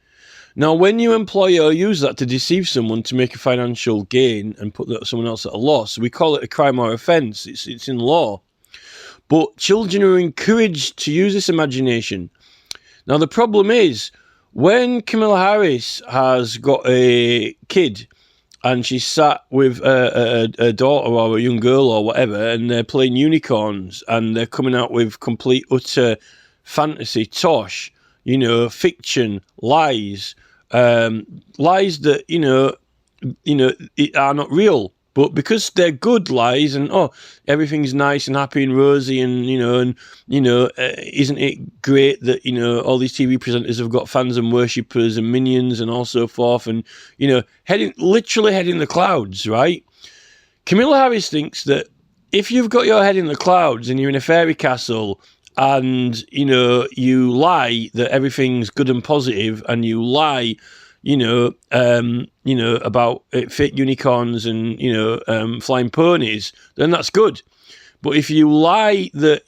Now, when you employ or use that to deceive someone to make a financial gain and put someone else at a loss, we call it a crime or offence. It's in law. But children are encouraged to use this imagination. Now, the problem is, when Kamala Harris has got a kid and she's sat with a daughter or a young girl or whatever, and they're playing unicorns and they're coming out with complete, utter fantasy, tosh, fiction, lies, lies that, are not real. But because they're good lies, and everything's nice and happy and rosy, and isn't it great that all these TV presenters have got fans and worshippers and minions and all so forth, and literally head in the clouds, right? Kamala Harris thinks that if you've got your head in the clouds and you're in a fairy castle, and you lie that everything's good and positive, and you lie about fake unicorns and, flying ponies, then that's good. But if you lie that,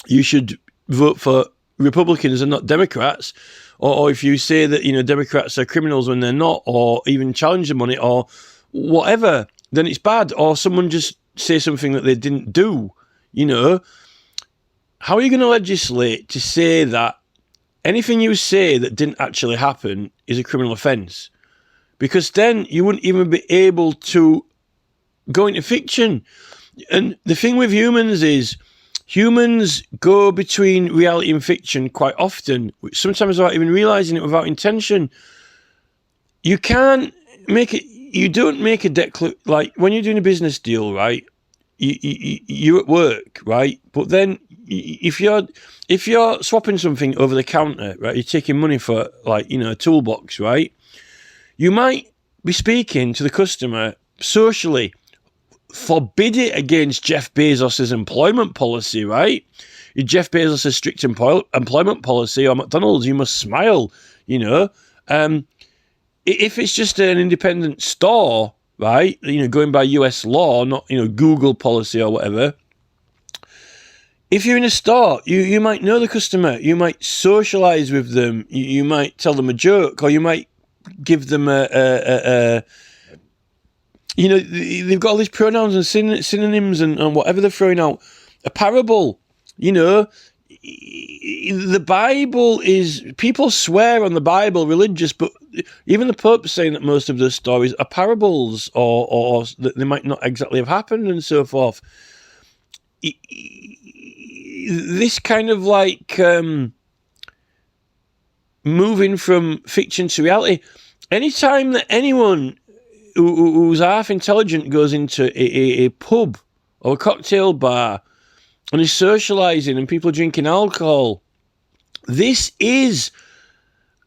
you should vote for Republicans and not Democrats, or if you say that, Democrats are criminals when they're not, or even challenge them on it, or whatever, then it's bad. Or someone just say something that they didn't do, How are you going to legislate to say that anything you say that didn't actually happen is a criminal offence? Because then you wouldn't even be able to go into fiction. And the thing with humans is, humans go between reality and fiction quite often, sometimes without even realising it, without intention. You can't make it, you don't make a like when you're doing a business deal, right? You're at work, right? But then if you're swapping something over the counter, right, you're taking money for a toolbox, right? You might be speaking to the customer socially. Forbid it against Jeff Bezos' employment policy, right? Jeff Bezos' strict employment policy, or McDonald's, you must smile, If it's just an independent store, right, going by US law, not, Google policy or whatever. If you're in a store, you might know the customer, you might socialise with them, you might tell them a joke, or you might give them they've got all these pronouns and synonyms and whatever they're throwing out. A parable, the Bible is, people swear on the Bible, religious, but even the Pope's saying that most of those stories are parables, or that they might not exactly have happened and so forth. This kind of moving from fiction to reality, anytime that anyone who's half intelligent goes into a pub or a cocktail bar and is socialising and people are drinking alcohol, this is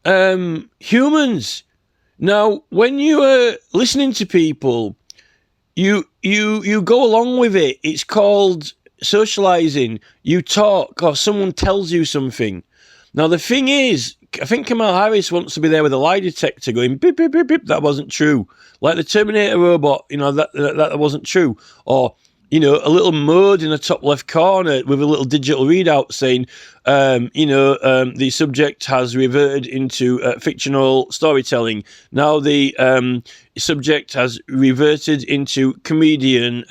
humans. Now, when you are listening to people, you go along with it. It's called socialising. You talk, or someone tells you something. Now, the thing is, I think Kamala Harris wants to be there with a lie detector going, beep, beep, beep, beep, that wasn't true. Like the Terminator robot, that wasn't true. Or, a little mode in the top left corner with a little digital readout saying, the subject has reverted into fictional storytelling. Now the subject has reverted into comedian.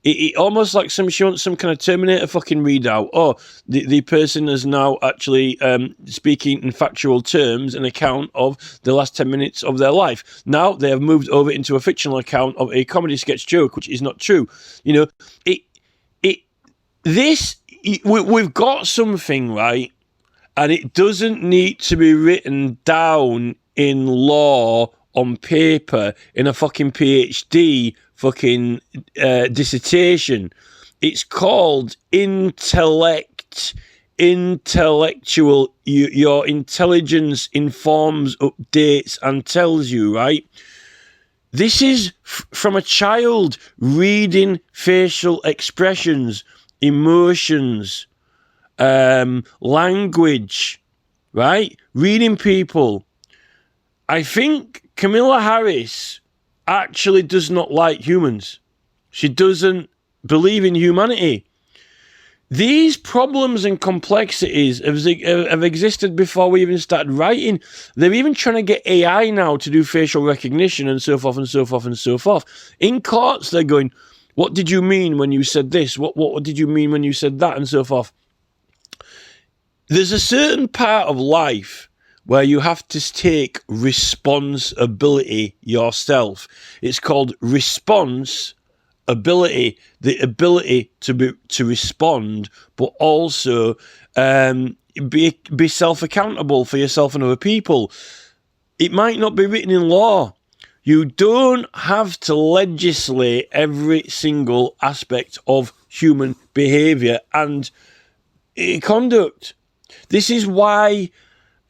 It almost like she wants some kind of Terminator fucking readout. Oh, the person is now actually speaking in factual terms an account of the last 10 minutes of their life. Now they have moved over into a fictional account of a comedy sketch joke, which is not true. We've got something, right? And it doesn't need to be written down in law on paper in a fucking PhD fucking dissertation. It's called intellect. Intellectual. Your intelligence informs, updates, and tells you, right? This is from a child reading facial expressions, emotions, language, right? Reading people. I think Kamala Harris actually does not like humans. She doesn't believe in humanity. These problems and complexities have existed before we even started writing. They're even trying to get AI now to do facial recognition and so forth and so forth and so forth. In courts, they're going, what did you mean when you said this? What did you mean when you said that? And so forth. There's a certain part of life where you have to take responsibility yourself. It's called responsibility, the ability to respond, but also be self-accountable for yourself and other people. It might not be written in law. You don't have to legislate every single aspect of human behaviour and conduct. This is why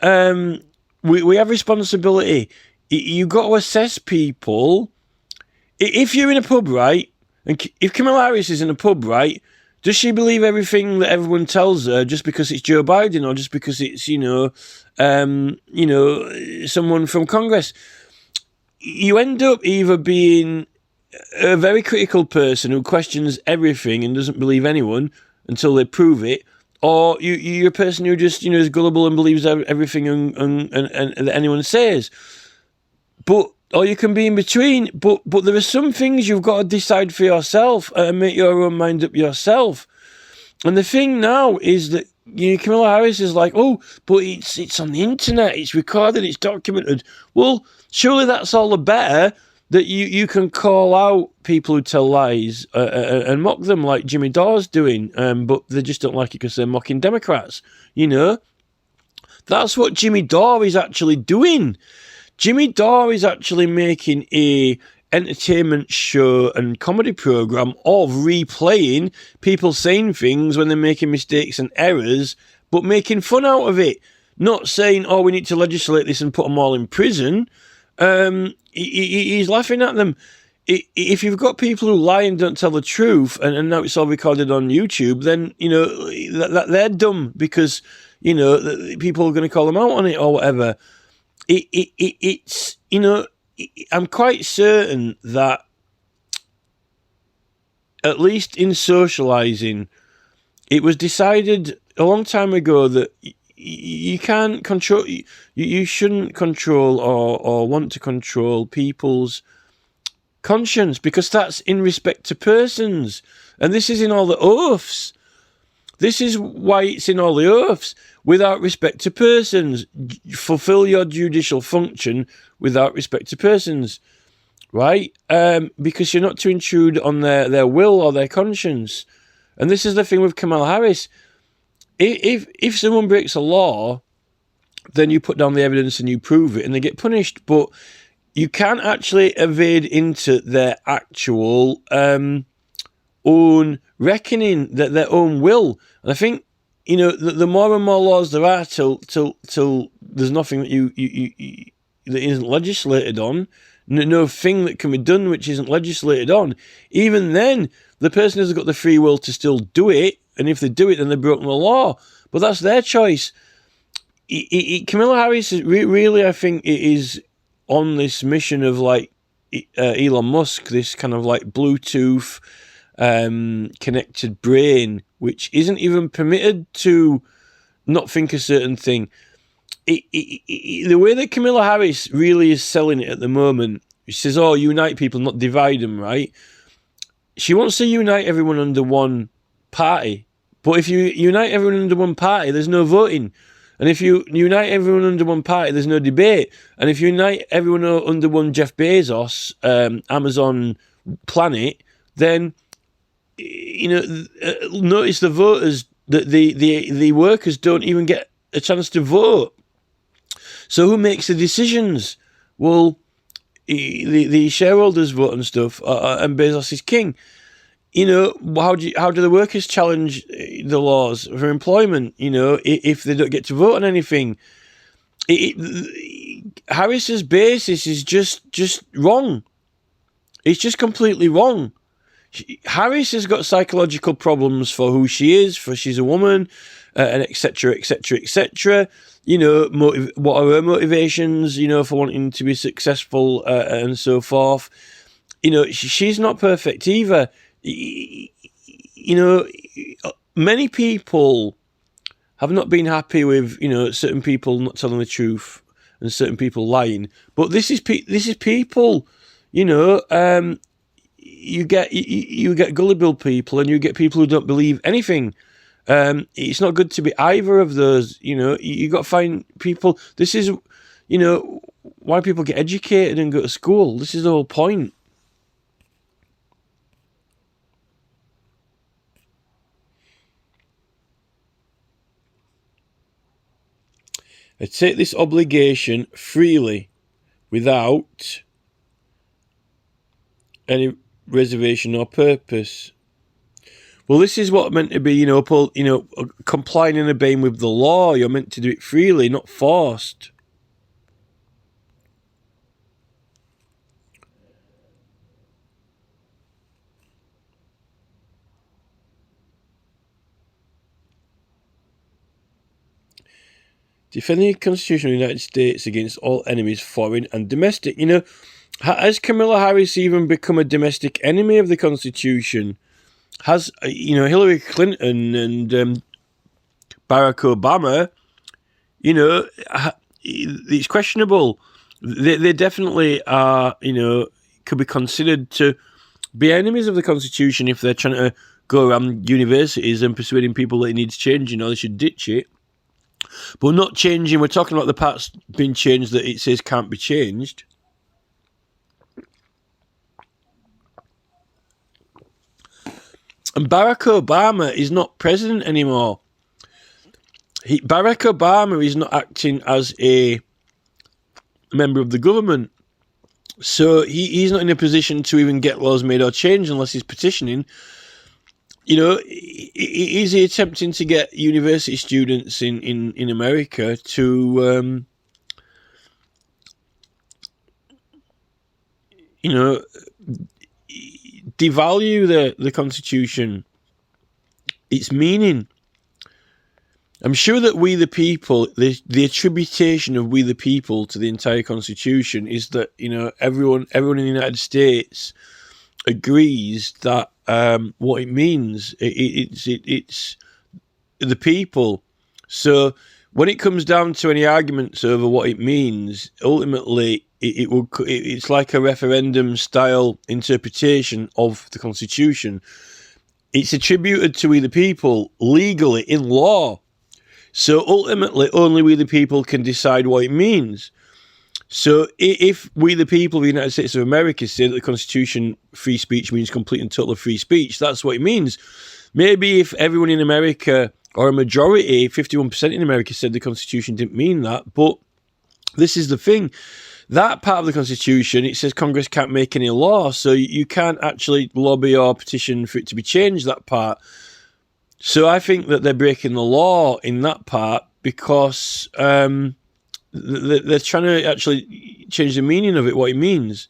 we have responsibility. You've got to assess people. If you're in a pub, right, and if Kamala Harris is in a pub, right, Does she believe everything that everyone tells her just because it's Joe Biden or just because it's, someone from Congress? You end up either being a very critical person who questions everything and doesn't believe anyone until they prove it, or you're a person who just, is gullible and believes everything and that anyone says. Or you can be in between, but there are some things you've got to decide for yourself and make your own mind up yourself. And the thing now is that Kamala Harris is like, oh, but it's on the internet, it's recorded, it's documented. Well, surely that's all the better that you can call out people who tell lies and mock them like Jimmy Dore's doing, but they just don't like it because they're mocking Democrats. That's what Jimmy Dore is actually doing. Jimmy Dore is actually making a entertainment show and comedy program of replaying people saying things when they're making mistakes and errors, but making fun out of it. Not saying, oh, we need to legislate this and put them all in prison. He's laughing at them. If you've got people who lie and don't tell the truth, and now it's all recorded on YouTube, then, that they're dumb because, people are going to call them out on it or whatever. It's I'm quite certain that at least in socializing, it was decided a long time ago that you can't control, you shouldn't control or want to control people's conscience, because that's in respect to persons. And this is in all the oaths. This is why it's in all the oaths. Without respect to persons. Fulfill your judicial function without respect to persons. Right? Because you're not to intrude on their will or their conscience. And this is the thing with Kamala Harris. If someone breaks a law, then you put down the evidence and you prove it and they get punished. But you can't actually evade into their actual own reckoning, their own will. And I think, the more and more laws there are till there's nothing that that isn't legislated on, no thing that can be done which isn't legislated on. Even then, the person has got the free will to still do it, and if they do it, then they've broken the law. But that's their choice. Kamala Harris is really, I think, it is on this mission of like Elon Musk, this kind of like Bluetooth connected brain, which isn't even permitted to not think a certain thing. The way that Kamala Harris really is selling it at the moment, she says, oh, unite people, not divide them, right? She wants to unite everyone under one party. But if you unite everyone under one party, there's no voting. And if you unite everyone under one party, there's no debate. And if you unite everyone under one Jeff Bezos, Amazon planet, then, notice the voters, that the workers don't even get a chance to vote. So who makes the decisions? Well, the shareholders vote and stuff, and Bezos is king. How do the workers challenge the laws for employment? If they don't get to vote on anything, Harris's basis is just wrong. It's just completely wrong. Harris has got psychological problems for who she is, for she's a woman, and etc. etc. etc. What are her motivations? For wanting to be successful and so forth. She's not perfect either. Many people have not been happy with certain people not telling the truth and certain people lying. But this is people. You get gullible people and you get people who don't believe anything. It's not good to be either of those. You got to find people. This is why people get educated and go to school. This is the whole point. I take this obligation freely without any reservation or purpose. Well, this is what meant to be, complying and obeying with the law. You're meant to do it freely, not forced. defending the Constitution of the United States against all enemies, foreign and domestic. You know, has Kamala Harris even become a domestic enemy of the Constitution? Has, you know, Hillary Clinton and Barack Obama, you know, it's questionable. They definitely are, you know, could be considered to be enemies of the Constitution if they're trying to go around universities and persuading people that it needs changing or they should ditch it. But not changing, we're talking about the parts being changed that it says can't be changed. And Barack Obama is not president anymore. Barack Obama is not acting as a member of the government. So he's not in a position to even get laws made or changed unless he's petitioning. You know, is he attempting to get university students in America to, you know, devalue the Constitution, its meaning? I'm sure that we the people, the attribution of we the people to the entire Constitution is that, you know, everyone in the United States agrees that what it means, it's the people. So when it comes down to any arguments over what it means, ultimately it's like a referendum style interpretation of the Constitution. It's attributed to we the people legally in law. So ultimately, only we the people can decide what it means. So if we the people of the United States of America say that the Constitution, free speech means complete and total free speech, that's what it means. Maybe if everyone in America, or a majority, 51% in America, said the Constitution didn't mean that, but this is the thing. That part of the Constitution, it says Congress can't make any law, so you can't actually lobby or petition for it to be changed, that part. So I think that they're breaking the law in that part because they're trying to actually change the meaning of it, what it means.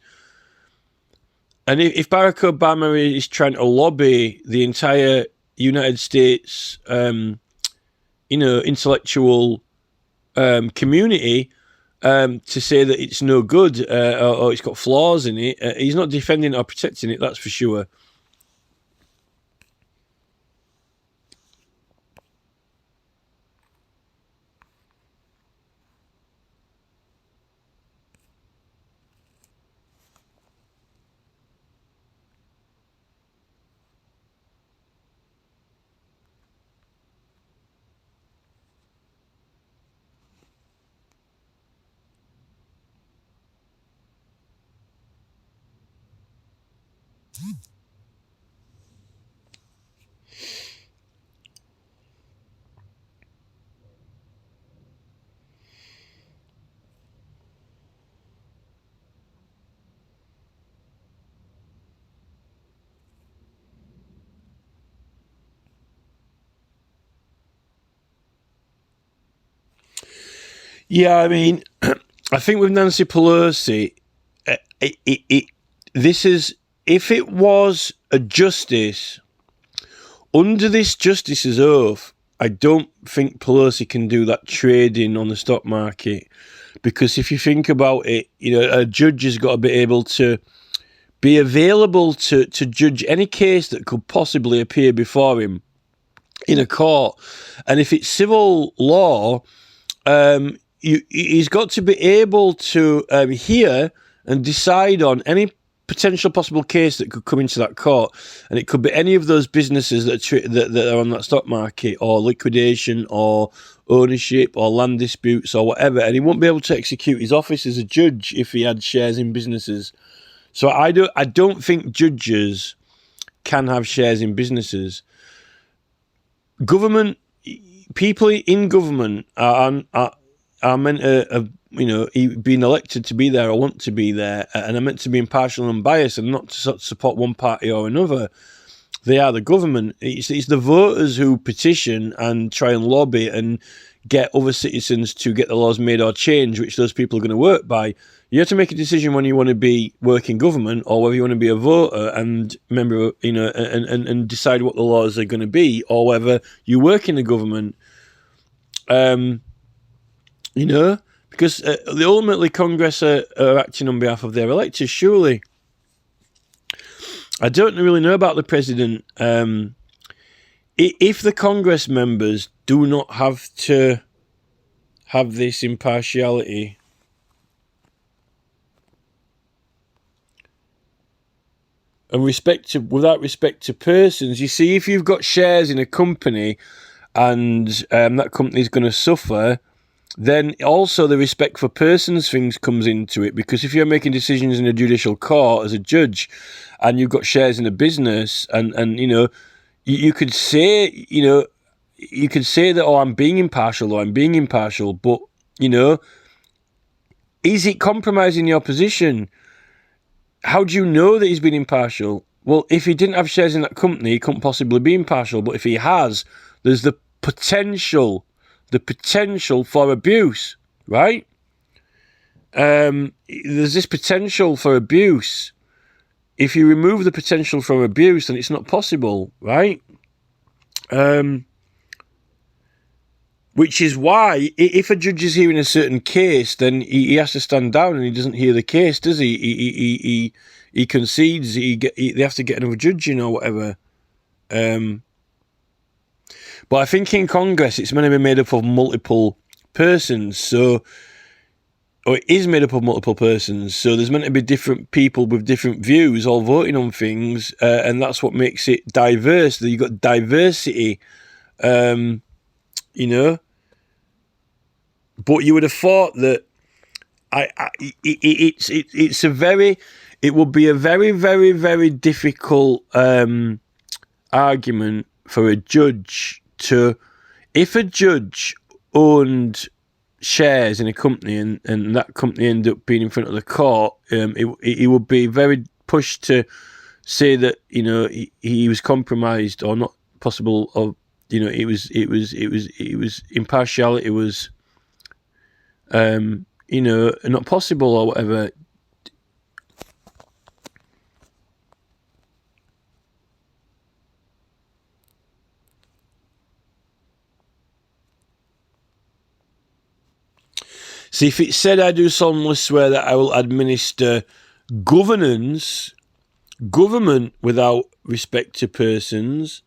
And if Barack Obama is trying to lobby the entire United States, you know, intellectual community to say that it's no good or it's got flaws in it, he's not defending or protecting it, that's for sure. Yeah, I mean, I think with Nancy Pelosi, this is, if it was a justice, under this justice's oath, I don't think Pelosi can do that trading on the stock market. Because if you think about it, you know, a judge has got to be able to be available to judge any case that could possibly appear before him in a court. And if it's civil law, he's got to be able to hear and decide on any potential possible case that could come into that court, and it could be any of those businesses that are on that stock market, or liquidation, or ownership, or land disputes, or whatever. And he won't be able to execute his office as a judge if he had shares in businesses. So I don't think judges can have shares in businesses. Government people in government are meant to have, you know, being elected to be there or want to be there, and are meant to be impartial and unbiased and not to support one party or another. They are the government. It's the voters who petition and try and lobby and get other citizens to get the laws made or changed, which those people are going to work by. You have to make a decision when you want to be working government or whether you want to be a voter and member, you know, and decide what the laws are going to be, or whether you work in the government. You know, because the ultimately Congress are acting on behalf of their electors. Surely, I don't really know about the president. If the Congress members do not have to have this impartiality, and without respect to persons, you see, if you've got shares in a company and that company's going to suffer, then also the respect for persons things comes into it, because if you're making decisions in a judicial court as a judge and you've got shares in a business and you know, you could say, you know, you could say that, oh, I'm being impartial, but, you know, is it compromising your position? How do you know that he's been impartial? Well, if he didn't have shares in that company, he couldn't possibly be impartial. But if he has, there's the potential for abuse, right? There's this potential for abuse. If you remove the potential for abuse, then it's not possible, right? Which is why, if a judge is hearing a certain case, then he has to stand down and he doesn't hear the case, does he? He concedes. They have to get another judge in or whatever. But I think in Congress it's meant to be made up of multiple persons, or it is made up of multiple persons. So there's meant to be different people with different views all voting on things, and that's what makes it diverse. You've got diversity. You know, but you would have thought that it would be a very, very, very difficult argument for a judge to, if a judge owned shares in a company and that company ended up being in front of the court, it would be very pushed to say that, you know, he was compromised or not possible, or, you know, it was impartiality was, you know, not possible or whatever. See, if it said, I do solemnly swear that I will administer government without respect to persons,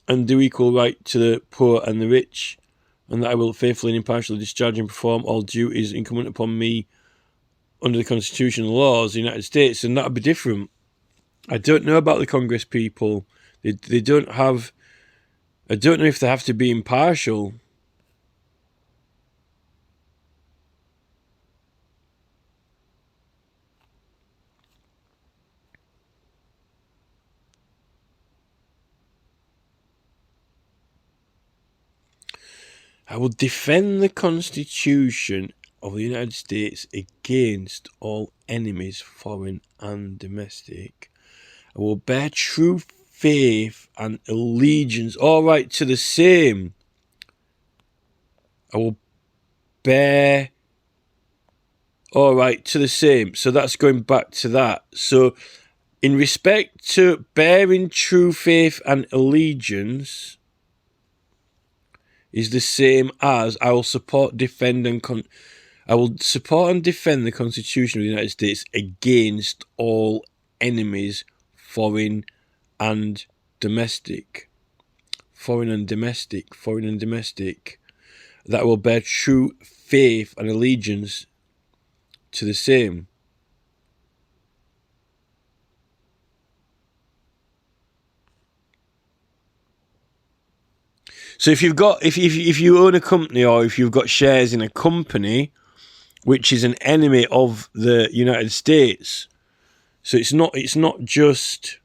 and do equal right to the poor and the rich, and that I will faithfully and impartially discharge and perform all duties incumbent upon me under the Constitution and laws of the United States, and that would be different. I don't know about the Congress people. They don't have... I don't know if they have to be impartial. I will defend the Constitution of the United States against all enemies, foreign and domestic. I will bear true faith and allegiance, all right, to the same. I will bear, all right, to the same. So that's going back to that. So in respect to bearing true faith and allegiance is the same as I will support, defend and I will support and defend the Constitution of the United States against all enemies, foreign and domestic. Foreign and domestic. That I will bear true faith and allegiance to the same. So if you've got, if you own a company, or if you've got shares in a company which is an enemy of the United States, so it's not just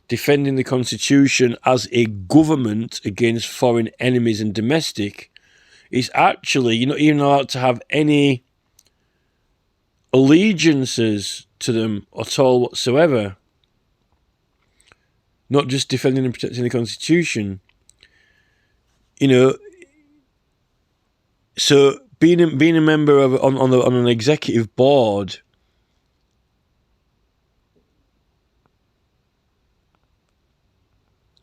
defending the Constitution as a government against foreign enemies and domestic. It's actually, you're not even allowed to have any allegiances to them at all whatsoever. Not just defending and protecting the Constitution. You know, so being a member of on an executive board,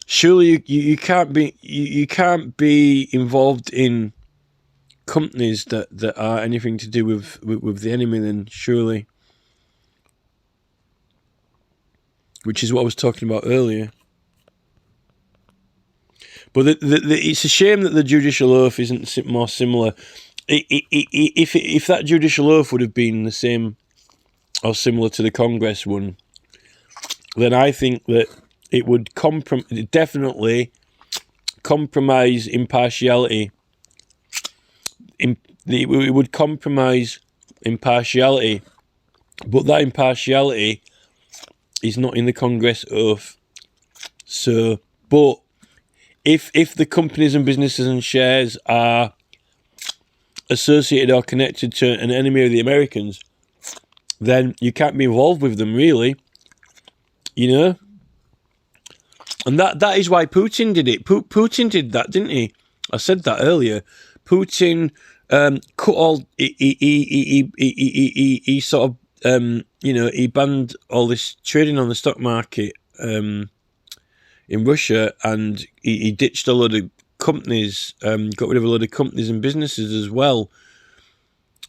surely you can't be involved in companies that are anything to do with the enemy, then surely, which is what I was talking about earlier. But it's a shame that the judicial oath isn't more similar. If that judicial oath would have been the same or similar to the Congress one, then I think that it would definitely compromise impartiality. It would compromise impartiality, but that impartiality is not in the Congress oath. So, but if the companies and businesses and shares are associated or connected to an enemy of the Americans, then you can't be involved with them, really. You know? And that is why Putin did it. Putin did that, didn't he? I said that earlier. Putin cut all. He sort of he banned all this trading on the stock market in Russia, and he ditched a load of companies, got rid of a load of companies and businesses as well.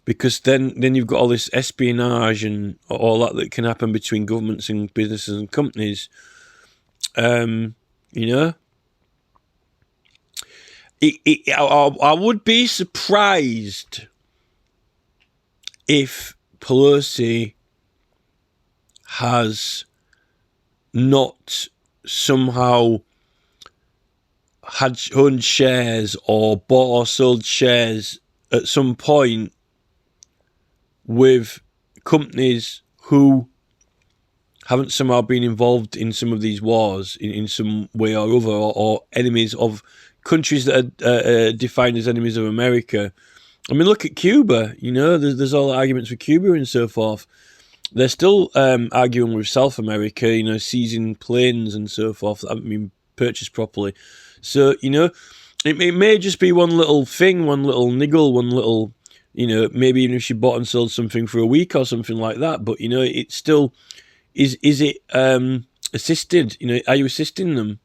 Because then you've got all this espionage and all that can happen between governments and businesses and companies. I would be surprised if Pelosi has not somehow had owned shares or bought or sold shares at some point with companies who haven't somehow been involved in some of these wars in some way or other, or enemies of countries that are defined as enemies of America. I mean, look at Cuba. There's all the arguments with Cuba and so forth. They're still arguing with South America, seizing planes and so forth that haven't been purchased properly. So, it may just be one little thing, one little niggle, one little, maybe even if she bought and sold something for a week or something like that. But, it's still, is it assisted? Are you assisting them?